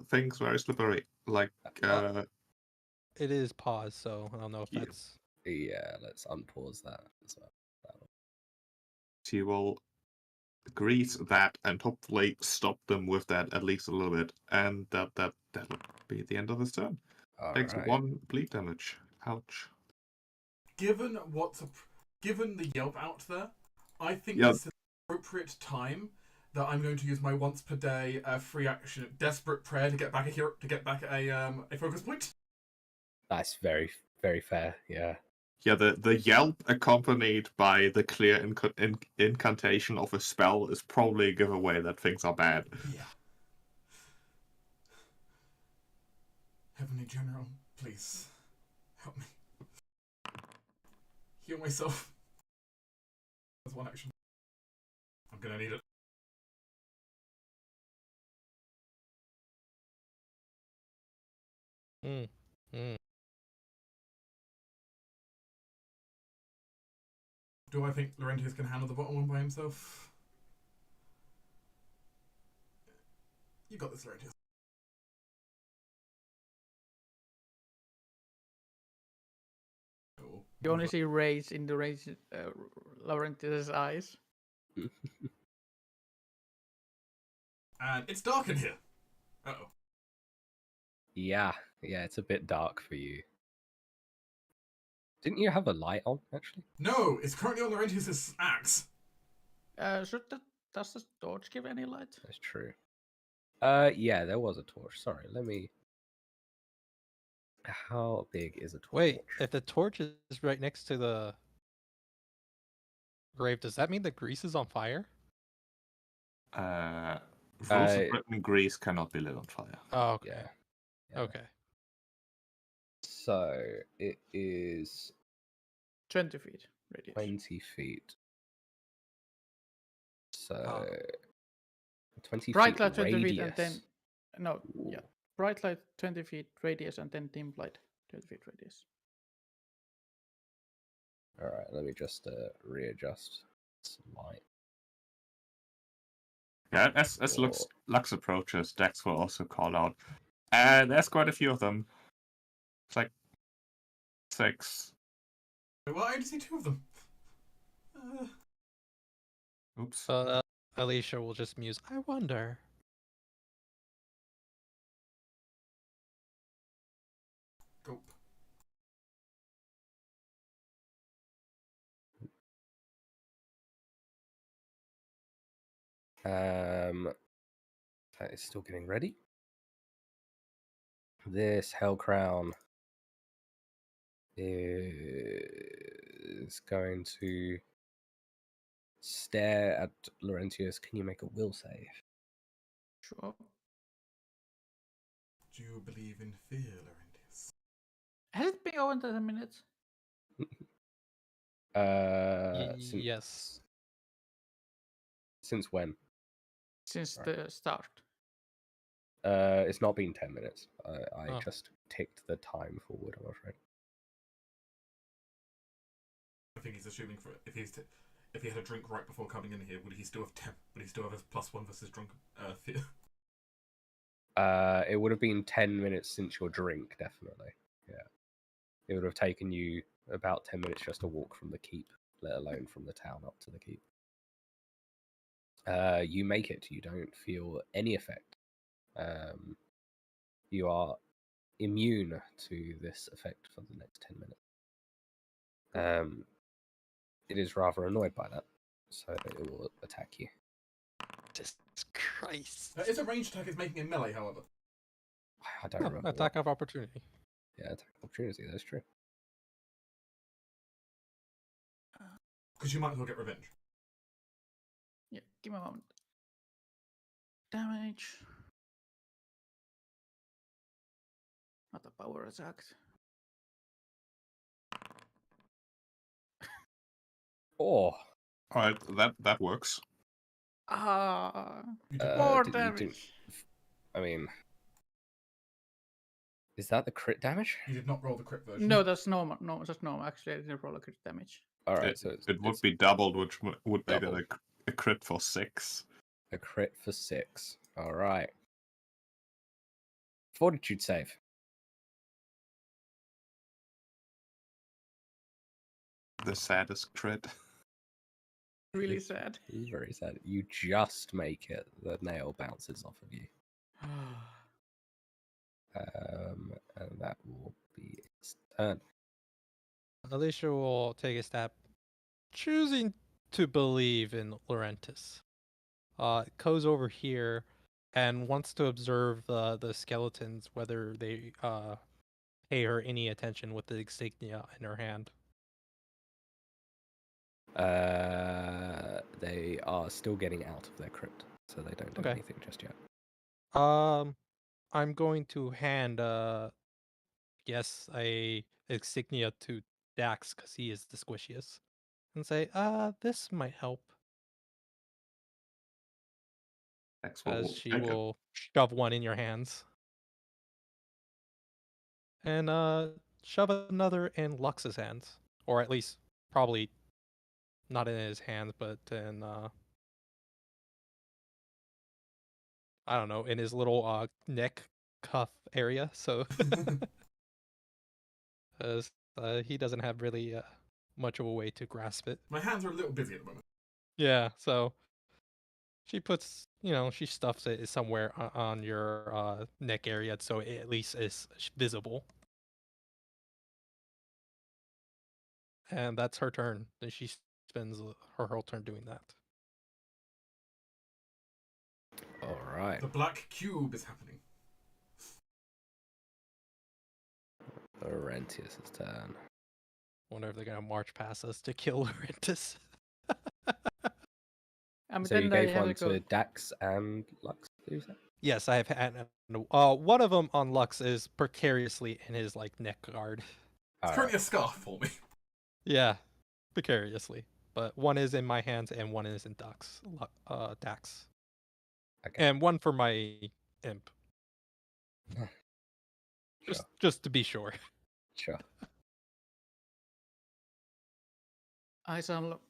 things very slippery. Like, It is paused, so I don't know if Yeah. that's. Yeah, let's unpause that as well. she will grease that and hopefully stop them with that at least a little bit. And that'll be the end of his turn. All Takes right. 1 bleed damage. Ouch. Given given the yelp out there, I think Yep. this is the appropriate time that I'm going to use my once per day free action desperate prayer to get back a focus point. That's very, very fair. Yeah. Yeah, the yelp accompanied by the clear incantation of a spell is probably a giveaway that things are bad. Yeah. Heavenly General, please help me. Heal myself. That's one action. I'm gonna need it. Do I think Laurentius can handle the bottom one by himself? You got this, Laurentius. Oh, You only see rage in the Laurentius' eyes. and it's dark in here. Uh-oh. Yeah, it's a bit dark for you. Didn't you have a light on, actually? No, it's currently on Laurentius' axe. Does the torch give any light? That's true. Yeah, there was a torch. Sorry, let me... How big is a torch? Wait, if the torch is right next to the grave, does that mean the grease is on fire? Rules of Britain grease cannot be lit on fire. Oh, okay. Yeah. Okay. So, it is 20 feet radius. 20 feet. So, Oh. 20 Bright feet light 20 radius. feet and then... No, yeah. Bright light 20 feet radius and then dim light 20 feet radius. Alright, let me just readjust some light. Yeah, as Lux approaches, Dex will also call out. And there's quite a few of them. It's like 6. Well, I only see 2 of them. Oops. So Alicia will just muse, I wonder. Gulp. That is still getting ready. This Hell Crown is going to stare at Laurentius. Can you make a will save? Sure. Do you believe in fear, Laurentius? Has it been over 10 minutes? Yes. Since when? Since the start. It's not been 10 minutes. I Oh. just ticked the time forward, I'm afraid. I think he's assuming for if he had a drink right before coming in here, would he still have his +1 versus drunk fear? It would have been 10 minutes since your drink, definitely. Yeah. It would have taken you about 10 minutes just to walk from the keep, let alone from the town up to the keep. You make it. You don't feel any effect. You are immune to this effect for the next 10 minutes. It is rather annoyed by that, so it will attack you. Jesus Christ. It's a ranged attack. Is making it melee, however. I don't remember. Attack of opportunity. Yeah, attack of opportunity. That's true. Because you might as well get revenge. Yeah, give me a moment. Damage. Not a power attack. Oh, Alright, that works. More you damage. didn't- I mean, is that the crit damage? You did not roll the crit version. No, that's normal. No, that's normal. Actually, I didn't roll a crit damage. All right, It, so it would it's be doubled, which would make doubled. it a crit for 6. a crit for 6. All right. Fortitude save. The saddest crit. Really sad. This is very sad. You just make it. The nail bounces off of you. And that will be its turn. Alicia will take a step, choosing to believe in Laurentius. Goes over here and wants to observe the skeletons, whether they pay her any attention with the insignia in her hand. They are still getting out of their crypt, so they don't do Okay. anything just yet. I'm going to hand yes, a insignia to Dax because he is the squishiest, and say, this might help. X As will she take it. will shove one in your hands. And shove another in Lux's hands. Or at least probably not in his hands, but in I don't know, in his little neck cuff area. So as he doesn't have really much of a way to grasp it. My hands are a little busy at the moment. Yeah, so she puts, she stuffs it somewhere on your neck area so it at least is visible. And that's her turn. Then she spends her whole turn doing that. All right. The black cube is happening. Laurentius' turn. Wonder if they're gonna march past us to kill Laurentius. So you gave one to Dax and Lux, did you say? Yes, I have had. One of them on Lux is precariously in his neck guard. It's currently a scarf for me. Yeah, precariously. But one is in my hands and one is in Dax. Okay. And one for my imp. Sure. Just to be sure. Sure. I shall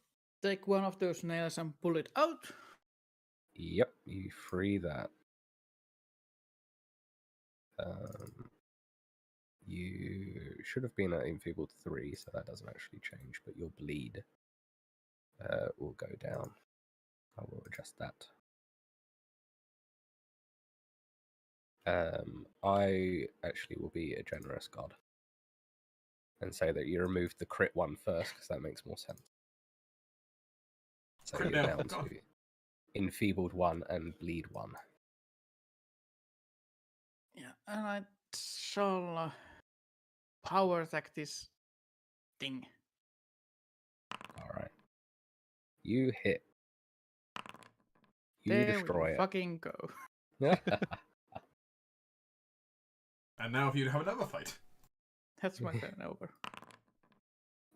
take one of those nails and pull it out. Yep, you free that. You should have been at enfeebled 3, so that doesn't actually change, but your bleed will go down. I will adjust that. I actually will be a generous god and say that you removed the crit one first, because that makes more sense. So Crit you're now, down God. to enfeebled 1 and bleed 1. Yeah, and I shall power attack this thing. Alright. You hit. You There destroy we it. fucking go. And now if you'd have another fight. That's my turn over.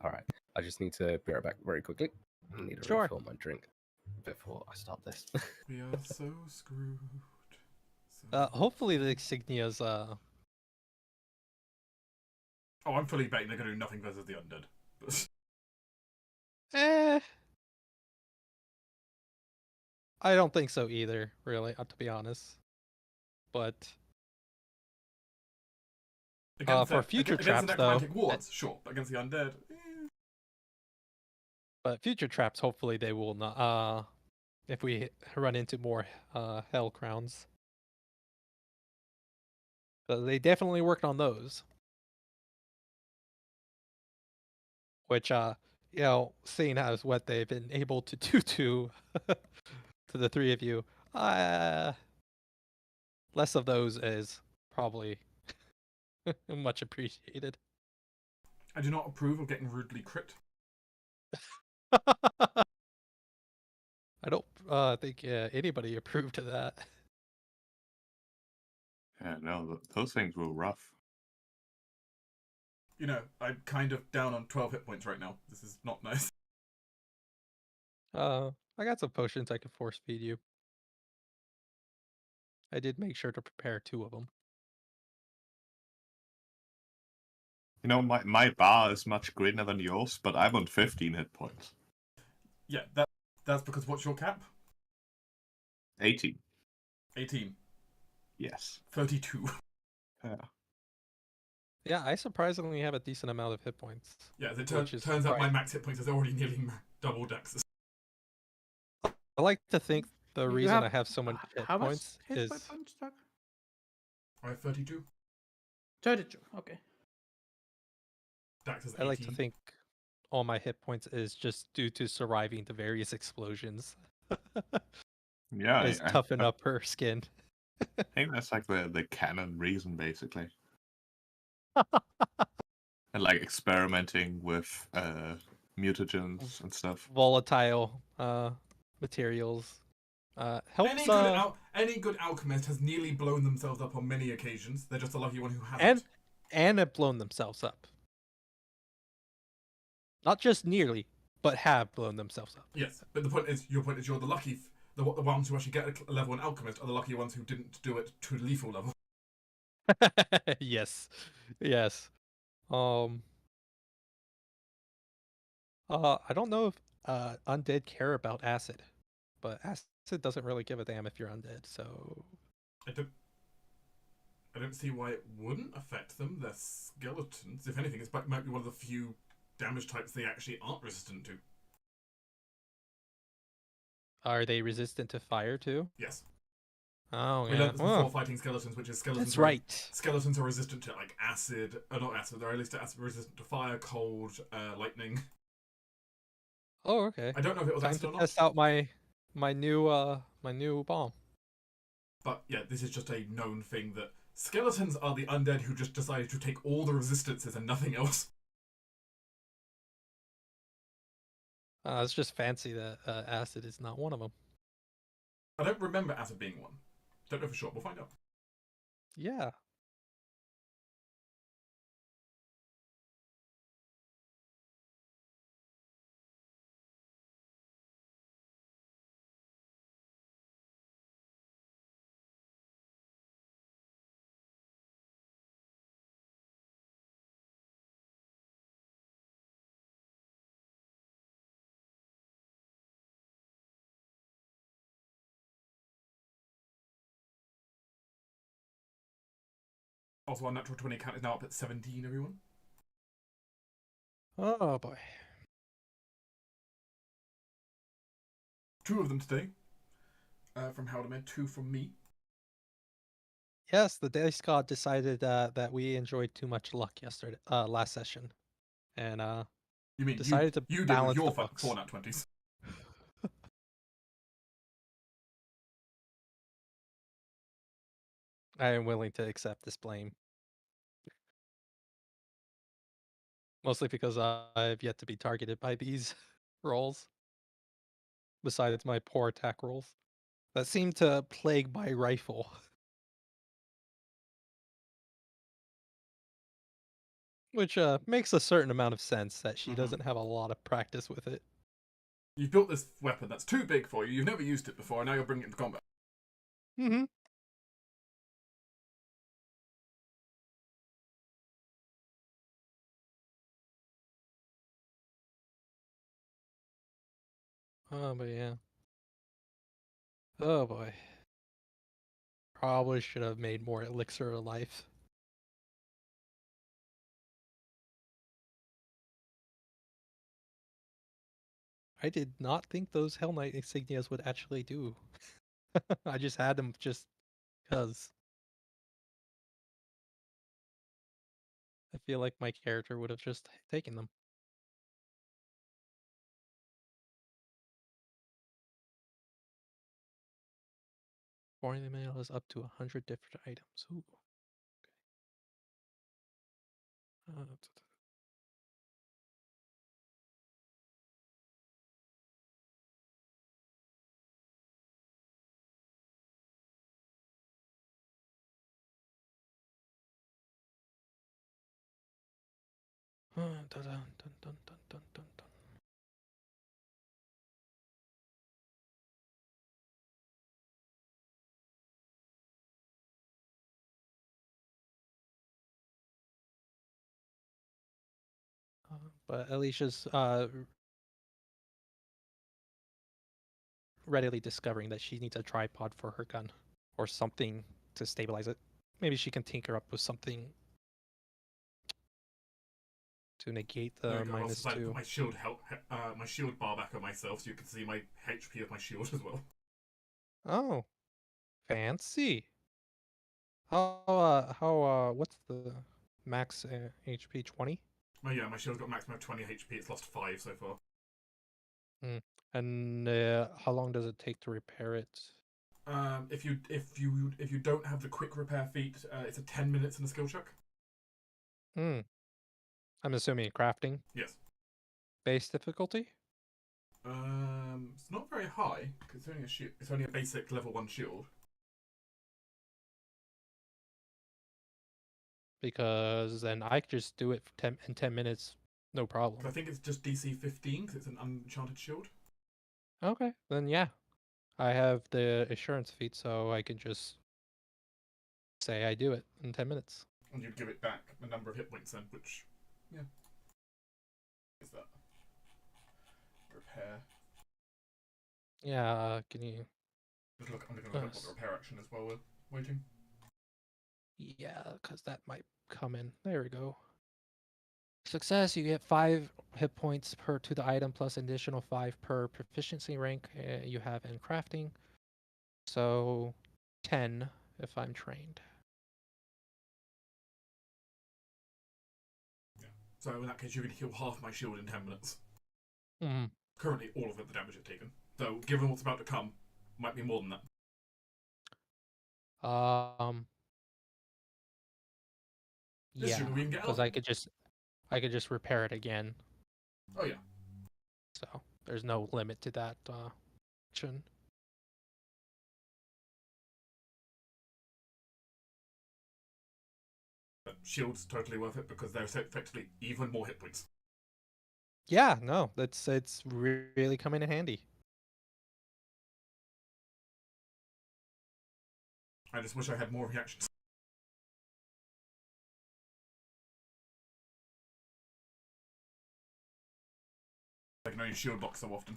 Alright. I just need to be right back very quickly. I need to Sure. refill my drink before I start this. We are so screwed. So... Hopefully the insignias. Oh, I'm fully betting they're going to do nothing versus the undead. But... I don't think so either, really, to be honest. But for future traps, against the though. necromantic wards, sure, but against the undead. But future traps, hopefully they will not. If we run into more hell crowns, but they definitely worked on those. Which seeing as what they've been able to do to to the three of you, less of those is probably much appreciated. I do not approve of getting rudely crit. I don't think anybody approved of that. Yeah, no, those things were rough. You know, I'm kind of down on 12 hit points right now. This is not nice. I got some potions I can force feed you. I did make sure to prepare 2 of them. You know, my bar is much greener than yours, but I'm on 15 hit points. Yeah, that's because what's your cap? 18. 18. Yes. 32. Yeah, I surprisingly have a decent amount of hit points. Yeah, as it Which is turns out my surprising. max hit points is already nearly double Dex's. I like to think the You reason I have so much hit how much points hit is points, Doug? I have 32. 32. Okay. Dex is 18. I like to think all my hit points is just due to surviving the various explosions. Yeah, Is toughen up her skin. I think that's like the canon reason, basically. And like experimenting with mutagens and stuff. Volatile materials. Helps Any good alchemist has nearly blown themselves up on many occasions. They're just a lucky one who hasn't. and have blown themselves up. Not just nearly, but have blown themselves up. Yes, but your point is you're the lucky, the ones who actually get a level 1 alchemist are the lucky ones who didn't do it to lethal level. Yes. Yes. I don't know if undead care about acid, but acid doesn't really give a damn if you're undead, so I don't see why it wouldn't affect them. They're skeletons. If anything, it might be one of the few damage types they actually aren't resistant to. are they resistant to fire too? Yes. Oh, We yeah. learned this before fighting skeletons, which is skeletons. That's right. Skeletons are resistant to like acid, not acid. They're at least resistant to fire, cold, lightning. Oh, okay. I don't know if it was Time acid to or not. test out my new bomb. But yeah, this is just a known thing that skeletons are the undead who just decided to take all the resistances and nothing else. It's just fancy that acid is not one of them. I don't remember acid being one. Don't know for sure. We'll find out. Yeah. Also, our natural 20 count is now up at 17, everyone. Oh boy. 2 of them today. From Halldamir, 2 from me. Yes, the dice god decided that we enjoyed too much luck last session, and You mean decided to you did with balance your the books. 4 nat 20s. I am willing to accept this blame. Mostly because I've yet to be targeted by these rolls. Besides my poor attack rolls. That seem to plague my rifle. Which makes a certain amount of sense that she doesn't have a lot of practice with it. You've built this weapon that's too big for you. You've never used it before, and now you're bringing it into combat. Mm-hmm. Oh, but yeah. Oh boy. Probably should have made more elixir of life. I did not think those Hell Knight insignias would actually do. I just had them just because. I feel like my character would have just taken them. Formula mail is up to 100 different items. Ooh. Okay. Dun, dun, dun, dun, dun, dun, dun, dun. But Alicia's readily discovering that she needs a tripod for her gun or something to stabilize it. maybe she can tinker up with something to negate There the we go. Also, I put -2. my shield bar back on myself, so you can see my HP of my shield as well. Oh, fancy. What's the max HP? 20? Oh yeah, my shield's got maximum 20 HP. It's lost 5 so far. And how long does it take to repair it? If you don't have the quick repair feat, it's a 10 minutes in a skill check. I'm assuming crafting. Yes. Base difficulty? It's not very high because it's only a shield. It's only a basic level 1 shield. Because then I could just do it for in 10 minutes, no problem. I think it's just DC 15 because it's an unenchanted shield. Okay, then yeah. I have the assurance feat, so I can just say I do it in 10 minutes. And you'd give it back a number of hit points then, which, yeah. Is that repair? Yeah, can you... I'm going to look up what the repair action is while we're waiting. Yeah, because that might come in. There we go. Success, you get 5 hit points to the item plus additional 5 per proficiency rank you have in crafting. So 10 if I'm trained. Yeah. So in that case, you can heal half my shield in 10 minutes. Mm-hmm. Currently, all of it, the damage it's taken. Though, given what's about to come, might be more than that. Yeah, because I could just repair it again. Oh yeah. So there's no limit to that option. But shield's totally worth it because they're effectively even more hit points. Yeah, no, it's really coming in handy. I just wish I had more reactions. I can only shield block so often.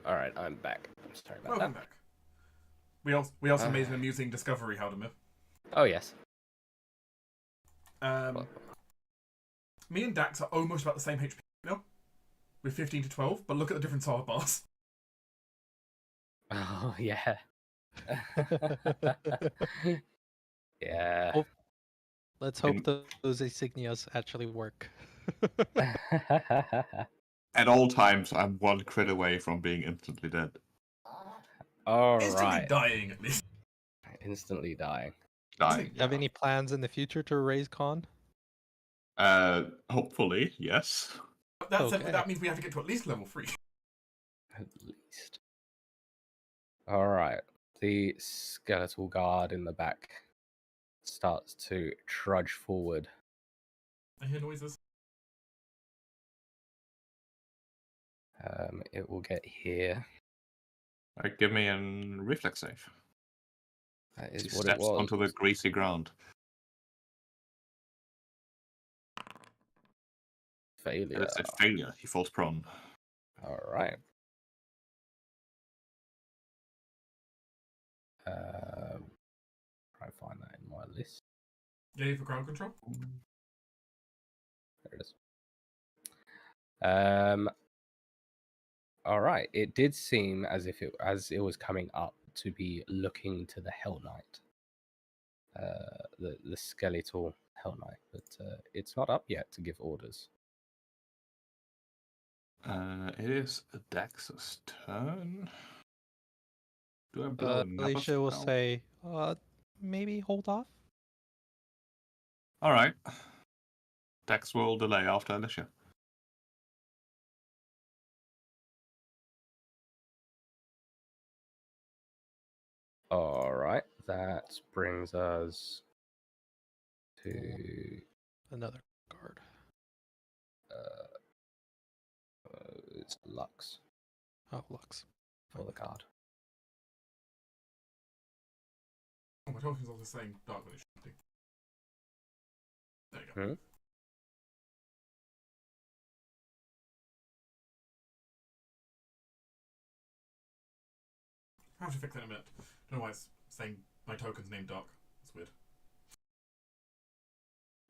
Alright, I'm back. I'm sorry about Welcome that. back. We also made an amusing discovery, Halldamir. Oh, yes. Me and Dax are almost about the same HP now, with 15 to 12, but look at the different star bars. Oh, yeah. Yeah. Oh, let's hope those insignias actually work. At all times, I'm 1 crit away from being instantly dead. Instantly Alright. dying, at least. Instantly dying. Dying. Do you have any plans in the future to raise con? Hopefully, yes. That said, that means we have to get to at least level 3. At least. Alright. The skeletal guard in the back starts to trudge forward. I hear noises. It will get here. Alright, give me a reflex save. That is He what it steps was. onto the greasy ground. Failure. It's a failure. He falls prone. Alright. Try and find that in my list. Yay for crowd control. There it is. All right. It did seem as if it was coming up to be looking to the Hell Knight, the skeletal Hell Knight, but it's not up yet to give orders. It is Dax's turn. Do I blow Alicia will say, maybe hold off. All right. Dax will delay after Alicia. All right. That brings us to Another guard. it's Lux Oh, Lux. for the card. Oh, my Tolkien's also saying Dark Village. There you go. Hmm? I have to fix that in a minute. Don't know why it's saying my token's named Dark. It's weird.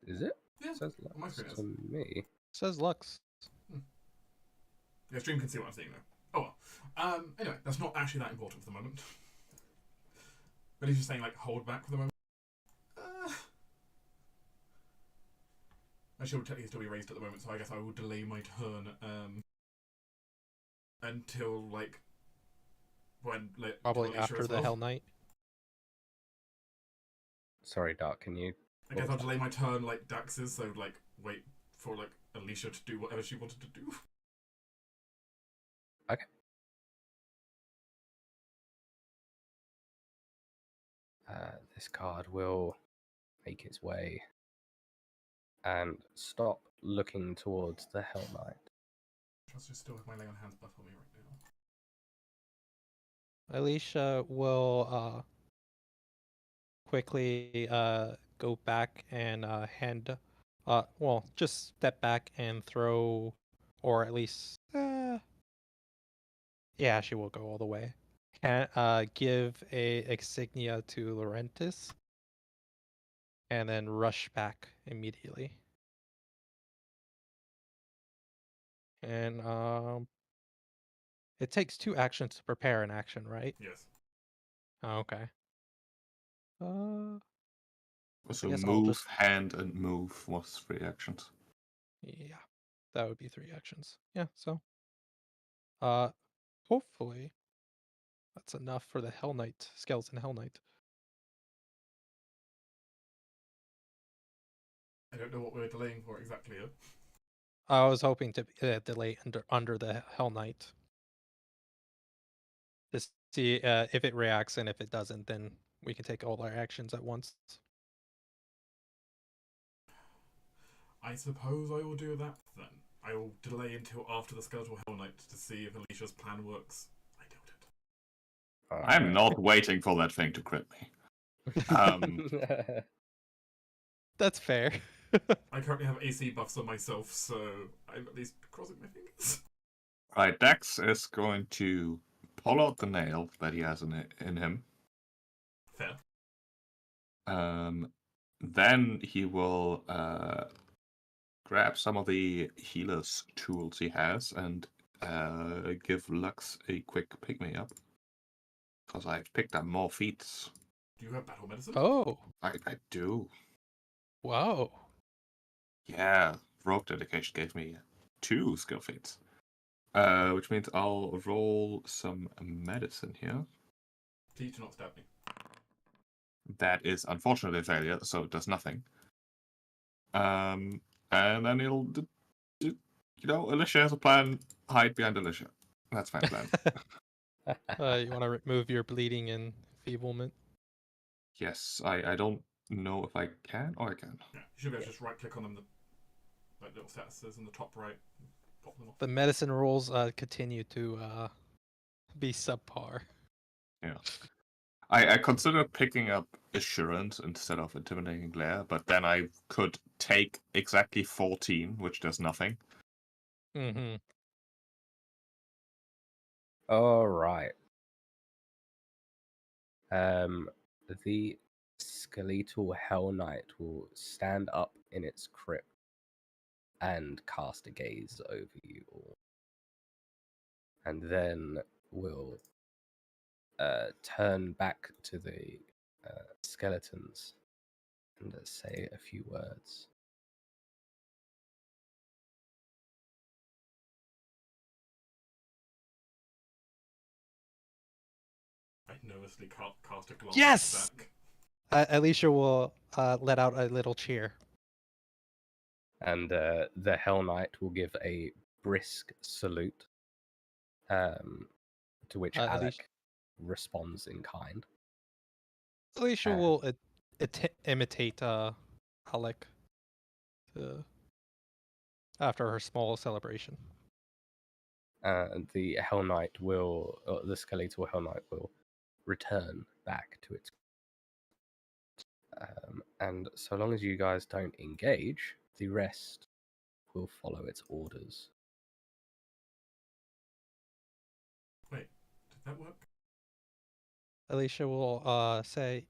Is it? Yeah, Says on my screen it is. to me. Says Lux. Yeah, stream can see what I'm seeing though. Oh well. Anyway, that's not actually that important for the moment. But he's just saying like hold back for the moment. My shield will technically still be raised at the moment, so I guess I will delay my turn until like when Probably Alicia after as the well. Hell Knight. Sorry, Dark, can you... I guess I'll delay my turn like Dax's, so like wait for like Alicia to do whatever she wanted to do. Okay. This card will make its way and stop looking towards the Hell Knight. Trust you still have my lay on hands buff on me right now. Alicia will quickly go back and just step back and throw, or at least yeah, she will go all the way. Give a insignia to Laurentius, and then rush back immediately. And it takes 2 actions to prepare an action, right? Yes. Oh, okay. So guess I'll move, just- hand, and move was 3 actions. Yeah, that would be 3 actions. Yeah, so hopefully that's enough for the Hell Knight, Skeleton Hell Knight. I don't know what we're delaying for exactly yet. I was hoping to delay under the Hell Knight. To see if it reacts, and if it doesn't, then we can take all our actions at once. I suppose I will do that then. I will delay until after the Skeletal Hell Knight to see if Alicia's plan works. I doubt it. I'm not waiting for that thing to crit me. That's fair. I currently have AC buffs on myself, so I'm at least crossing my fingers. Right, Dex is going to pull out the nail that he has in him. Fair. Then he will grab some of the healer's tools he has and give Lux a quick pick-me-up. Because I've picked up more feats. Do you have battle medicine? Oh, I do. wow. Yeah, Rogue Dedication gave me 2 skill feats. Which means I'll roll some medicine here. Please do not stab me. That is unfortunately a failure, so it does nothing. And then it'll... Alicia has a plan. Hide behind Alicia. That's my plan. You want to remove your bleeding and enfeeblement? Yes, I don't know if I can. Oh, I can. Yeah, you should be able to just right click on them, like little statuses in the top right, and pop them off. The medicine rolls continue to be subpar. Yeah. I considered picking up Assurance instead of Intimidating Glare, but then I could take exactly 14, which does nothing. Mm-hmm. All right. The skeletal Hell Knight will stand up in its crypt and cast a gaze over you all, and then will turn back to the skeletons and say a few words. I nervously cast a glance Yes! back. Alicia will let out a little cheer. And the Hell Knight will give a brisk salute, to which Alec Alicia- responds in kind. Alicia will imitate Alec after her small celebration. The Hell Knight will, the skeletal Hell Knight will return back to its. And so long as you guys don't engage, the rest will follow its orders. Wait, did that work? Alicia will say,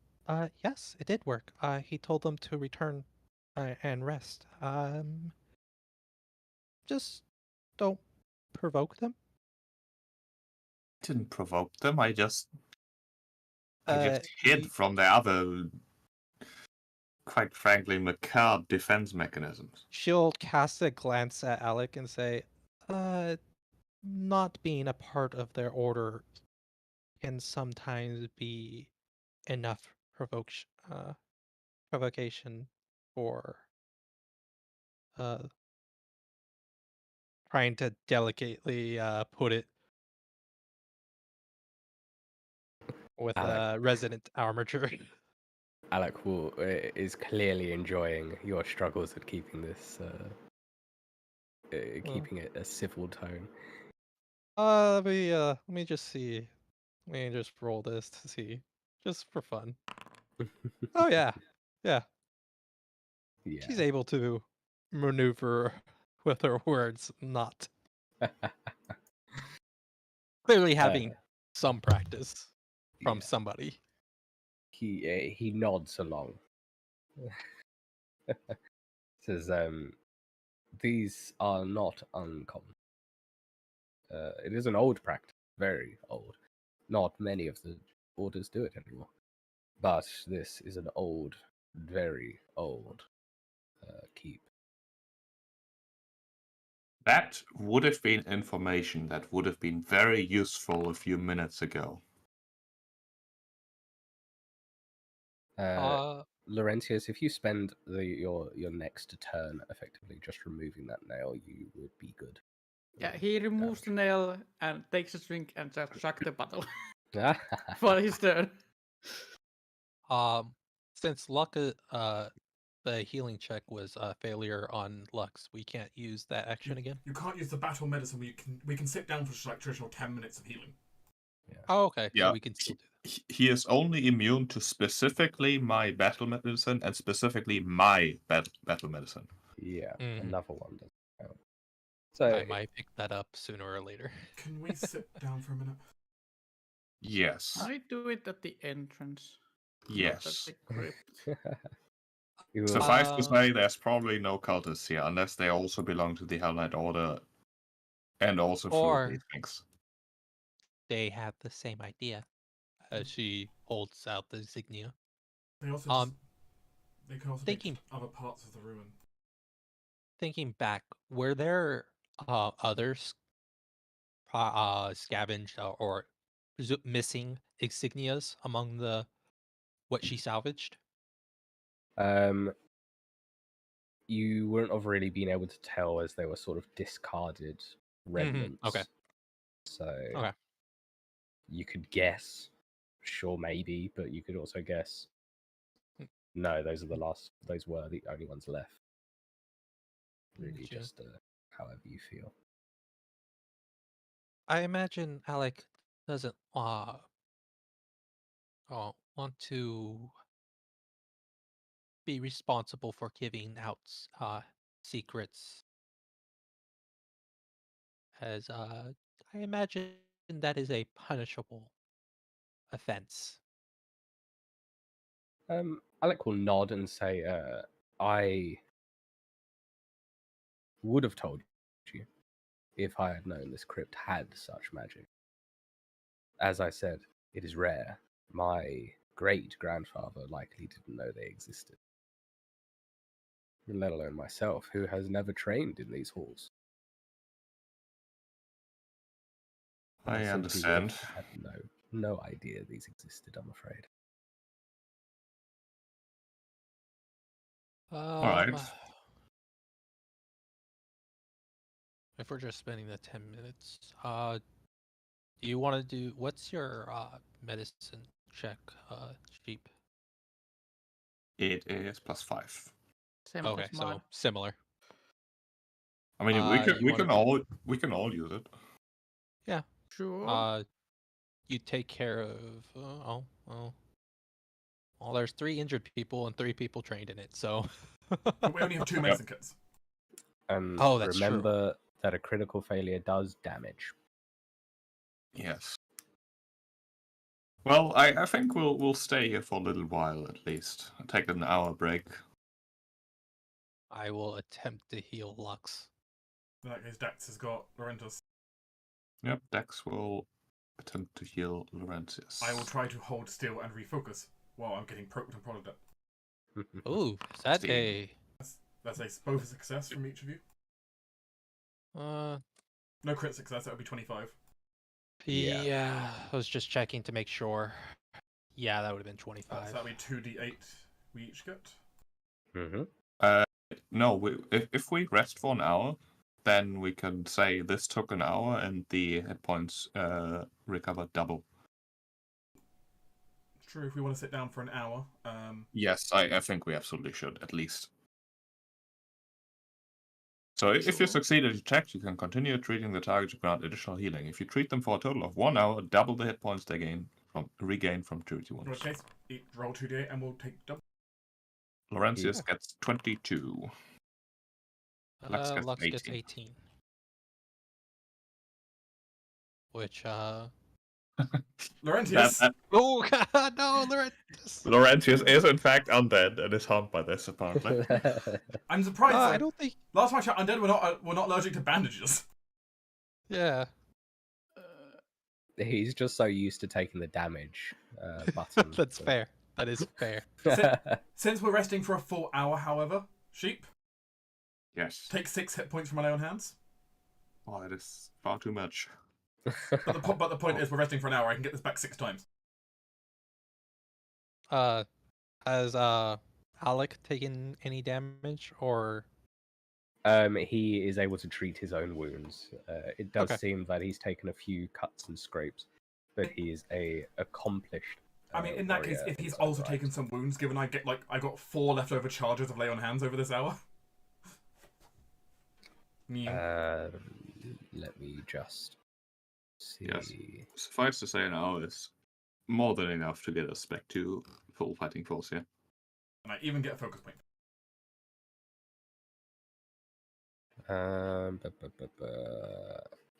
yes, it did work. He told them to return and rest. Just don't provoke them. Didn't provoke them. I just You- hid from the other, quite frankly, macabre defense mechanisms. She'll cast a glance at Alec and say, not being a part of their order can sometimes be enough provocation for trying to delicately put it with Alec. resident armature. Alec is clearly enjoying your struggles at keeping this, keeping it a civil tone. Let me just see. Let me just roll this to see, just for fun. Oh yeah, yeah. Yeah. She's able to maneuver with her words, not clearly having some practice from Yeah. somebody. He nods along. Says, these are not uncommon. It is an old practice, very old. Not many of the orders do it anymore. But this is an old, very old keep. That would have been information that would have been very useful a few minutes ago. Laurentius, if you spend your next turn effectively just removing that nail, you would be good. Yeah, he removes the nail and takes a drink and just chuck the bottle Damage. for his turn. Since luck, the healing check was a failure on Lux, we can't use that action again. You can't use the battle medicine. We can sit down for just like traditional 10 minutes of healing. Oh, okay. Yeah. So we can still do that. He is only immune to specifically my battle medicine and specifically my battle medicine. Yeah, Mhm. another one doesn't count. So I might pick that up sooner or later. Can we sit down for a minute? Yes. I do it at the entrance. Yes. Not at the crypt. you will- Suffice to say, there's probably no cultists here, unless they also belong to the Hell Knight Order and also Or- through these things. They have the same idea. As she holds out the insignia. They also they can also thinking- take other parts of the ruin. Thinking back, were there others scavenged or missing insignias among the what she salvaged? you wouldn't have really been able to tell as they were sort of discarded remnants. Okay. So Okay. you could guess, sure, maybe, but you could also guess, no, those were the only ones left. Really, Gotcha. just however you feel. I imagine Alec doesn't want to be responsible for giving out secrets, as I imagine that is a punishable offense. Alec will nod and say, I would have told you if I had known this crypt had such magic. As I said, it is rare. My great-grandfather likely didn't know they existed. Let alone myself, who has never trained in these halls. I simply understand. had no idea these existed, I'm afraid. Alright. If we're just spending the 10 minutes, do you want to do, what's your medicine check, Sheep? It is +5. Same Okay, as mine. so similar. I mean, we can all use it. Yeah. Sure. You take care of, well, there's 3 injured people and 3 people trained in it, so. But we only have 2 medicine kits. Oh, that's true. Remember that a critical failure does damage. Yes. Well, I think we'll stay here for a little while at least. Take an hour break. I will attempt to heal Lux. In that case, Dax has got Laurentius. Yep, Dex will attempt to heal Laurentius. I will try to hold still and refocus while I'm getting poked and prodded at. Ooh, is that See. That's both a success from each of you. a No crit success, that would be 25. Yeah, I was just checking to make sure. Yeah, that would have been 25. So that would be 2d8 we each get. No, if we rest for an hour, then we can say this took an hour and the hit points recovered double. True, if we want to sit down for an hour. Yes, I think we absolutely should, at least. So if you succeed at your check, you can continue treating the target to grant additional healing. If you treat them for a total of 1 hour, double the hit points they regain from treaty In wounds. which case, roll 2d8 and we'll take double. Laurentius gets 22. Lux gets 18. Which, Laurentius! Oh, God, no, Laurentius! Laurentius is in fact undead and is harmed by this, apparently. I'm surprised. I don't think... Last time I checked, undead were not allergic to bandages. Yeah. He's just so used to taking the damage button. That's fair. That is fair. Since we're resting for a full hour, however, Sheep, Yes. take 6 hit points from my lay on hands. Oh, that is far too much. But the point is, we're resting for an hour. I can get this back 6 times. Has Alec taken any damage, or... He is able to treat his own wounds. It does seem that he's taken a few cuts and scrapes, but he is a accomplished. I mean, in that case, if he's also taken some wounds, given I got 4 leftover charges of lay on hands over this hour. Let me just see. Yes. Suffice to say, an hour is more than enough to get us back to full fighting force here. And I even get a focus point.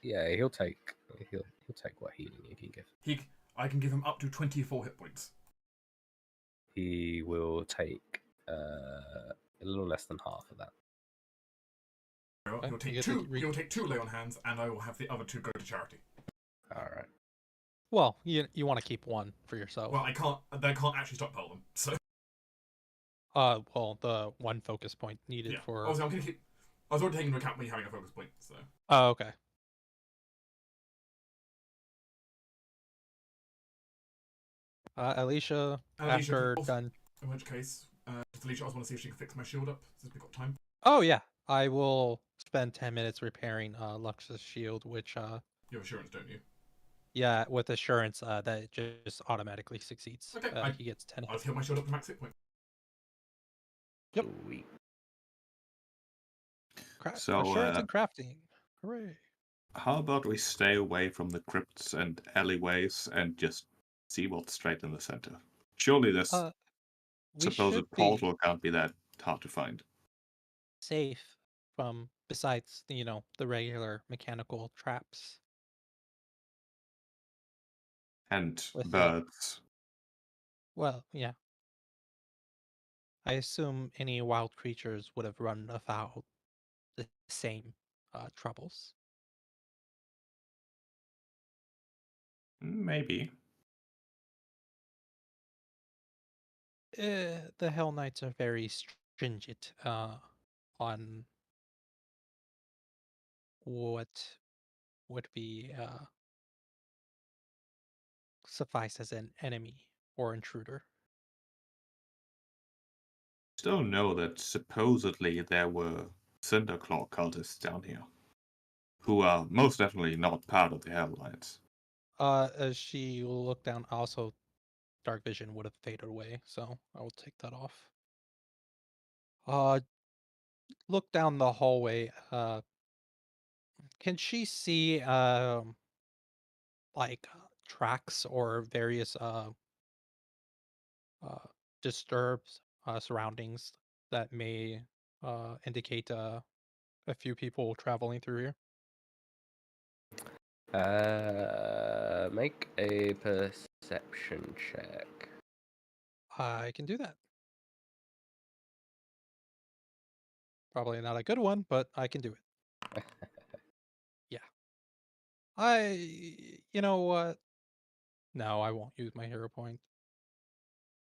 Yeah, he'll take what healing you can give. I can give him up to 24 hit points. He will take a little less than half of that. He'll take 2. He'll take 2 lay on hands, and I will have the other 2 go to charity. All right. Well, you want to keep 1 for yourself. Well, I can't actually stockpile them. So. Well, the 1 focus point needed for. Also, I was already taking into account me having a focus point. So. Oh, okay. Alicia, after done. In which case, Alicia, I just want to see if she can fix my shield up since we've got time. Oh yeah, I will spend 10 minutes repairing Lux's shield, which You have assurance, don't you? Yeah, with assurance that it just automatically succeeds. Okay, he gets 10. I'll just heal my shield up to max hit point. Yep. Sweet. So, assurance and crafting. Hooray. How about we stay away from the crypts and alleyways and just see what's straight in the center? Surely this supposed portal can't be that hard to find. Safe from, besides, the regular mechanical traps. And birds. Well, yeah. I assume any wild creatures would have run afoul the same troubles. Maybe. The Hell Knights are very stringent on what would be suffice as an enemy or intruder. Still know that supposedly there were Cinderclaw cultists down here, who are most definitely not part of the Hell Knights. As she will look down, also dark vision would have faded away, so I will take that off. Look down the hallway. Can she see like tracks or various disturbed surroundings that may indicate a few people traveling through here? Make a perception check. I can do that. Probably not a good one, but I can do it. You know what? No, I won't use my hero point.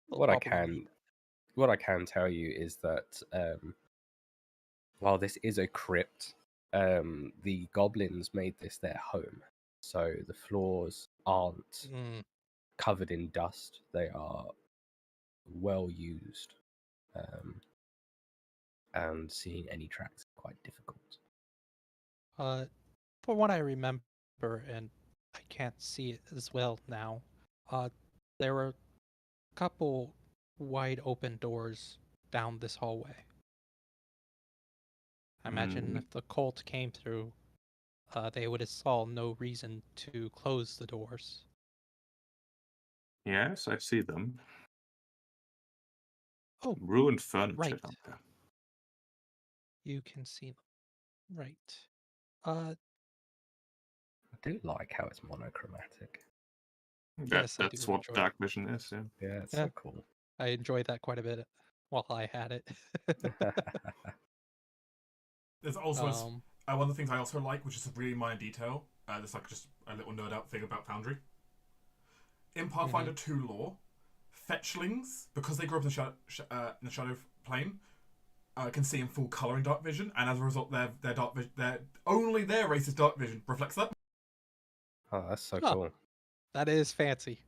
We'll What I probably need can tell you is that while this is a crypt, the goblins made this their home. So the floors aren't Mm, covered in dust; they are well used, and seeing any tracks is quite difficult. from what I remember, and I can't see it as well now, there were a couple wide open doors down this hallway. I imagine Mm, if the cult came through, they would have saw no reason to close the doors. yes, I see them. Oh, Ruined furniture right. down there. You can see them. Right. Uh, I do like how it's monochromatic. yes, I do That's what enjoy dark vision is, yeah. Yeah, it's Yeah. so cool. I enjoyed that quite a bit while I had it. There's also Um, one of the things I also like, which is a really minor detail. There's like just a little nerd out thing about Foundry. In Pathfinder 2 lore, fetchlings, because they grew up in the shadow plane, can see in full color in dark vision, and as a result, their dark vision, only their race's dark vision reflects that. Oh, that's so Oh. cool. that is fancy.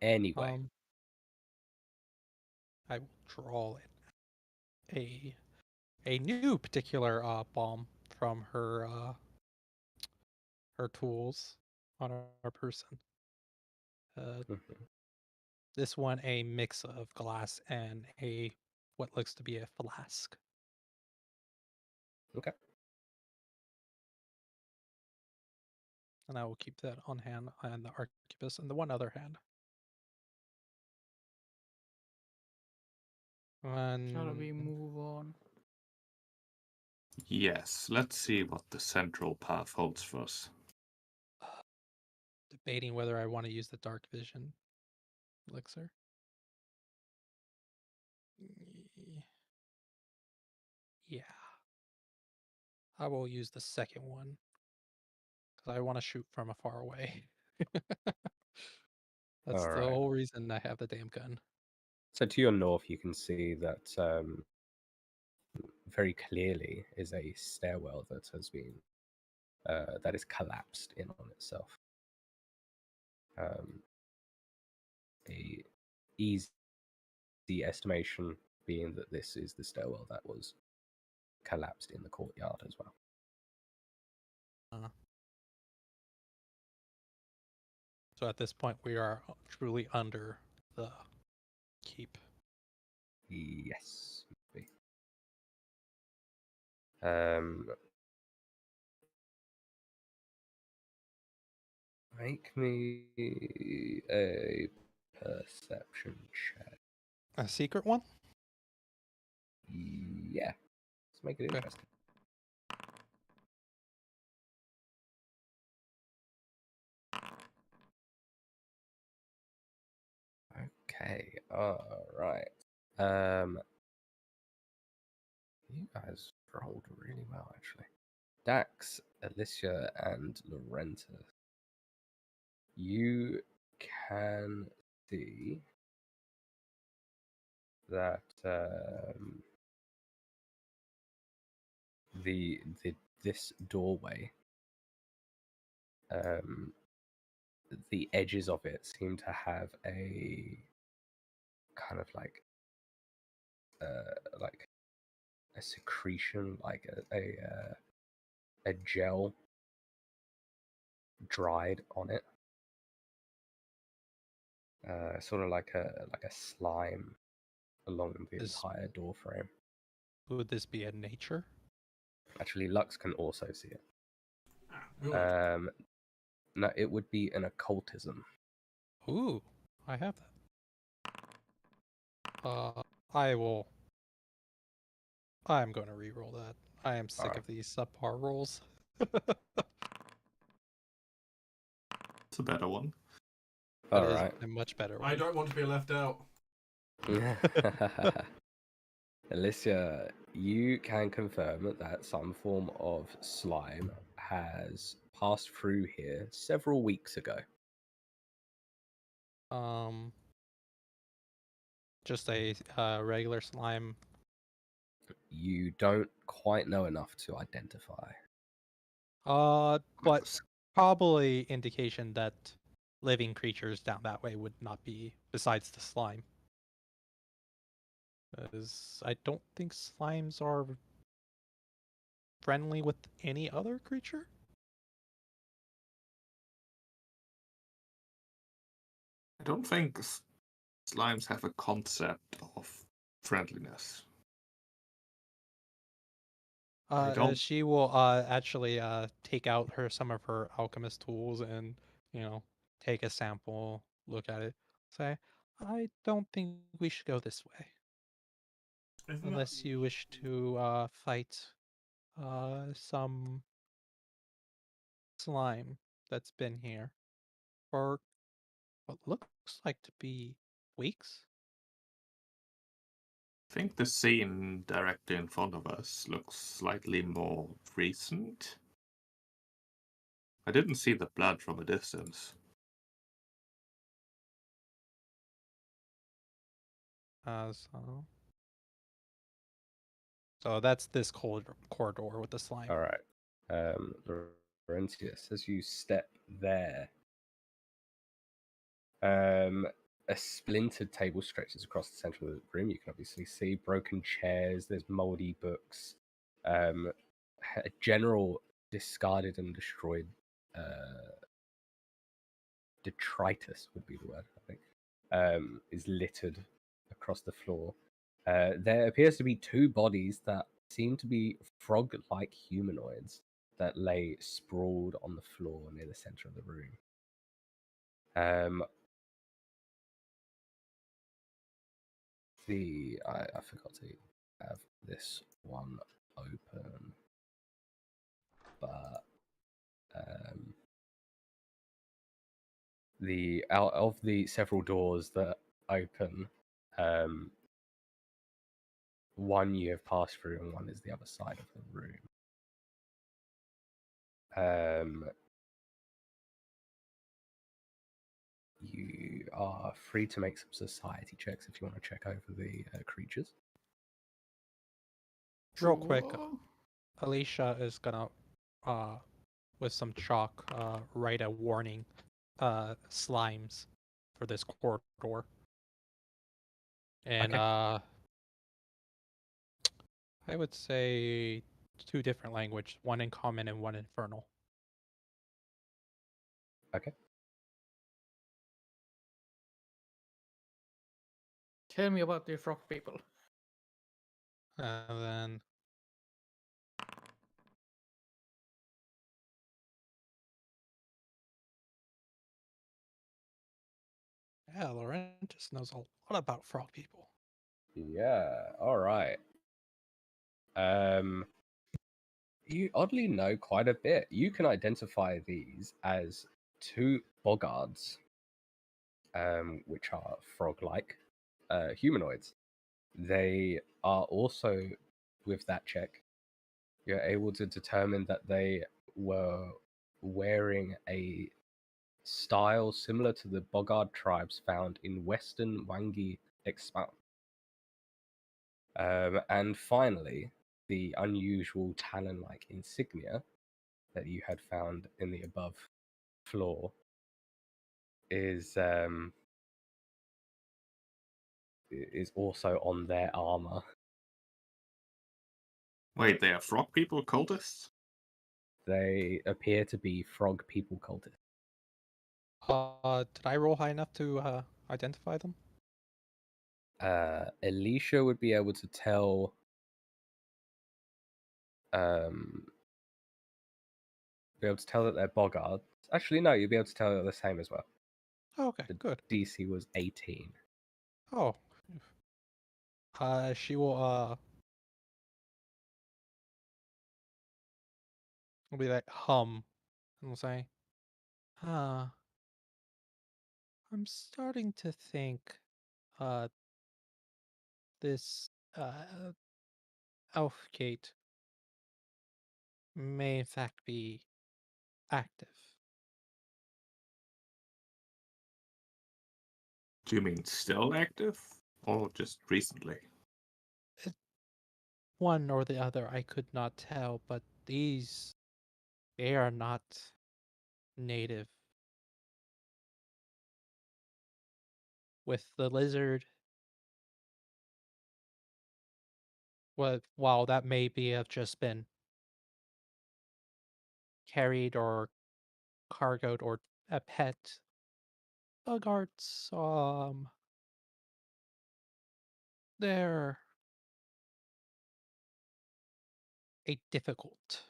Anyway, I will draw a new particular bomb from her tools on our person. This one a mix of glass and what looks to be a flask. okay. And I will keep that on hand and the arquebus in the one other hand. Shall we And move on? Yes, let's see what the central path holds for us. debating whether I want to use the dark vision elixir. Yeah. I will use the second one because I want to shoot from a far away. That's All the right. whole reason I have the damn gun. So to your north, you can see that very clearly is a stairwell that has been that is collapsed in on itself. A easy estimation being that this is the stairwell that was collapsed in the courtyard as well. So at this point, we are truly under the keep. Yes. Um, make me a perception check. A secret one? Yeah. Let's make it Okay. interesting. Okay. All right. You guys rolled really well, actually. Dax, Alicia, and Laurentius. You can see that this doorway, the edges of it seem to have a kind of like a secretion, like a gel dried on it, sort of like a slime along the entire door frame. Would this be in nature? Actually, Lux can also see it. Really? No, it would be an occultism. Ooh, I have that. I will. I'm going to re-roll that. I am sick Alright. of these subpar rolls. It's a better one. That All is right. a much better I one. don't want to be left out. Alicia, you can confirm that some form of slime has passed through here several weeks ago. Just a regular slime. You don't quite know enough to identify. But probably indication that living creatures down that way would not be besides the slime. Because I don't think slimes are friendly with any other creature. I don't think slimes have a concept of friendliness. don't- She will actually take out some of her alchemist tools and take a sample, look at it, say, I don't think we should go this way Isn't unless you wish to fight some slime that's been here for what looks like to be weeks. I think the scene directly in front of us looks slightly more recent. I didn't see the blood from a distance. So that's this corridor with the slime. All right. Laurentius, as you step there, a splintered table stretches across the center of the room. You can obviously see broken chairs. There's moldy books. A general discarded and destroyed detritus would be the word, I think, is littered across the floor. There appears to be two bodies that seem to be frog-like humanoids that lay sprawled on the floor near the center of the room. I forgot to have this one open, but out of the several doors that open, one you have passed through and one is the other side of the room. You are free to make some society checks if you want to check over the creatures. Real quick, Alicia is gonna, with some chalk, write a warning, slimes for this corridor. And Okay. I would say two different language, one in common and one infernal. Okay. Tell me about the frog people. And then yeah, Laurentius knows a lot about frog people. Yeah. All right. You oddly know quite a bit. You can identify these as two boggards, which are frog-like humanoids. They are also, with that check, you're able to determine that they were wearing a style similar to the boggard tribes found in western Wangi Expound. And finally, the unusual talon-like insignia that you had found in the above floor is also on their armor. Wait, they are frog people cultists? They appear to be frog people cultists. Did I roll high enough to identify them? Alicia would be able to tell. Be able to tell that they're boggards. Actually, no, you'll be able to tell they're the same as well. Oh, okay, The good. DC was 18. Oh, she will be like hum, and will say, I'm starting to think this elf gate may in fact be active. Do you mean still active? Or just recently? One or the other, I could not tell, but they are not native. With the lizard, while that may be have just been carried or cargoed or a pet, bug arts, they're a difficult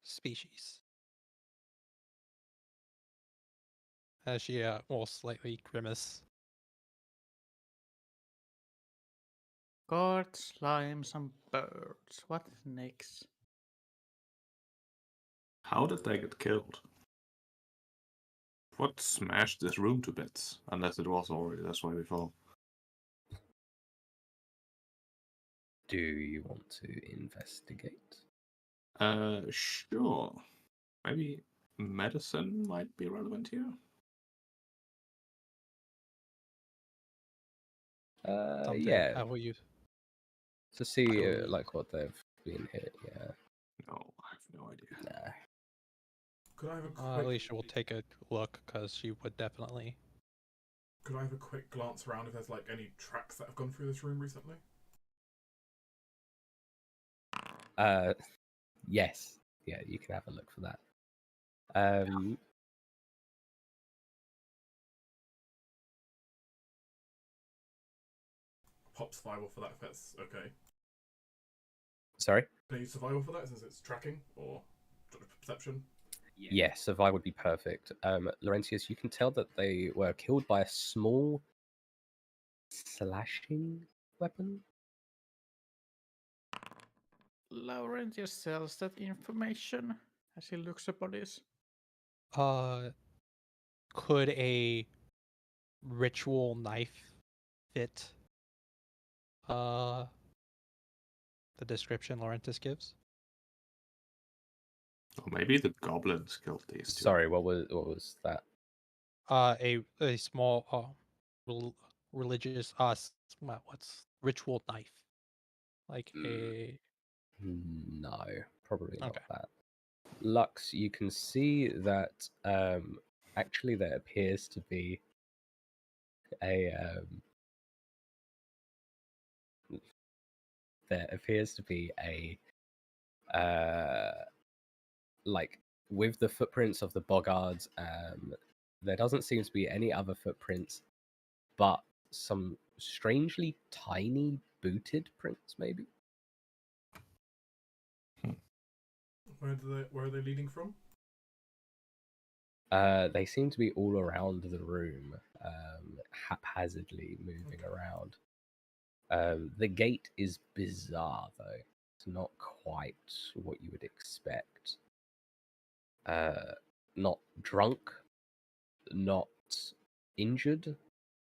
species. As she will slightly grimace. Guards, slimes, and birds. What next? How did they get killed? What smashed this room to bits? Unless it was already this way before. Do you want to investigate? Sure. Maybe medicine might be relevant here. Something. Yeah. How will you? To see Cool. like what they've been hit. Yeah. No, I have no idea. Nah. Could I have a quick? Alicia will take a look because she would definitely. Could I have a quick glance around if there's like any tracks that have gone through this room recently? Yes. Yeah, you can have a look for that. Pop survival for that if that's okay. Sorry? Can I use survival for that since it's tracking or perception? Yes, survival would be perfect. Laurentius, you can tell that they were killed by a small slashing weapon. Laurentius sells that information as he looks at bodies. Could a ritual knife fit the description Laurentius gives? Or maybe the goblins killed these two. Sorry, what was that? A small religious what's ritual knife, like a No, probably not Okay. that. Lux, you can see that actually there appears to be a like with the footprints of the boggards, there doesn't seem to be any other footprints, but some strangely tiny booted prints, maybe. Where are they leading from? They seem to be all around the room, haphazardly moving around. The gate is bizarre, though. It's not quite what you would expect. Not drunk, not injured,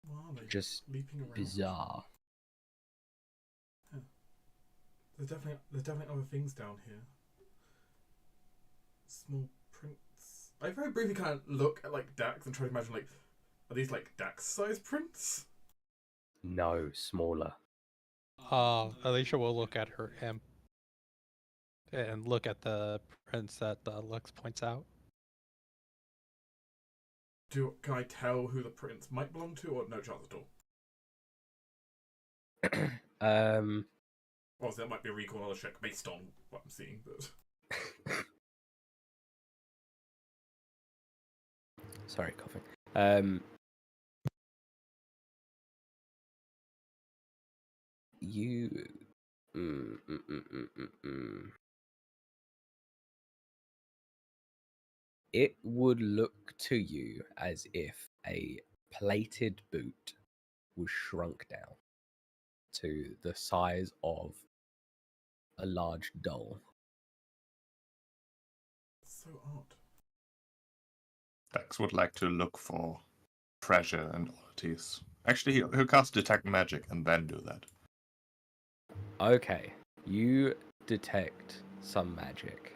Why are they just leaping around? bizarre. Yeah. There's definitely other things down here. Small prints. I very briefly kind of look at like Dax and try to imagine like, are these like Dax size prints? No, smaller. Alicia will look at her imp and look at the prints that Lux points out. Can I tell who the prints might belong to, or no chance at all? Obviously, that might be a recall or a check based on what I'm seeing, but Sorry, coughing. You. It would look to you as if a plated boot was shrunk down to the size of a large doll. it's so odd. Dex would like to look for treasure and oddities. Actually, he'll cast Detect Magic and then do that. Okay, you detect some magic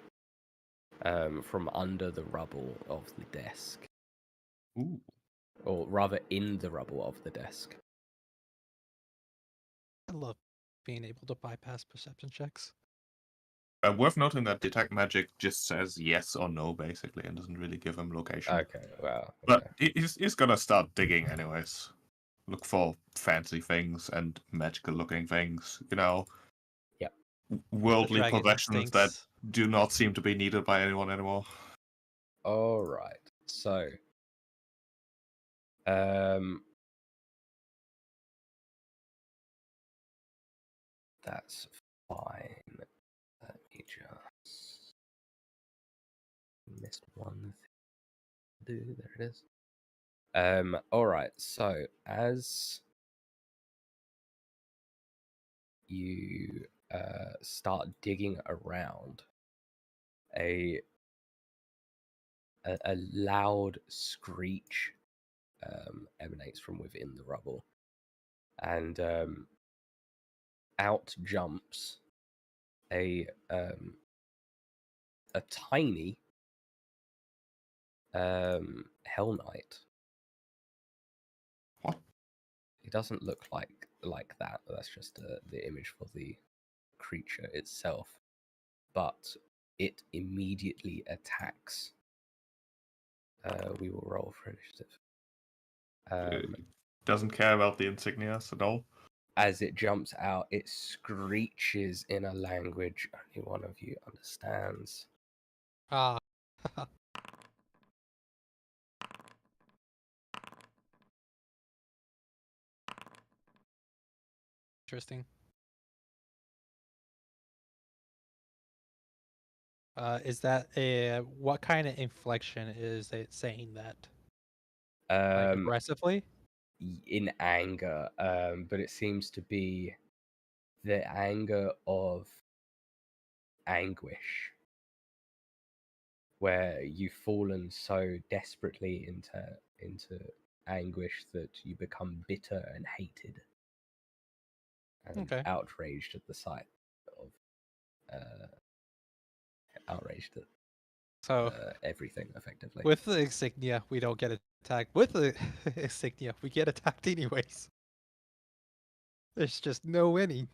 from under the rubble of the desk. Ooh. Or rather, in the rubble of the desk. I love being able to bypass perception checks. Worth noting that Detect Magic just says yes or no, basically, and doesn't really give him location. Okay, well. But he's gonna start digging anyways. Look for fancy things and magical-looking things, you know. Yep. Worldly Dragon possessions that instincts. do not seem to be needed by anyone anymore. Alright, so. That's fine. Let me just. Missed one thing. There it is. Alright, so as you start digging around, a loud screech emanates from within the rubble, and out jumps a tiny Hell Knight. What? It doesn't look like that. That's just the image for the creature itself, but it immediately attacks. We will roll for initiative. Doesn't care about the insignias at all. As it jumps out, it screeches in a language only one of you understands. Ah. Interesting. Is that what kind of inflection is it saying that? Like aggressively? In anger, but it seems to be the anger of anguish, where you've fallen so desperately into anguish that you become bitter and hated and Okay. outraged at the sight of outraged at So everything effectively. with the insignia, we don't get attacked. With the insignia, we get attacked anyways. There's just no winning.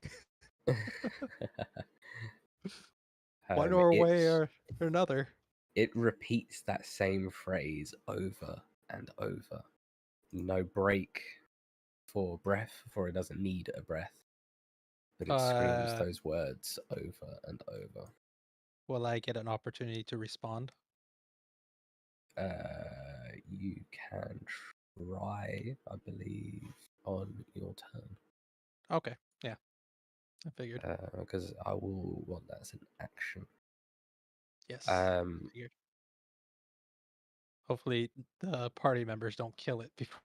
One way or another. It repeats that same phrase over and over. No break for breath, for it doesn't need a breath. But it screams those words over and over. Will I get an opportunity to respond? You can try, I believe, on your turn. Okay, yeah. I figured. Because I will want that as an action. Yes. Figured. Hopefully the party members don't kill it before.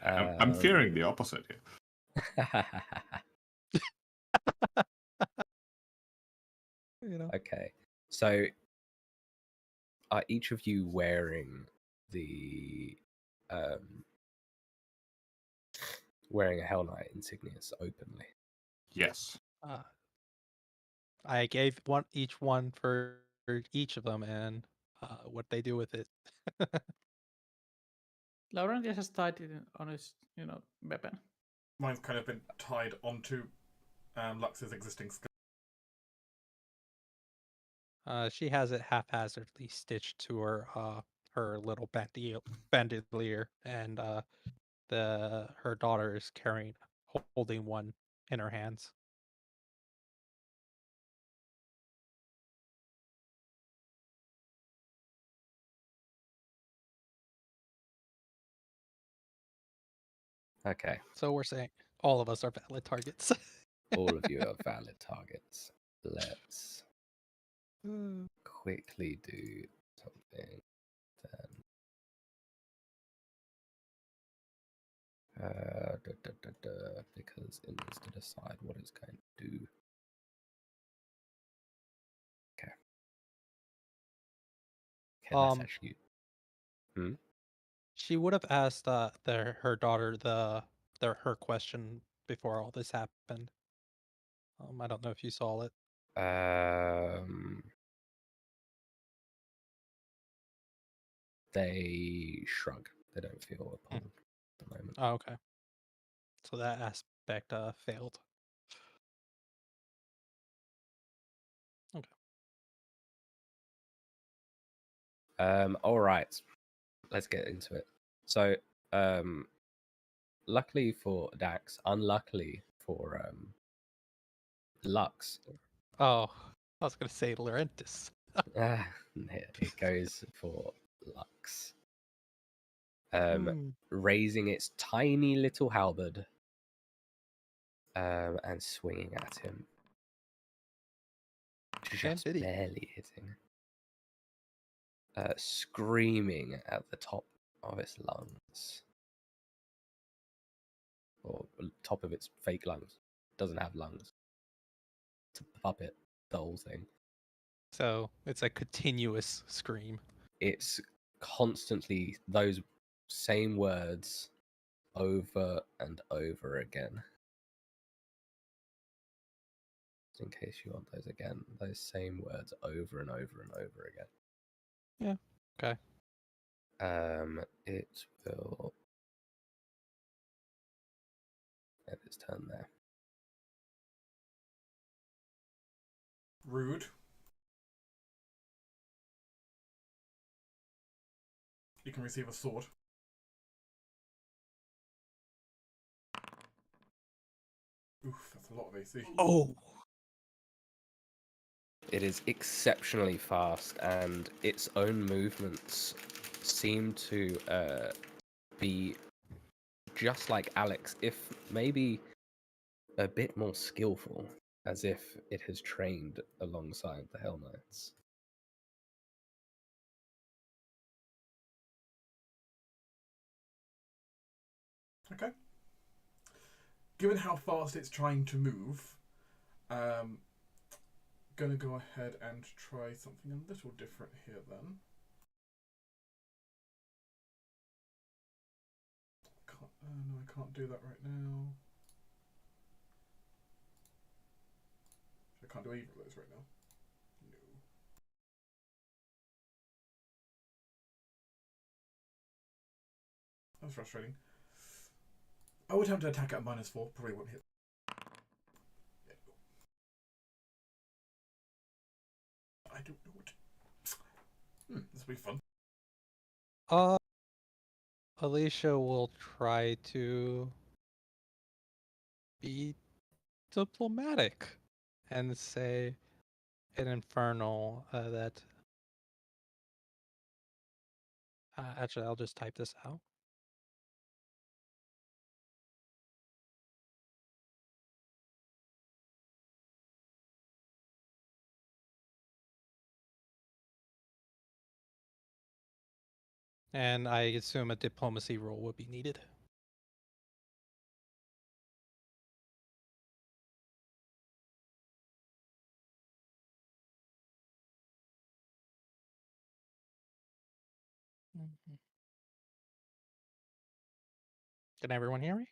I mean, I'm fearing the opposite here. You know. Okay, so are each of you wearing the wearing a Hell Knight insignias openly? Yes. I gave each one for each of them, and what they do with it. Laurentius has tied it on his, weapon. Mine's kind of been tied onto Lux's existing skill. She has it haphazardly stitched to her little bandolier, and her daughter is holding one in her hands. Okay. So we're saying all of us are valid targets. All of you are valid targets. Let's quickly do something then. Because it needs to decide what it's going to do. Okay. Okay, that's actually. She would have asked her daughter her question before all this happened. I don't know if you saw it. They shrug. They don't feel appalled at the moment. Oh, okay. So that aspect failed. Okay. All right. Let's get into it. So, luckily for Dax, unluckily for Lux, Oh, I was gonna say Laurentius. it goes for Lux. Hmm. Raising its tiny little halberd and swinging at him. And Just did he? barely hitting. Screaming at the top of its lungs. Or top of its fake lungs. Doesn't have lungs. It's a puppet, the whole thing. So it's a continuous scream. It's constantly those same words over and over again. In case you want those again, those same words over and over and over again. Yeah. Okay. It will end its turn there. Rude. You can receive a sword. Oof, that's a lot of AC. Oh. It is exceptionally fast, and its own movements seem to be just like Alex, if maybe a bit more skillful, as if it has trained alongside the Hell Knights. Okay. Given how fast it's trying to move, gonna go ahead and try something a little different here then. No, I can't do that right now. I can't do either of those right now. No. That's frustrating. I would attempt to attack at -4, probably won't hit. Yeah. I don't know what. This will be fun. Alicia will try to be diplomatic and say an infernal that. Actually, I'll just type this out. And I assume a diplomacy roll would be needed. Can everyone hear me?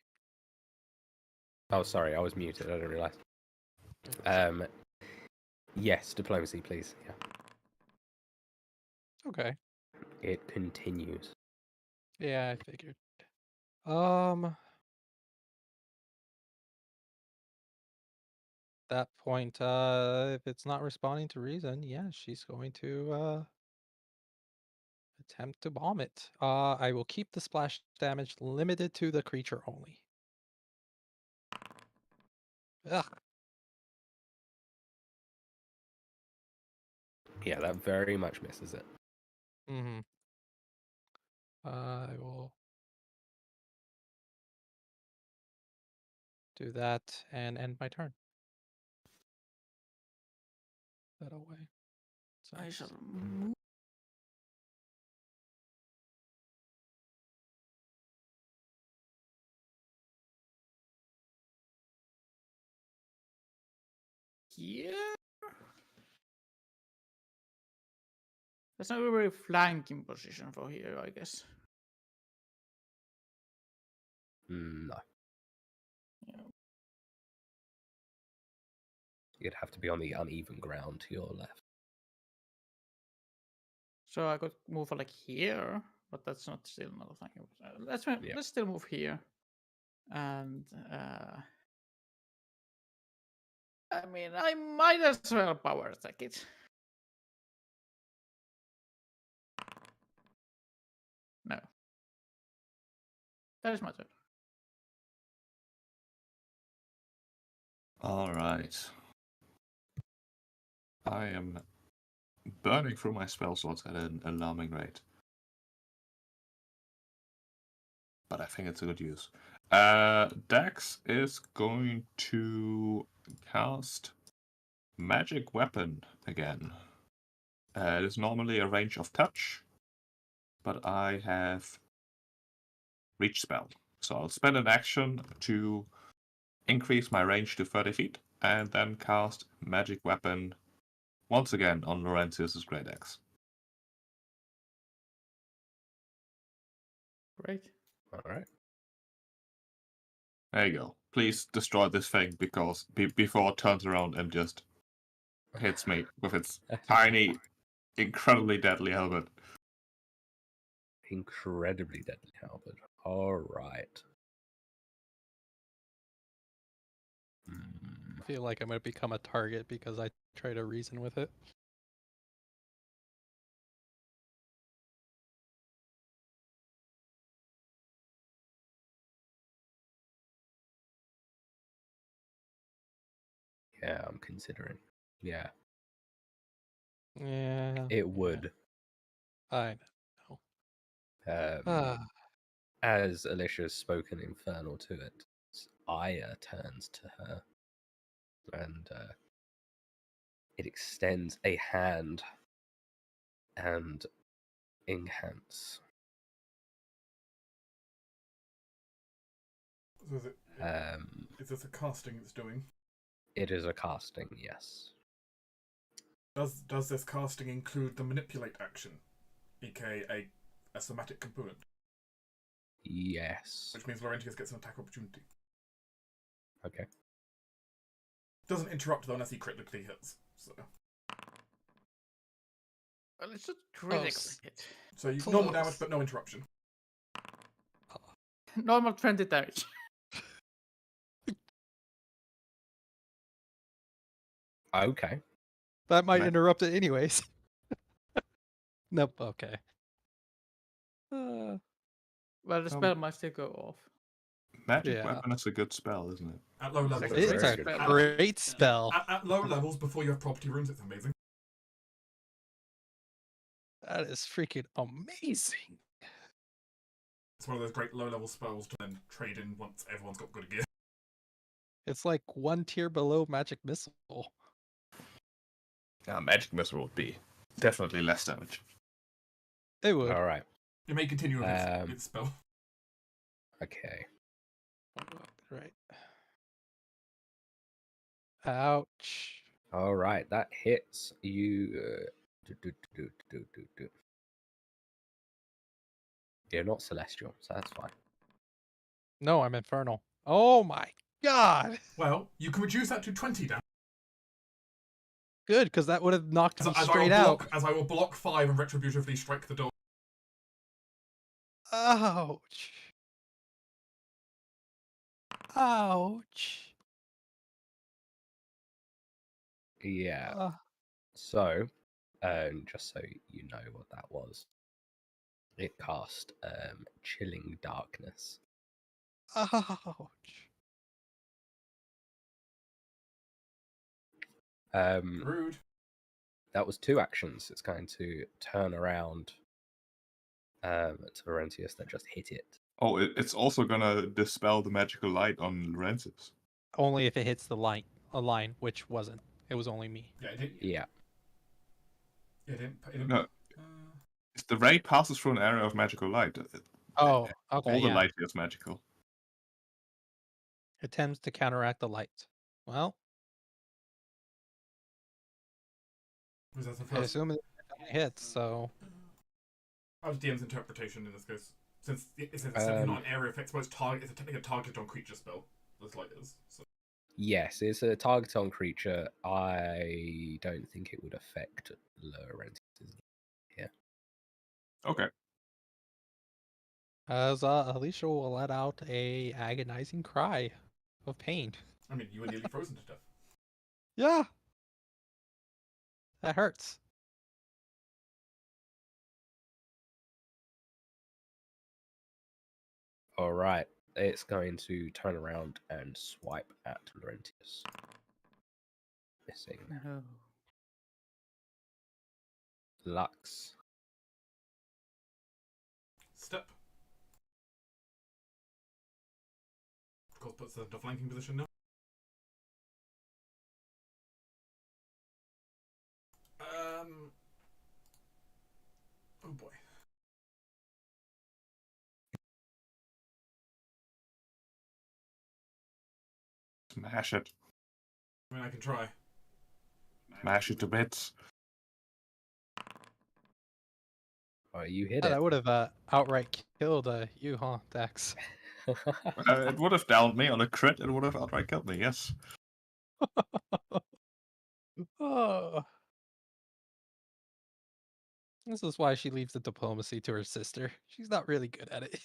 Oh, sorry, I was muted. I didn't realize. Yes, diplomacy, please. Yeah. Okay. It continues. Yeah, I figured. That point, if it's not responding to reason, yeah, she's going to attempt to bomb it. I will keep the splash damage limited to the creature only. Ugh. Yeah, that very much misses it. Mm-hmm. I will do that and end my turn. That away. So I shall move. Yeah. There's no very flanking position for here, I guess. No. Yeah. You'd have to be on the uneven ground to your left. So I could move like here, but that's not still not a flanking. Let's still move here, and I mean I might as well power attack it. No, that is my turn. All right. I am burning through my spell slots at an alarming rate. But I think it's a good use. Dax is going to cast Magic Weapon again. It is normally a range of touch, but I have Reach Spell. So I'll spend an action to increase my range to 30 feet, and then cast Magic Weapon once again on Laurentius' Great Axe. Great. All right. There you go. Please destroy this thing because before it turns around and just hits me with its tiny, incredibly deadly helmet. Incredibly deadly halberd. All right. I feel like I'm going to become a target because I try to reason with it. Yeah, I'm considering. Yeah, Yeah. it would. I know. Um, as Alicia's spoken infernal to it, Aya turns to her and it extends a hand and enhance. So Um, is this a casting it's doing? it is a casting, yes. Does this casting include the manipulate action, aka a somatic component, Yes. which means Laurentius gets an attack opportunity? Okay. Doesn't interrupt though unless he critically hits. So Well, it's just critically Close. hit. so you normal Close. damage but no interruption. Normal 20 damage. Okay. That might Nice. interrupt it anyways. Nope, okay. Well, the Um, spell might still go off. Magic Yeah. Weapon is a good spell, isn't it? At low levels, It's It's very a good. great spell. At low levels before you have property runes, it's amazing. That is freaking amazing. It's one of those great low level spells to then trade in once everyone's got good gear. It's like one tier below Magic Missile. Magic Missile would be definitely less damage. It would. All right. It may continue with its spell. Okay. Right. Ouch. All right. That hits you. You're not celestial, so that's fine. No, I'm infernal. Oh my god. Well, you can reduce that to 20 damage. Good, because that would have knocked me As straight out. I will block 5 and retributively strike the door. Ouch. Ouch. Yeah. So, just so you know what that was, it cast Chilling Darkness. Ouch. Rude. That was 2 actions. It's going to turn around to Laurentius, then just hit it. Oh, it's also gonna dispel the magical light on Laurentius. Only if it hits the line, which wasn't. It was only me. Yeah, it didn't. Yeah. It didn't. No. If the ray passes through an area of magical light, Oh, okay. all the Yeah. light is magical. It tends to counteract the light. Well, Was that the I first? assume hit, so I was DM's interpretation in this case. Since it's technically not an area effect, but it's technically a target on creature spell. That's like this. So. Yes, it's a target on creature. I don't think it would affect Laurentius. Okay. as Alicia will let out a agonizing cry of pain. I mean, you were nearly frozen to death. Yeah, that hurts. All right, it's going to turn around and swipe at Laurentius. Missing. No. Lux. Step. Of course, puts the flanking position now. Oh boy. Smash it. I mean, I can try. Smash it to bits. Oh, you hit Yeah, it. that would have outright killed you, huh, Dax? It would have downed me on a crit. It would have outright killed me. Yes. Oh. This is why she leaves the diplomacy to her sister. She's not really good at it.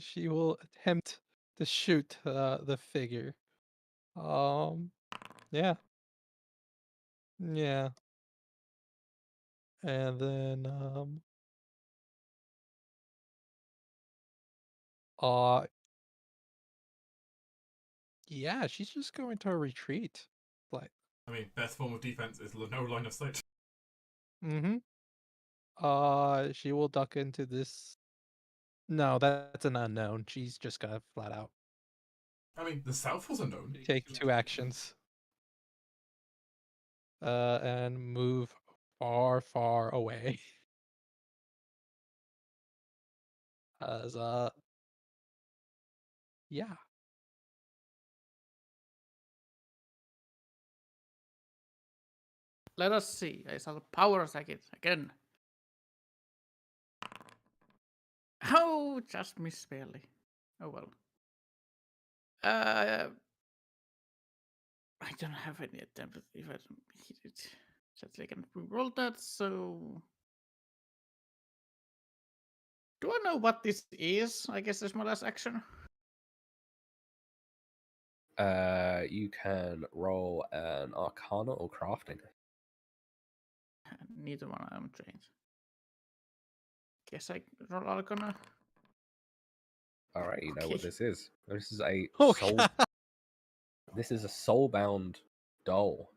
She will attempt to shoot the figure. Yeah. Yeah. And then yeah, she's just going to retreat. Like, I mean, best form of defense is no line of sight. mm-hmm. She will duck into this. No, that's an unknown. She's just gonna flat out I mean, the south was unknown. take 2 actions. And move far, far away. As yeah. Let us see. I shall power attack it again. Oh, just missed barely. Oh well. I don't have any attempt if I don't hit it. Just I can roll that, so. Do I know what this is? I guess there's my last action. You can roll an Arcana or Crafting. Neither one I'm trained. Guess I roll Arcana. All right, you know what Okay. this is. This is a Oh, soul. God. This is a soulbound doll.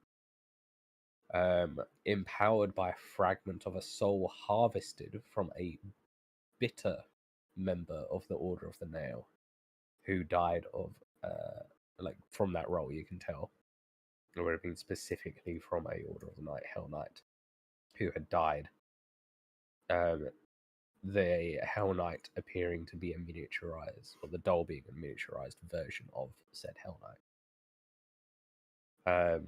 Empowered by a fragment of a soul harvested from a bitter member of the Order of the Nail, who died of like from that role. You can tell it would have been specifically from a Order of the Night Hell Knight who had died. The Hell Knight appearing to be a miniaturized, or the doll being a miniaturized version of said Hell Knight.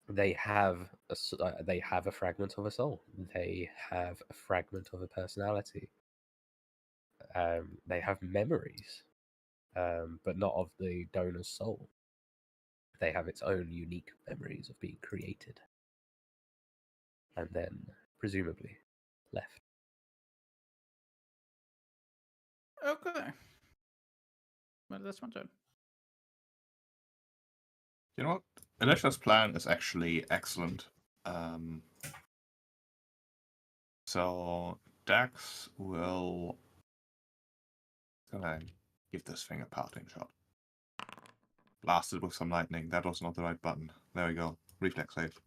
They have a fragment of a soul. They have a fragment of a personality. They have memories, but not of the donor's soul. They have its own unique memories of being created, and then presumably left. Okay. Well, that's my turn. You know what? Alicia's plan is actually excellent. So Dax will gonna give this thing a parting shot. Blasted with some lightning. That was not the right button. There we go. Reflex save.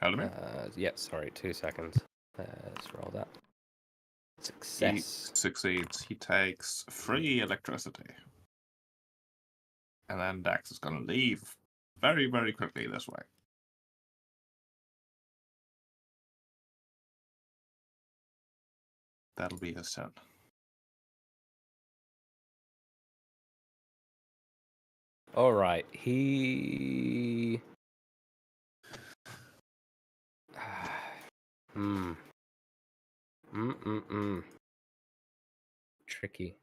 Halldamir? Yeah, sorry, 2 seconds. Let's roll that. He Success. succeeds. He takes 3 electricity. And then Dax is gonna leave very, very quickly this way. That'll be his turn. All right, he. Tricky.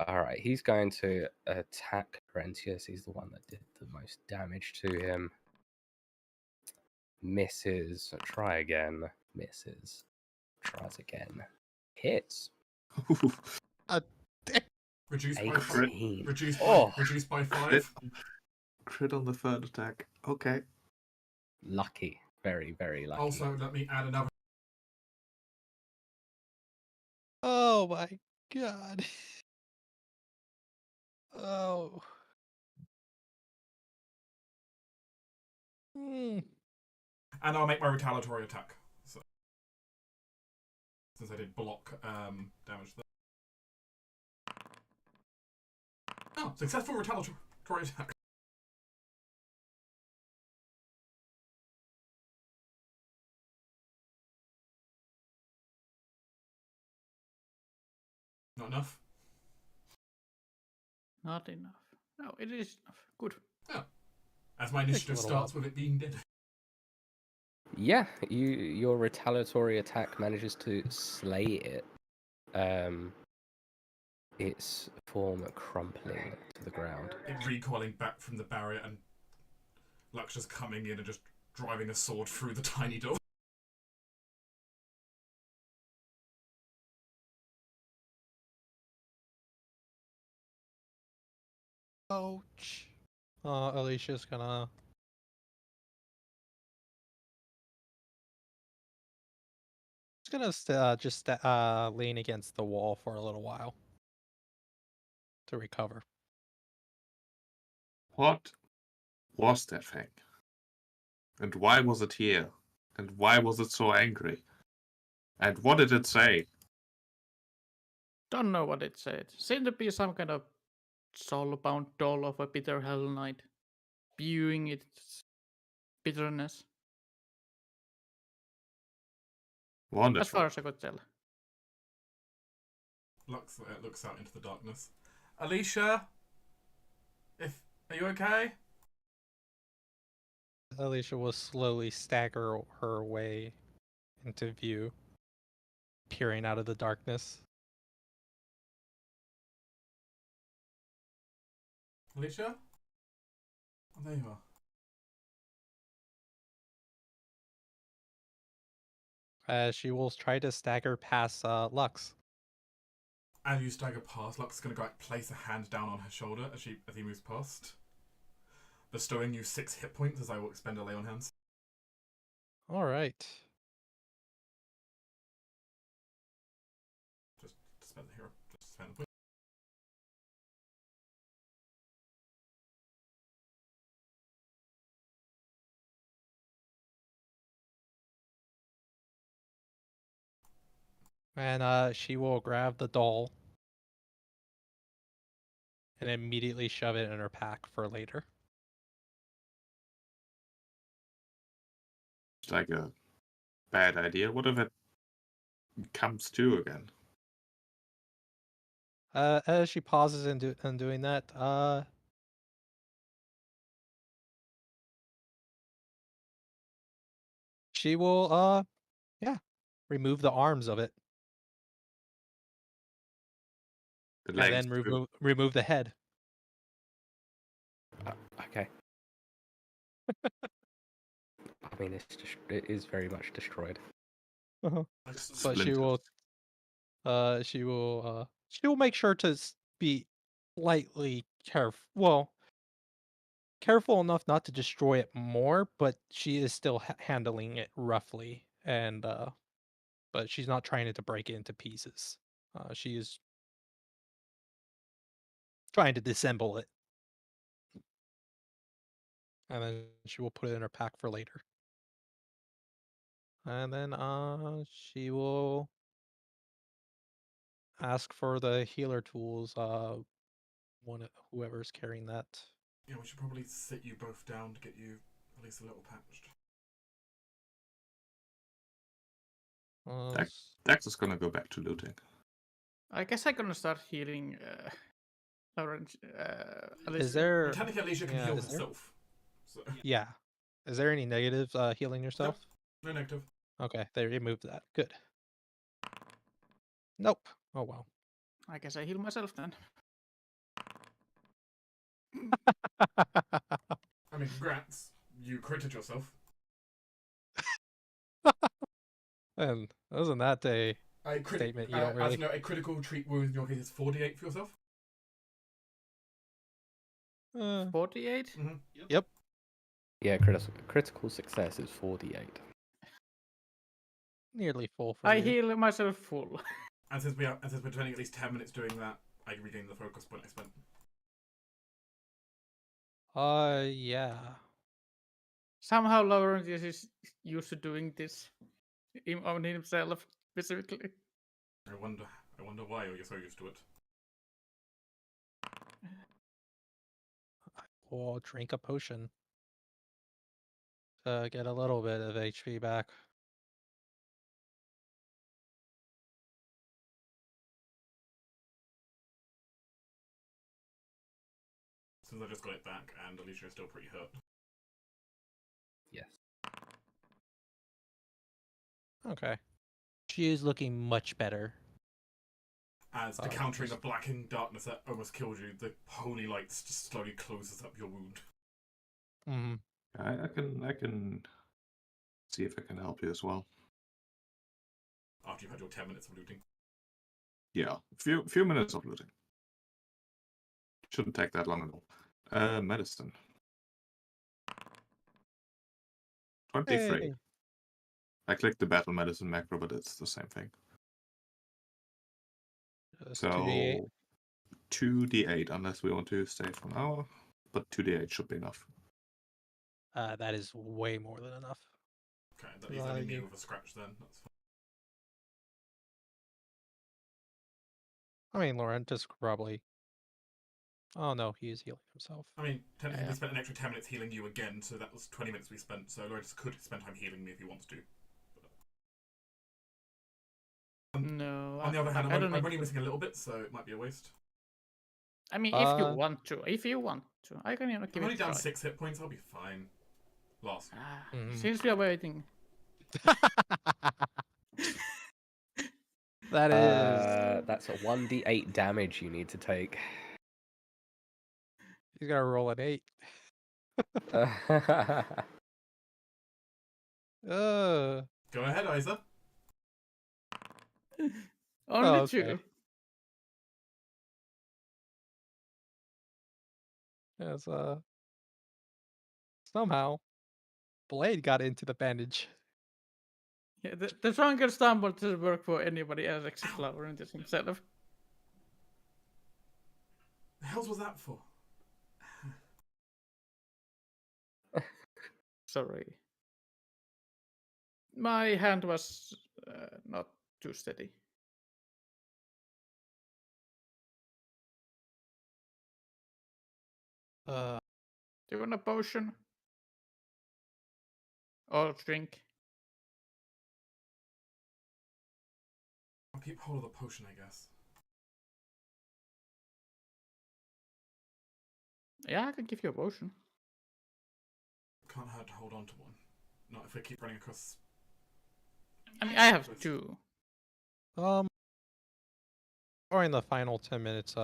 All right, he's going to attack Laurentius. He's the one that did the most damage to him. Misses. Try again. Misses. Tries again. Hits. Reduced by 5. 18. Reduced by 5. Crit on the third attack. Okay. Lucky. Very, very lucky. Also, let me add another. Oh my god. Oh. And I'll make my retaliatory attack. So, since I did block damage there. Oh, successful retaliatory attack. Not enough? Not enough. No, it is enough. Good. Oh. As my initiative little starts with it being dead. Yeah, your retaliatory attack manages to slay it. Its form crumpling to the ground. It recoiling back from the barrier and Lux just coming in and just driving a sword through the tiny door. Ouch. Alicia's gonna... She's gonna just lean against the wall for a little while to recover. What was that thing? And why was it here? And why was it so angry? And what did it say? Don't know what it said. Seemed to be some kind of soul-bound doll of a bitter hell knight, spewing its bitterness. Wonderful. As far as I could tell. Lux looks out into the darkness. Alicia? Are you okay? Alicia will slowly stagger her way into view, peering out of the darkness. Alicia? Oh, there you are. She will try to stagger past Lux. As you stagger past, Lux is going to go place a hand down on her shoulder as he moves past, bestowing you 6 hit points as I will expend a lay on hands. All right. Just spend the hero. Just spend the point. And she will grab the doll and immediately shove it in her pack for later. It's like a bad idea. What if it comes to again? As she pauses in doing that, she will, remove the arms of it. The And legs then too. remove the head. Okay. I mean, it is very much destroyed. But Splinters. she will make sure to be slightly careful. Well, careful enough not to destroy it more, but she is still handling it roughly, and but she's not trying to break it into pieces. She is trying to disassemble it, and then she will put it in her pack for later. And then she will ask for the healer tools. Whoever's carrying that. Yeah, we should probably sit you both down to get you at least a little patched. That- Dex is gonna go back to looting. I guess I'm gonna start healing Laurentius. Is Alicia. there? Well, technically, Alicia can yeah, heal is there- herself. So. Yeah. Is there any negatives healing yourself? No negative. Okay, they removed that. Good. Nope. Oh well. I guess I heal myself then. I mean, congrats. You critted yourself. And isn't that a A statement you don't really? As you know, a critical treat wound in your case is 48 for yourself. 48? Yep. Yeah, critical success is 48. Nearly full for I you. heal myself full. And since we're spending at least 10 minutes doing that, I can regain the focus point I spent. Yeah. Somehow Laurentius is used to doing this on himself specifically. I wonder why you're so used to it. Or drink a potion to get a little bit of HP back. Since I just got it back, and Alicia is still pretty hurt. Yes. Okay. She is looking much better. As to countering the blackening darkness that almost killed you, the holy light just slowly closes up your wound. Mm-hmm. I can see if I can help you as well. After you've had your 10 minutes of looting. Yeah, few minutes of looting. Shouldn't take that long at all. Medicine. 23. Hey. I clicked the battle medicine macro, but it's the same thing. Just So 2d8. 2d8, unless we want to stay for an hour. But 2d8 should be enough. That is way more than enough. Okay, that leaves only me with a scratch then. That's fine. I mean, Laurentius probably. Oh no, he is healing himself. I mean, technically Yeah. we spent an extra 10 minutes healing you again, so that was 20 minutes we spent, so Loris could spend time healing me if he wants to. No. On the other hand, I I'm don't only need- missing a little bit, so it might be a waste. I mean, if you want to. I can give I'm it only a down try. 6 hit points, I'll be fine. Last. Since we are waiting. That is. That's a 1d8 damage you need to take. He's gotta roll an 8. Go ahead, Isa. Only okay. 2. Yes, somehow Blade got into the bandage. Yeah, the stronger stumble doesn't work for anybody else except Laurentius himself. The hell was that for? Sorry. My hand was not too steady. Uh, Do you want a potion? Or drink? I'll keep hold of the potion, I guess. Yeah, I can give you a potion. Can't hurt to hold on to one. Not if I keep running across. I mean, I have 2. during the final 10 minutes,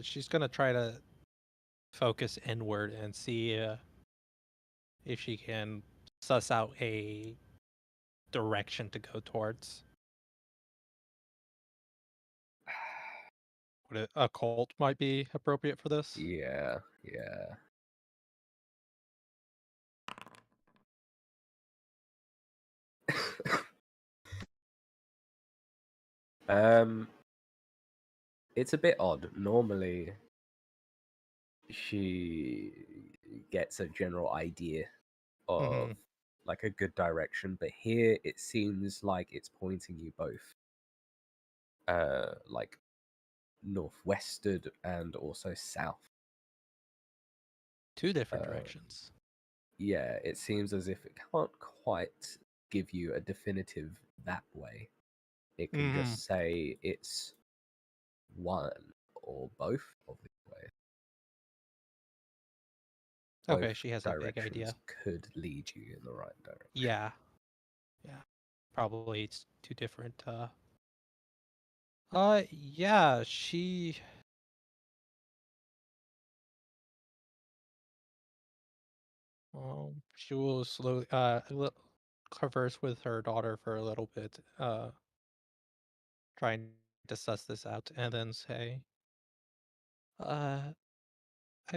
she's gonna try to focus inward and see if she can suss out a direction to go towards. Would a cult might be appropriate for this? Yeah. It's a bit odd. Normally, she gets a general idea of like a good direction, but here it seems like it's pointing you both, like northwestward and also south. 2 different directions. Yeah, it seems as if it can't quite give you a definitive that way. It can Mhm. just say it's one or both of these ways. Okay, Both she has a big directions idea. could lead you in the right direction. Yeah. Probably it's two different. Yeah, she. She will slowly converse with her daughter for a little bit, trying to suss this out, and then say, I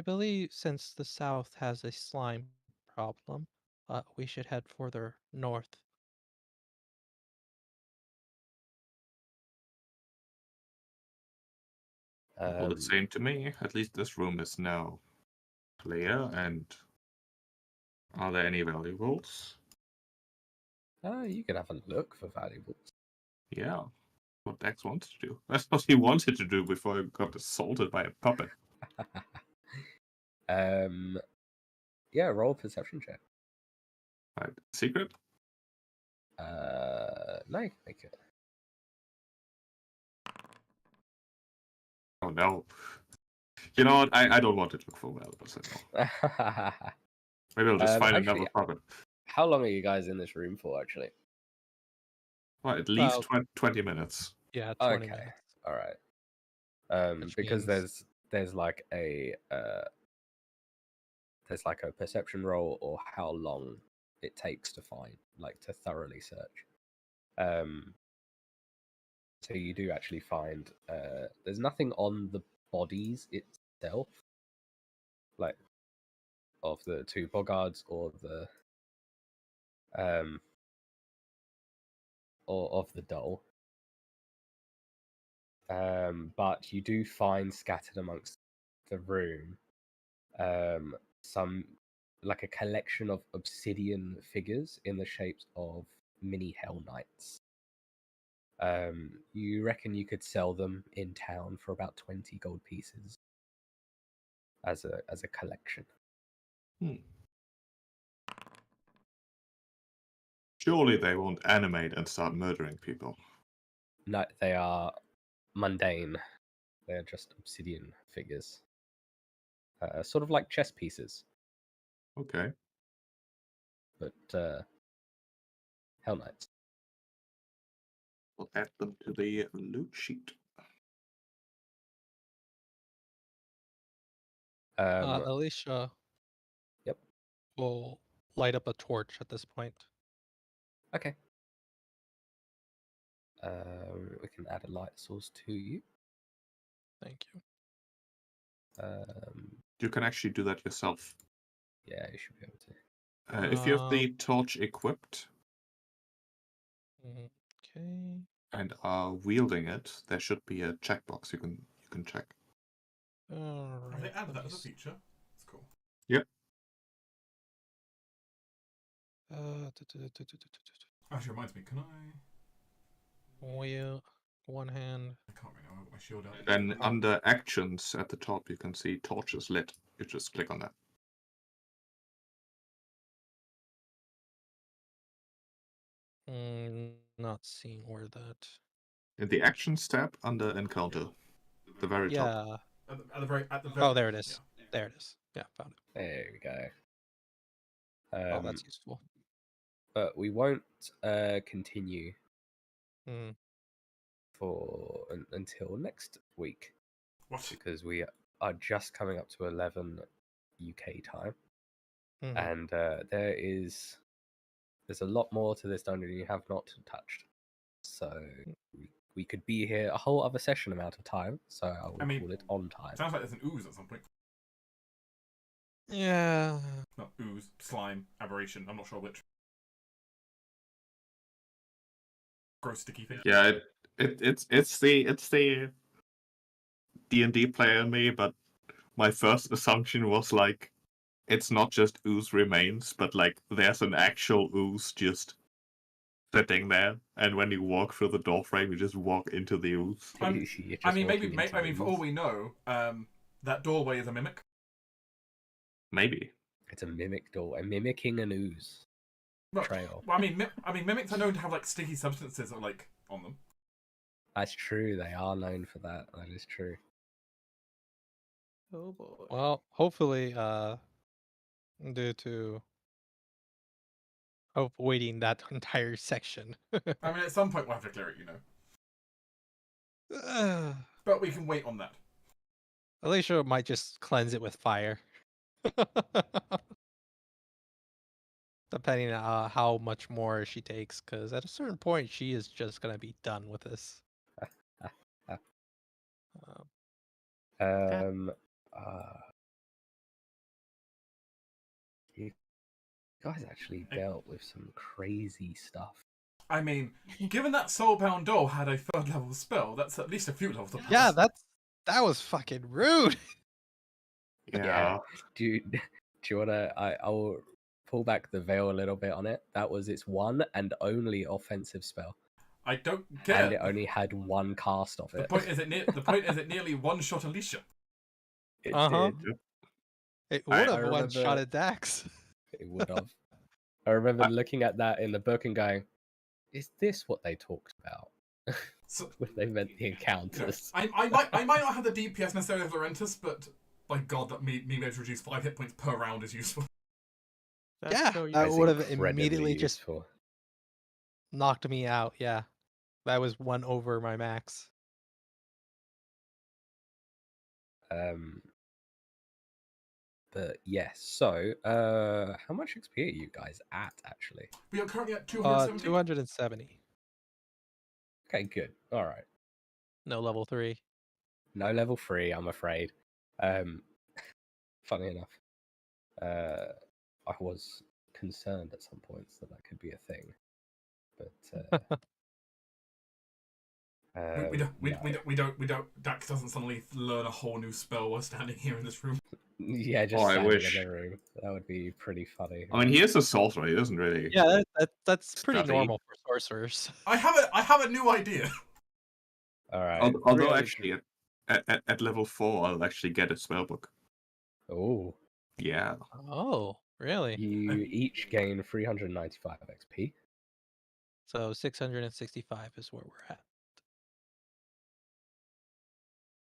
believe since the south has a slime problem, we should head further north. All the same to me. At least this room is now clear. And are there any valuables? You can have a look for valuables. Yeah. What Dex wants to do. That's what he wanted to do before he got assaulted by a puppet. Yeah, roll a perception check. Right. Secret? No, you can make it. Oh no. You know what? I don't want to look for valuables anymore. Maybe I'll just find actually, another puppet. How long are you guys in this room for, actually? Well, at least 20 minutes. Yeah, 20 Okay, minutes. all right. Which Because means... there's like a perception roll or how long it takes to find, like to thoroughly search. So you do actually find there's nothing on the bodies itself, like of the two boggards or of the doll. But you do find scattered amongst the room some, like a collection of obsidian figures in the shapes of mini Hell Knights. You reckon you could sell them in town for about 20 gold pieces as a collection. Surely they won't animate and start murdering people. No, they are mundane. They're just obsidian figures. Sort of like chess pieces, Okay. but Hell Knights. We'll add them to the loot sheet. Alicia Yep. will light up a torch at this point. Okay. We can add a light source to you. Thank you. You can actually do that yourself. Yeah, you should be able to. If you have the torch equipped Okay. and are wielding it, there should be a checkbox you can check. All Have they right. added that as a feature? That's cool. Yep. Actually, reminds me, can I? Well, one hand. I can't really know. I've got my shield out. Then under actions at the top, you can see torches lit. You just click on that. Not seeing where that. In the actions tab under encounter, the very top. Yeah. At the very. Oh, there it is. Yeah. There it is. Yeah, found it. There we go. Oh, that's useful. But we won't continue Hmm. for until next week What? because we are just coming up to 11 UK time, Mhm. and there's a lot more to this dungeon you have not touched. So we could be here a whole other session amount of time. So I will call it on time. Sounds like there's an ooze at some point. Yeah. Not ooze, slime, aberration. I'm not sure which. Gross sticky thing. Yeah, it's the D&D player in me, but my first assumption was like it's not just ooze remains, but like there's an actual ooze just sitting there, and when you walk through the doorframe, you just walk into the ooze. Maybe for all we know, that doorway is a mimic. Maybe. It's a mimic door, a mimicking an ooze. trail. Well, I mean, mimics are known to have like sticky substances or like on them. That's true. They are known for that. That is true. Oh boy. Well, hopefully, due to avoiding that entire section. I mean, at some point we'll have to clear it, you know. Uh, But we can wait on that. Alicia might just cleanse it with fire. Depending on how much more she takes, because at a certain point she is just gonna be done with this. Um, uh, you guys actually dealt with some crazy stuff. I mean, given that Soulbound Doll had a 3rd level spell, that's at least a few levels above. Yeah, that was fucking rude. Yeah. Do you wanna? I'll pull back the veil a little bit on it. That was its one and only offensive spell, I don't care. and it only had one cast of The it. point is it nearly one-shot Alicia. It Uh-huh. did. It I would have remember- one-shotted Dax. It would have. I remember looking at that in the book and going, "Is this what they talked about So, when they meant the you know, encounters?" I might not have the DPS necessarily of Laurentius, but by God, that me being able to reduce 5 hit points per round is useful. That's Yeah, so that That's useful. would have incredibly immediately just useful. knocked me out. Yeah, that was one over my max. But yes. So, how much XP are you guys at actually? We are currently at 270. 270. Okay, good. All right. No level 3. No level 3, I'm afraid. Funny enough, I was concerned at some points that could be a thing, but we don't. Dax doesn't suddenly learn a whole new spell while standing here in this room. yeah, just Oh, I standing wish. in the room. That would be pretty funny. I mean, he is a sorcerer. He doesn't really. Yeah, that's pretty Stuffy. normal for sorcerers. I have a new idea. All right. Although really- actually, at level 4, I'll actually get a spellbook. Oh, Yeah. Oh, really? you each gain 395 XP. So 665 is where we're at.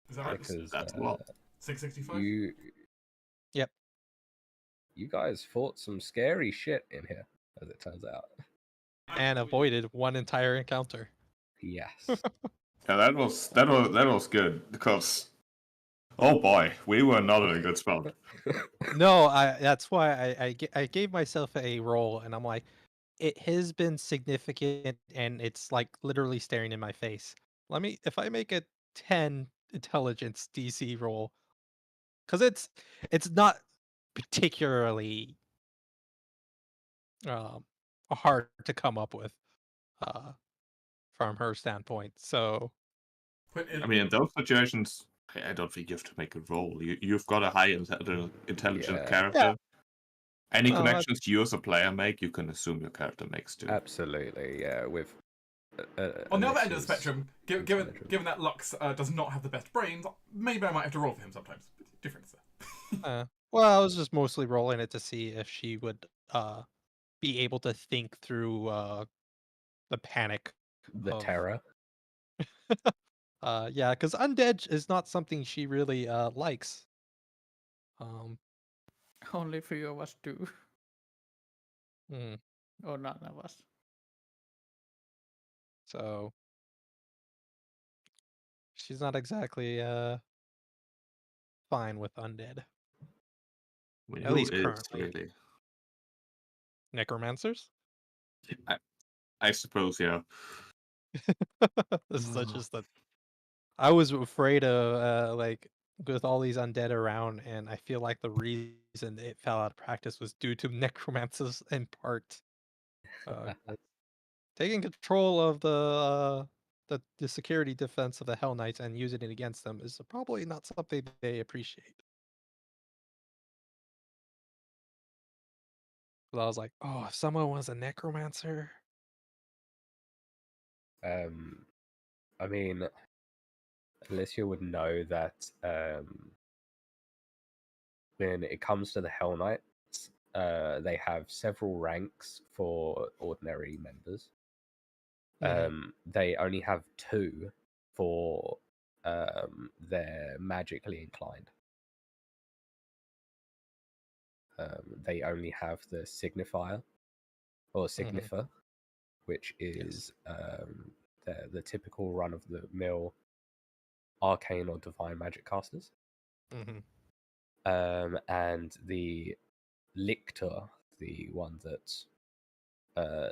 Is that right? Because That's a lot. 665. you, Yep. you guys fought some scary shit in here, as it turns out. And avoided one entire encounter. Yes. Yeah, that was good because, oh boy, we were not in a good spot. No, that's why I gave myself a roll, and I'm like, it has been significant, and it's like literally staring in my face. If I make a 10 intelligence DC roll, because it's not particularly hard to come up with from her standpoint. So I mean, in those situations, I don't think you have to make a roll. You've got a high intelligent Yeah. character. Any Well, connections you as a player make, you can assume your character makes too. Absolutely, yeah. With on the other end of the Alicia's spectrum, intelligence. given that Lux does not have the best brains, maybe I might have to roll for him sometimes. Difference there. well, I was just mostly rolling it to see if she would be able to think through the panic. the of- terror. Yeah, because undead is not something she really likes. Only 3 of us do. Hmm, Or none of us. so she's not exactly fine with undead. I mean, At who least is currently. really? Necromancers? I suppose, yeah. This is such just that I was afraid of like with all these undead around, and I feel like the reason it fell out of practice was due to necromancers in part. Taking control of the security defense of the Hell Knights and using it against them is probably not something they appreciate. But I was like, oh, if someone was a necromancer. I mean, Alicia would know that when it comes to the Hell Knights, they have several ranks for ordinary members. They only have 2 for their magically inclined. They only have the signifier or signifer, which is the typical run of the mill arcane or divine magic casters. And the lictor, the one that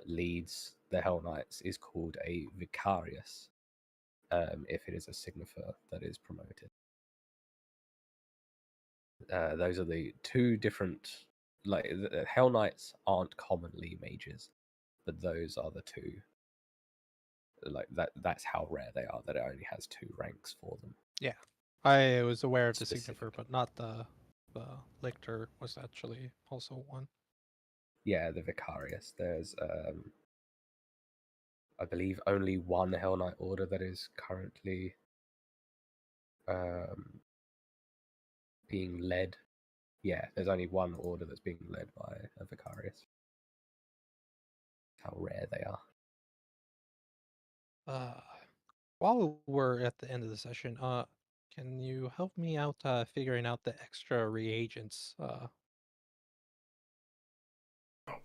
leads the Hell Knights, is called a vicarius, if it is a signifer that is promoted. Those are the 2 different, like, the Hell Knights aren't commonly mages, but those are the 2. Like that's how rare they are, that it only has 2 ranks for them. Yeah, I was aware of the Specific. signifer, but not the lictor was actually also one. Yeah, the vicarius. There's I believe only one Hell Knight order that is currently being led. Yeah, there's only one order that's being led by a vicarius. How rare they are. While we're at the end of the session, can you help me out figuring out the extra reagents? Oh,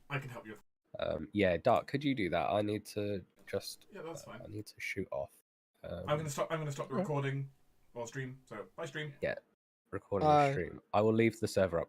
I can help you. Yeah, Dark, could you do that? I need to just. Yeah, that's fine. I need to shoot off. I'm gonna stop the recording or stream. So bye, stream. Yeah, recording the stream. I will leave the server up.